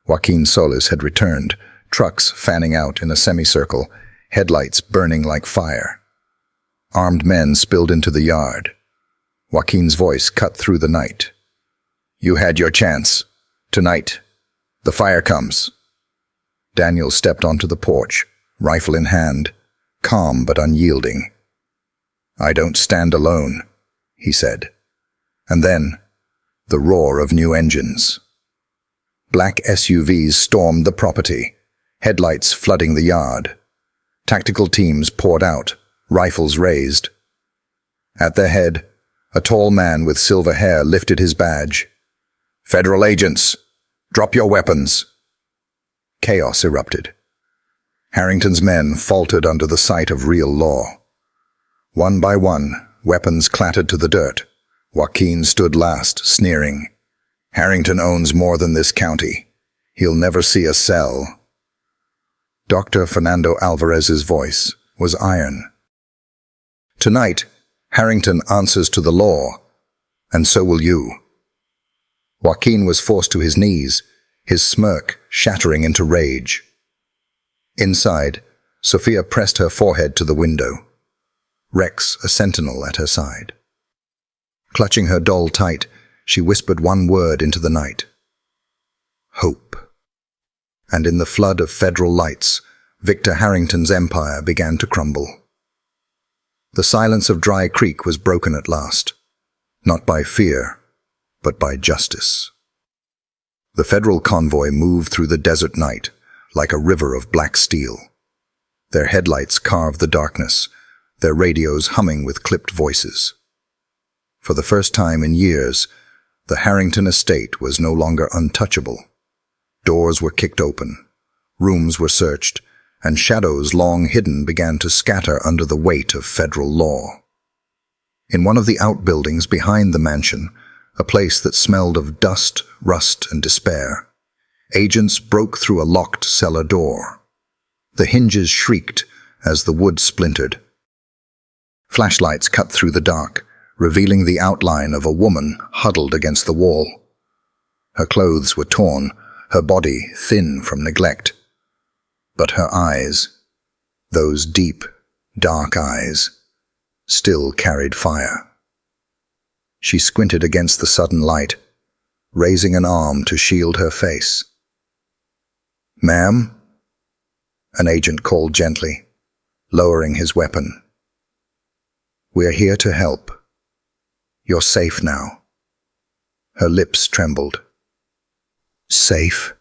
Joaquin Solis had returned, trucks fanning out in a semicircle, headlights burning like fire. Armed men spilled into the yard. Joaquin's voice cut through the night. "You had your chance. Tonight. The fire comes." Daniel stepped onto the porch, rifle in hand, calm but unyielding. "I don't stand alone," he said. And then, the roar of new engines. Black SUVs stormed the property, headlights flooding the yard. Tactical teams poured out, rifles raised. At their head, a tall man with silver hair lifted his badge. "Federal agents, drop your weapons." Chaos erupted. Harrington's men faltered under the sight of real law. One by one, weapons clattered to the dirt. Joaquin stood last, sneering. "Harrington owns more than this county. He'll never see a cell." Dr. Fernando Alvarez's voice was iron. "Tonight, Harrington answers to the law, and so will you." Joaquin was forced to his knees, his smirk shattering into rage. Inside, Sophia pressed her forehead to the window. Rex, a sentinel at her side. Clutching her doll tight, she whispered one word into the night. Hope. And in the flood of federal lights, Victor Harrington's empire began to crumble. The silence of Dry Creek was broken at last, not by fear, but by justice. The federal convoy moved through the desert night like a river of black steel. Their headlights carved the darkness, their radios humming with clipped voices. For the first time in years, the Harrington estate was no longer untouchable. Doors were kicked open, rooms were searched, and shadows long hidden began to scatter under the weight of federal law. In one of the outbuildings behind the mansion, a place that smelled of dust, rust, and despair, agents broke through a locked cellar door. The hinges shrieked as the wood splintered. Flashlights cut through the dark, revealing the outline of a woman huddled against the wall. Her clothes were torn, her body thin from neglect. But her eyes, those deep, dark eyes, still carried fire. She squinted against the sudden light, raising an arm to shield her face. "Ma'am?" An agent called gently, lowering his weapon. "We're here to help. You're safe now." Her lips trembled. "Safe?"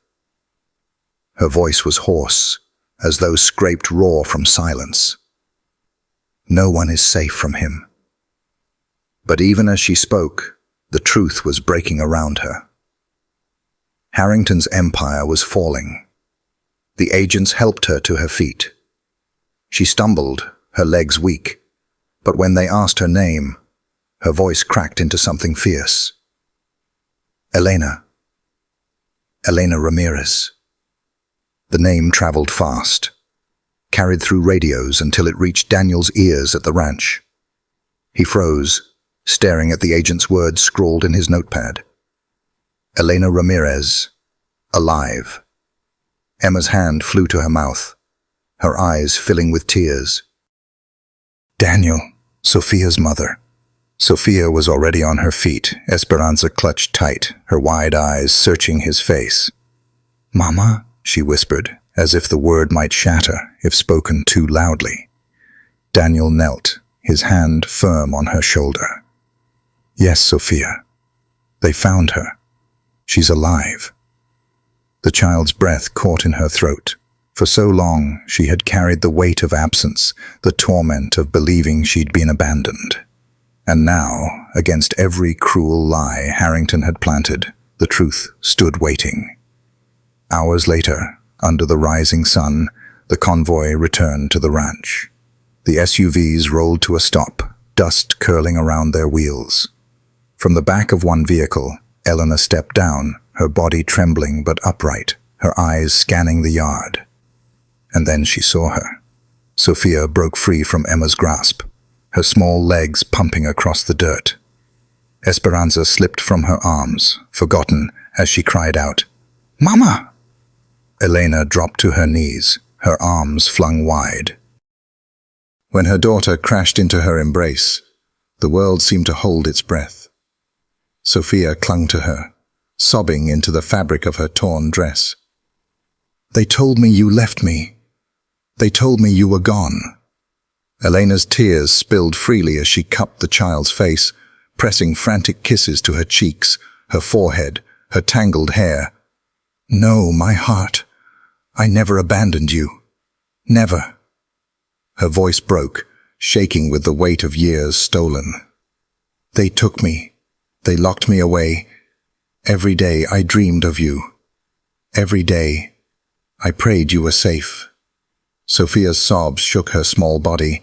Her voice was hoarse, as though scraped raw from silence. No one is safe from him. But even as she spoke, the truth was breaking around her. Harrington's empire was falling. The agents helped her to her feet. She stumbled, her legs weak, but when they asked her name, her voice cracked into something fierce. "Elena. Elena Ramirez." The name traveled fast, carried through radios until it reached Daniel's ears at the ranch. He froze, staring at the agent's words scrawled in his notepad. Elena Ramirez, alive. Emma's hand flew to her mouth, her eyes filling with tears. Daniel, Sophia's mother. Sophia was already on her feet, Esperanza clutched tight, her wide eyes searching his face. "Mama?" she whispered, as if the word might shatter if spoken too loudly. Daniel knelt, his hand firm on her shoulder. "Yes, Sophia. They found her. She's alive." The child's breath caught in her throat. For so long, she had carried the weight of absence, the torment of believing she'd been abandoned. And now, against every cruel lie Harrington had planted, the truth stood waiting. Hours later, under the rising sun, the convoy returned to the ranch. The SUVs rolled to a stop, dust curling around their wheels. From the back of one vehicle, Elena stepped down, her body trembling but upright, her eyes scanning the yard. And then she saw her. Sophia broke free from Emma's grasp, her small legs pumping across the dirt. Esperanza slipped from her arms, forgotten, as she cried out, "Mama!" Elena dropped to her knees, her arms flung wide. When her daughter crashed into her embrace, the world seemed to hold its breath. Sophia clung to her, sobbing into the fabric of her torn dress. "They told me you left me. They told me you were gone." Elena's tears spilled freely as she cupped the child's face, pressing frantic kisses to her cheeks, her forehead, her tangled hair. "No, my heart. I never abandoned you. Never." Her voice broke, shaking with the weight of years stolen. "They took me. They locked me away. Every day I dreamed of you. Every day I prayed you were safe." Sophia's sobs shook her small body,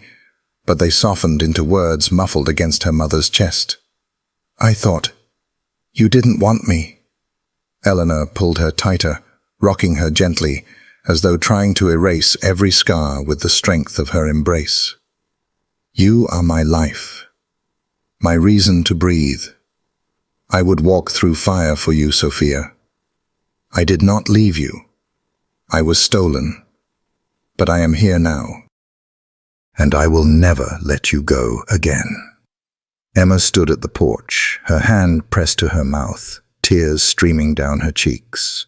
but they softened into words muffled against her mother's chest. "I thought you didn't want me." Elena pulled her tighter, rocking her gently, as though trying to erase every scar with the strength of her embrace. "You are my life, my reason to breathe. I would walk through fire for you, Sophia. I did not leave you. I was stolen, but I am here now. And I will never let you go again." Emma stood at the porch, her hand pressed to her mouth, tears streaming down her cheeks.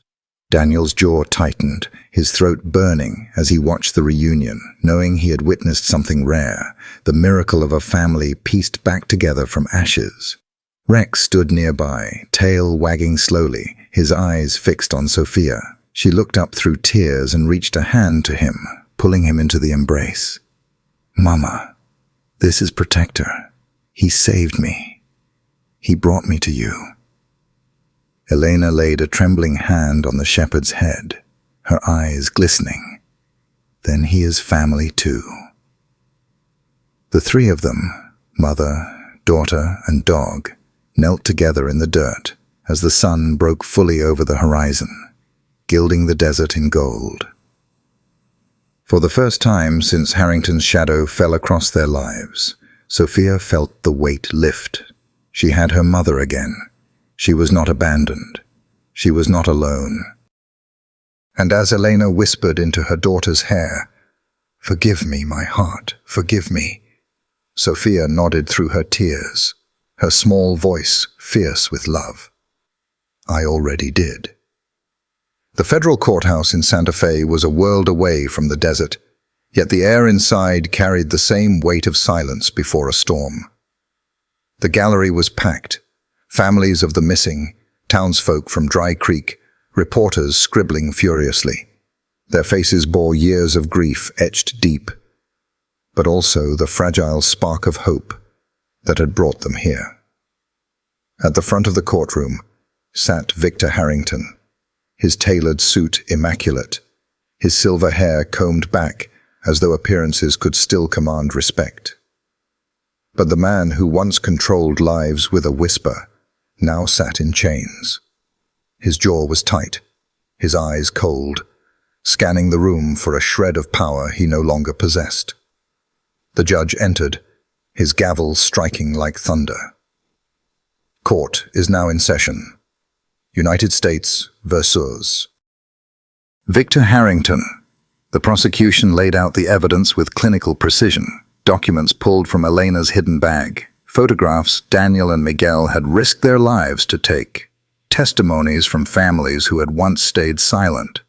Daniel's jaw tightened, his throat burning as he watched the reunion, knowing he had witnessed something rare, the miracle of a family pieced back together from ashes. Rex stood nearby, tail wagging slowly, his eyes fixed on Sophia. She looked up through tears and reached a hand to him, pulling him into the embrace. "Mama." This is Protector. He saved me. He brought me to you." Elena laid a trembling hand on the shepherd's head, her eyes glistening. "Then he is family too." The three of them, mother, daughter, and dog, knelt together in the dirt as the sun broke fully over the horizon, gilding the desert in gold. For the first time since Harrington's shadow fell across their lives, Sophia felt the weight lift. She had her mother again. She was not abandoned. She was not alone. And as Elena whispered into her daughter's hair, "Forgive me, my heart, forgive me," Sophia nodded through her tears, her small voice fierce with love. "I already did." The federal courthouse in Santa Fe was a world away from the desert, yet the air inside carried the same weight of silence before a storm. The gallery was packed, families of the missing, townsfolk from Dry Creek, reporters scribbling furiously. Their faces bore years of grief etched deep, but also the fragile spark of hope that had brought them here. At the front of the courtroom sat Victor Harrington, his tailored suit immaculate, his silver hair combed back as though appearances could still command respect. But the man who once controlled lives with a whisper now sat in chains. His jaw was tight, his eyes cold, scanning the room for a shred of power he no longer possessed. The judge entered, his gavel striking like thunder. Court is now in session. United States versus Victor Harrington. The prosecution laid out the evidence with clinical precision. Documents pulled from Elena's hidden bag. Photographs Daniel and Miguel had risked their lives to take. Testimonies from families who had once stayed silent.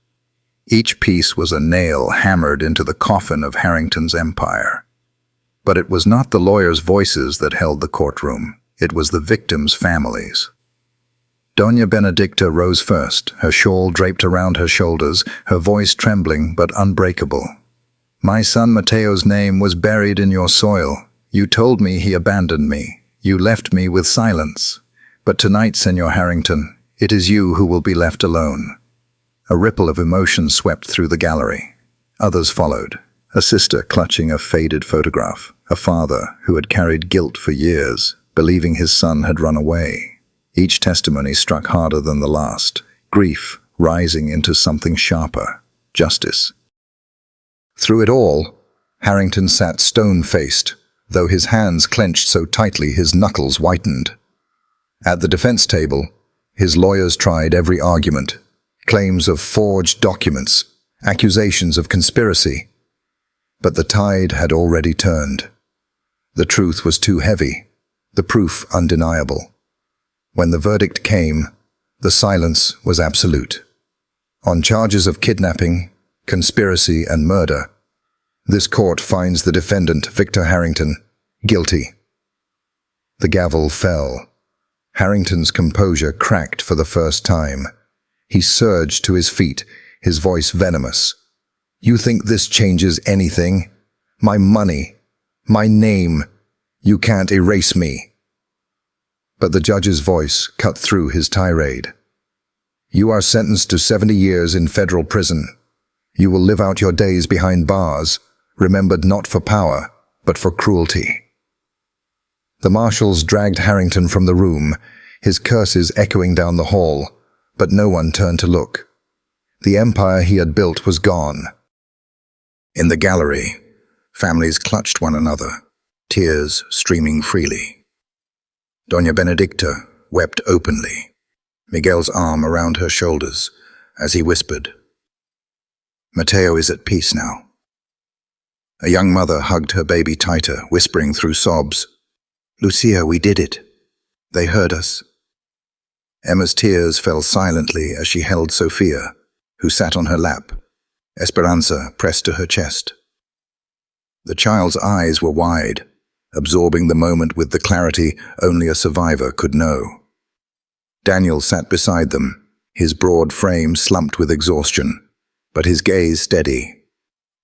Each piece was a nail hammered into the coffin of Harrington's empire. But it was not the lawyers' voices that held the courtroom. It was the victims' families. Doña Benedicta rose first, her shawl draped around her shoulders, her voice trembling but unbreakable. "My son Mateo's name was buried in your soil. You told me he abandoned me. You left me with silence. But tonight, Senor Harrington, it is you who will be left alone." A ripple of emotion swept through the gallery. Others followed, a sister clutching a faded photograph, a father who had carried guilt for years, believing his son had run away. Each testimony struck harder than the last, grief rising into something sharper, justice. Through it all, Harrington sat stone-faced, though his hands clenched so tightly his knuckles whitened. At the defense table, his lawyers tried every argument, claims of forged documents, accusations of conspiracy. But the tide had already turned. The truth was too heavy, the proof undeniable. When the verdict came, the silence was absolute. On charges of kidnapping, conspiracy, and murder, this court finds the defendant, Victor Harrington, guilty. The gavel fell. Harrington's composure cracked for the first time. He surged to his feet, his voice venomous. "You think this changes anything? My money, my name. You can't erase me." But the judge's voice cut through his tirade. "You are sentenced to 70 years in federal prison. You will live out your days behind bars, remembered not for power, but for cruelty." The marshals dragged Harrington from the room, his curses echoing down the hall, but no one turned to look. The empire he had built was gone. In the gallery, families clutched one another, tears streaming freely. Doña Benedicta wept openly, Miguel's arm around her shoulders, as he whispered, "Mateo is at peace now." A young mother hugged her baby tighter, whispering through sobs, "Lucia, we did it. They heard us." Emma's tears fell silently as she held Sophia, who sat on her lap, Esperanza pressed to her chest. The child's eyes were wide, absorbing the moment with the clarity only a survivor could know. Daniel sat beside them, his broad frame slumped with exhaustion, but his gaze steady.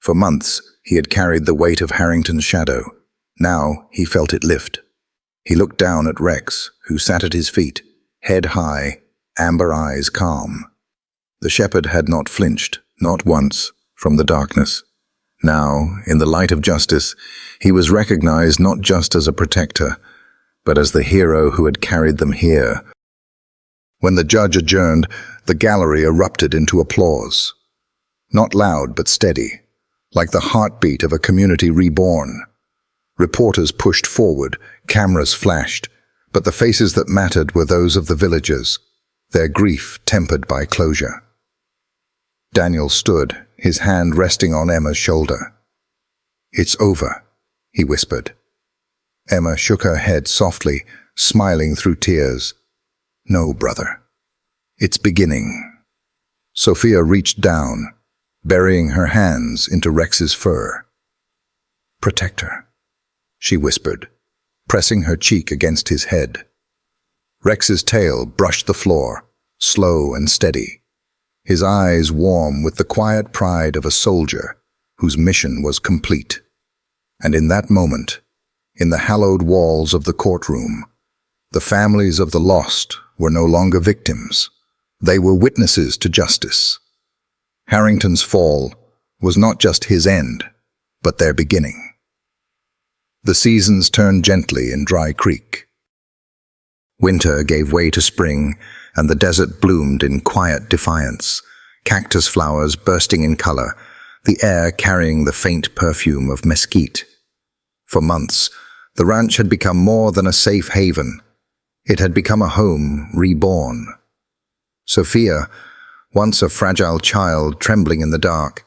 For months, he had carried the weight of Harrington's shadow, Now he felt it lift. He looked down at Rex, who sat at his feet, head high, amber eyes calm. The shepherd had not flinched, not once, from the darkness. Now, in the light of justice, he was recognized not just as a protector, but as the hero who had carried them here. When the judge adjourned, the gallery erupted into applause. Not loud but steady, like the heartbeat of a community reborn. Reporters pushed forward, cameras flashed, but the faces that mattered were those of the villagers, their grief tempered by closure. Daniel stood, his hand resting on Emma's shoulder. "It's over," he whispered. Emma shook her head softly, smiling through tears. "No, brother. It's beginning." Sophia reached down, burying her hands into Rex's fur. "Protect her," she whispered, pressing her cheek against his head. Rex's tail brushed the floor, slow and steady, his eyes warm with the quiet pride of a soldier whose mission was complete. And in that moment, in the hallowed walls of the courtroom, the families of the lost were no longer victims. They were witnesses to justice. Harrington's fall was not just his end, but their beginning. The seasons turned gently in Dry Creek. Winter gave way to spring, and the desert bloomed in quiet defiance, cactus flowers bursting in color, the air carrying the faint perfume of mesquite. For months, the ranch had become more than a safe haven. It had become a home reborn. Sophia, once a fragile child trembling in the dark,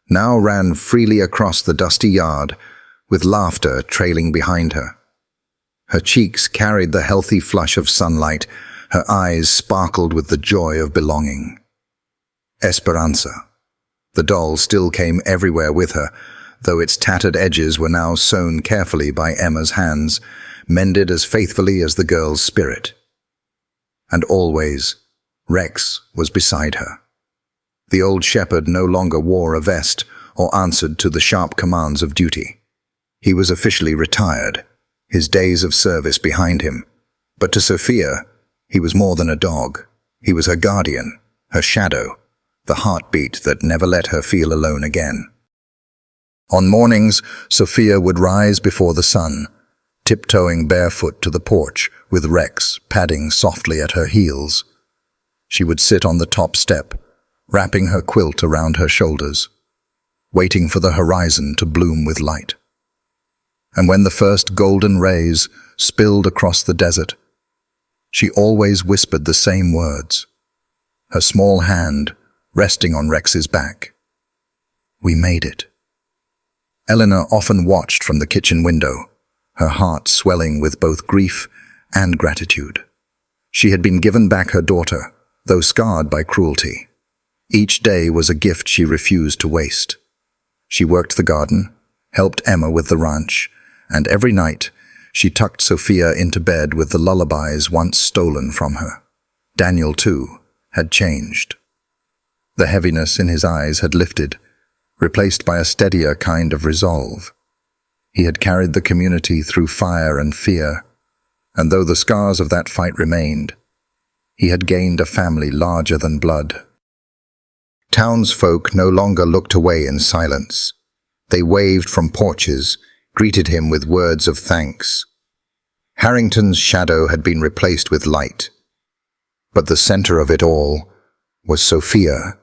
now ran freely across the dusty yard, with laughter trailing behind her. Her cheeks carried the healthy flush of sunlight, her eyes sparkled with the joy of belonging. Esperanza. The doll still came everywhere with her, though its tattered edges were now sewn carefully by Emma's hands, mended as faithfully as the girl's spirit. And always, Rex was beside her. The old shepherd no longer wore a vest or answered to the sharp commands of duty. He was officially retired, his days of service behind him. But to Sophia, he was more than a dog. He was her guardian, her shadow, the heartbeat that never let her feel alone again. On mornings, Sophia would rise before the sun, tiptoeing barefoot to the porch with Rex padding softly at her heels. She would sit on the top step, wrapping her quilt around her shoulders, waiting for the horizon to bloom with light. And when the first golden rays spilled across the desert, she always whispered the same words, her small hand resting on Rex's back. "We made it." Eleanor often watched from the kitchen window, her heart swelling with both grief and gratitude. She had been given back her daughter, though scarred by cruelty. Each day was a gift she refused to waste. She worked the garden, helped Emma with the ranch, and every night she tucked Sophia into bed with the lullabies once stolen from her. Daniel, too, had changed. The heaviness in his eyes had lifted, replaced by a steadier kind of resolve. He had carried the community through fire and fear, and though the scars of that fight remained, he had gained a family larger than blood. Townsfolk no longer looked away in silence. They waved from porches, greeted him with words of thanks. Harrington's shadow had been replaced with light, but the center of it all was Sophia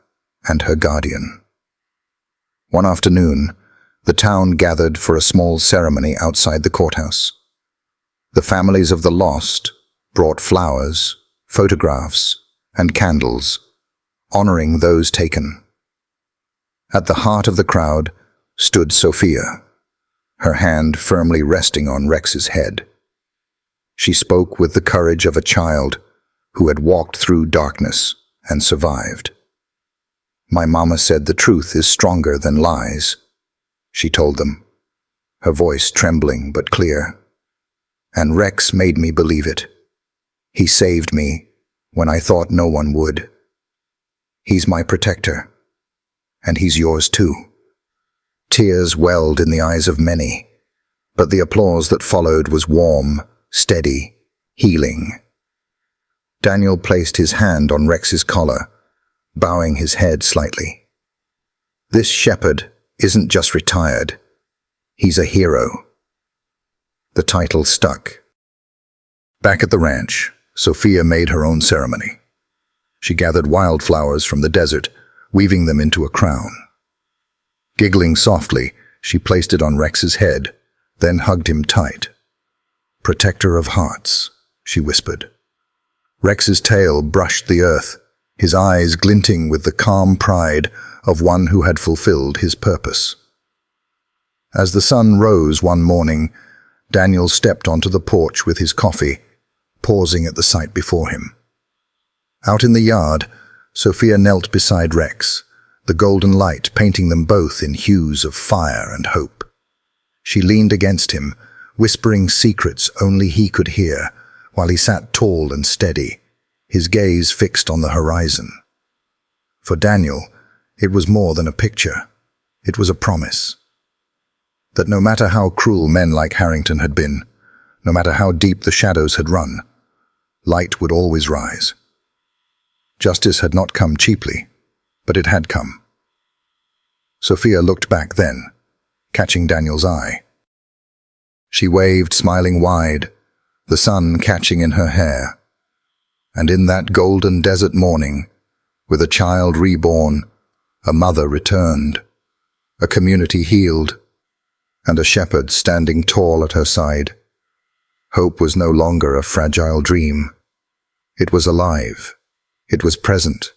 and her guardian. One afternoon, the town gathered for a small ceremony outside the courthouse. The families of the lost brought flowers, photographs, and candles, honoring those taken. At the heart of the crowd stood Sophia, her hand firmly resting on Rex's head. She spoke with the courage of a child who had walked through darkness and survived. "My mama said the truth is stronger than lies," she told them, her voice trembling but clear. "And Rex made me believe it. He saved me when I thought no one would. He's my protector, and he's yours too." Tears welled in the eyes of many, but the applause that followed was warm, steady, healing. Daniel placed his hand on Rex's collar, bowing his head slightly. This shepherd isn't just retired. He's a hero. The title stuck. Back at the ranch, Sophia made her own ceremony. She gathered wildflowers from the desert, weaving them into a crown. Giggling softly, she placed it on Rex's head, then hugged him tight. "Protector of hearts," she whispered. Rex's tail brushed the earth, his eyes glinting with the calm pride of one who had fulfilled his purpose. As the sun rose one morning, Daniel stepped onto the porch with his coffee, pausing at the sight before him. Out in the yard, Sophia knelt beside Rex, the golden light painting them both in hues of fire and hope. She leaned against him, whispering secrets only he could hear, while he sat tall and steady, his gaze fixed on the horizon. For Daniel, it was more than a picture. It was a promise. That no matter how cruel men like Harrington had been, no matter how deep the shadows had run, light would always rise. Justice had not come cheaply, but it had come. Sophia looked back then, catching Daniel's eye. She waved, smiling wide, the sun catching in her hair. And in that golden desert morning, with a child reborn, a mother returned, a community healed, and a shepherd standing tall at her side. Hope was no longer a fragile dream. It was alive, it was present,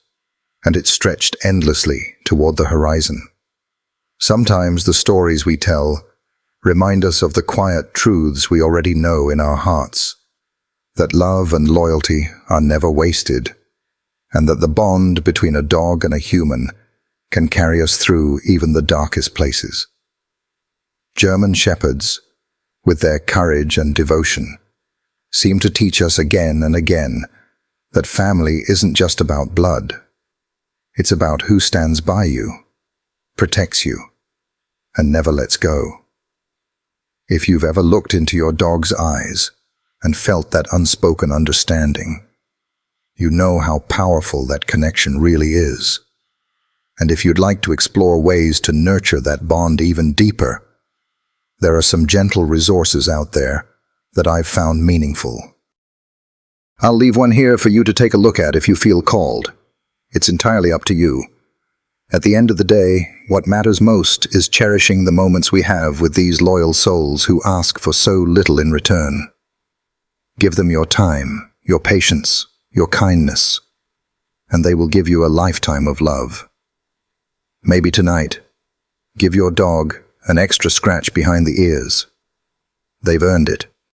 and it stretched endlessly toward the horizon. Sometimes the stories we tell remind us of the quiet truths we already know in our hearts, that love and loyalty are never wasted, and that the bond between a dog and a human can carry us through even the darkest places. German shepherds, with their courage and devotion, seem to teach us again and again that family isn't just about blood. It's about who stands by you, protects you, and never lets go. If you've ever looked into your dog's eyes and felt that unspoken understanding, you know how powerful that connection really is. And if you'd like to explore ways to nurture that bond even deeper, there are some gentle resources out there that I've found meaningful. I'll leave one here for you to take a look at if you feel called. It's entirely up to you. At the end of the day, what matters most is cherishing the moments we have with these loyal souls who ask for so little in return. Give them your time, your patience, your kindness, and they will give you a lifetime of love. Maybe tonight, give your dog an extra scratch behind the ears. They've earned it.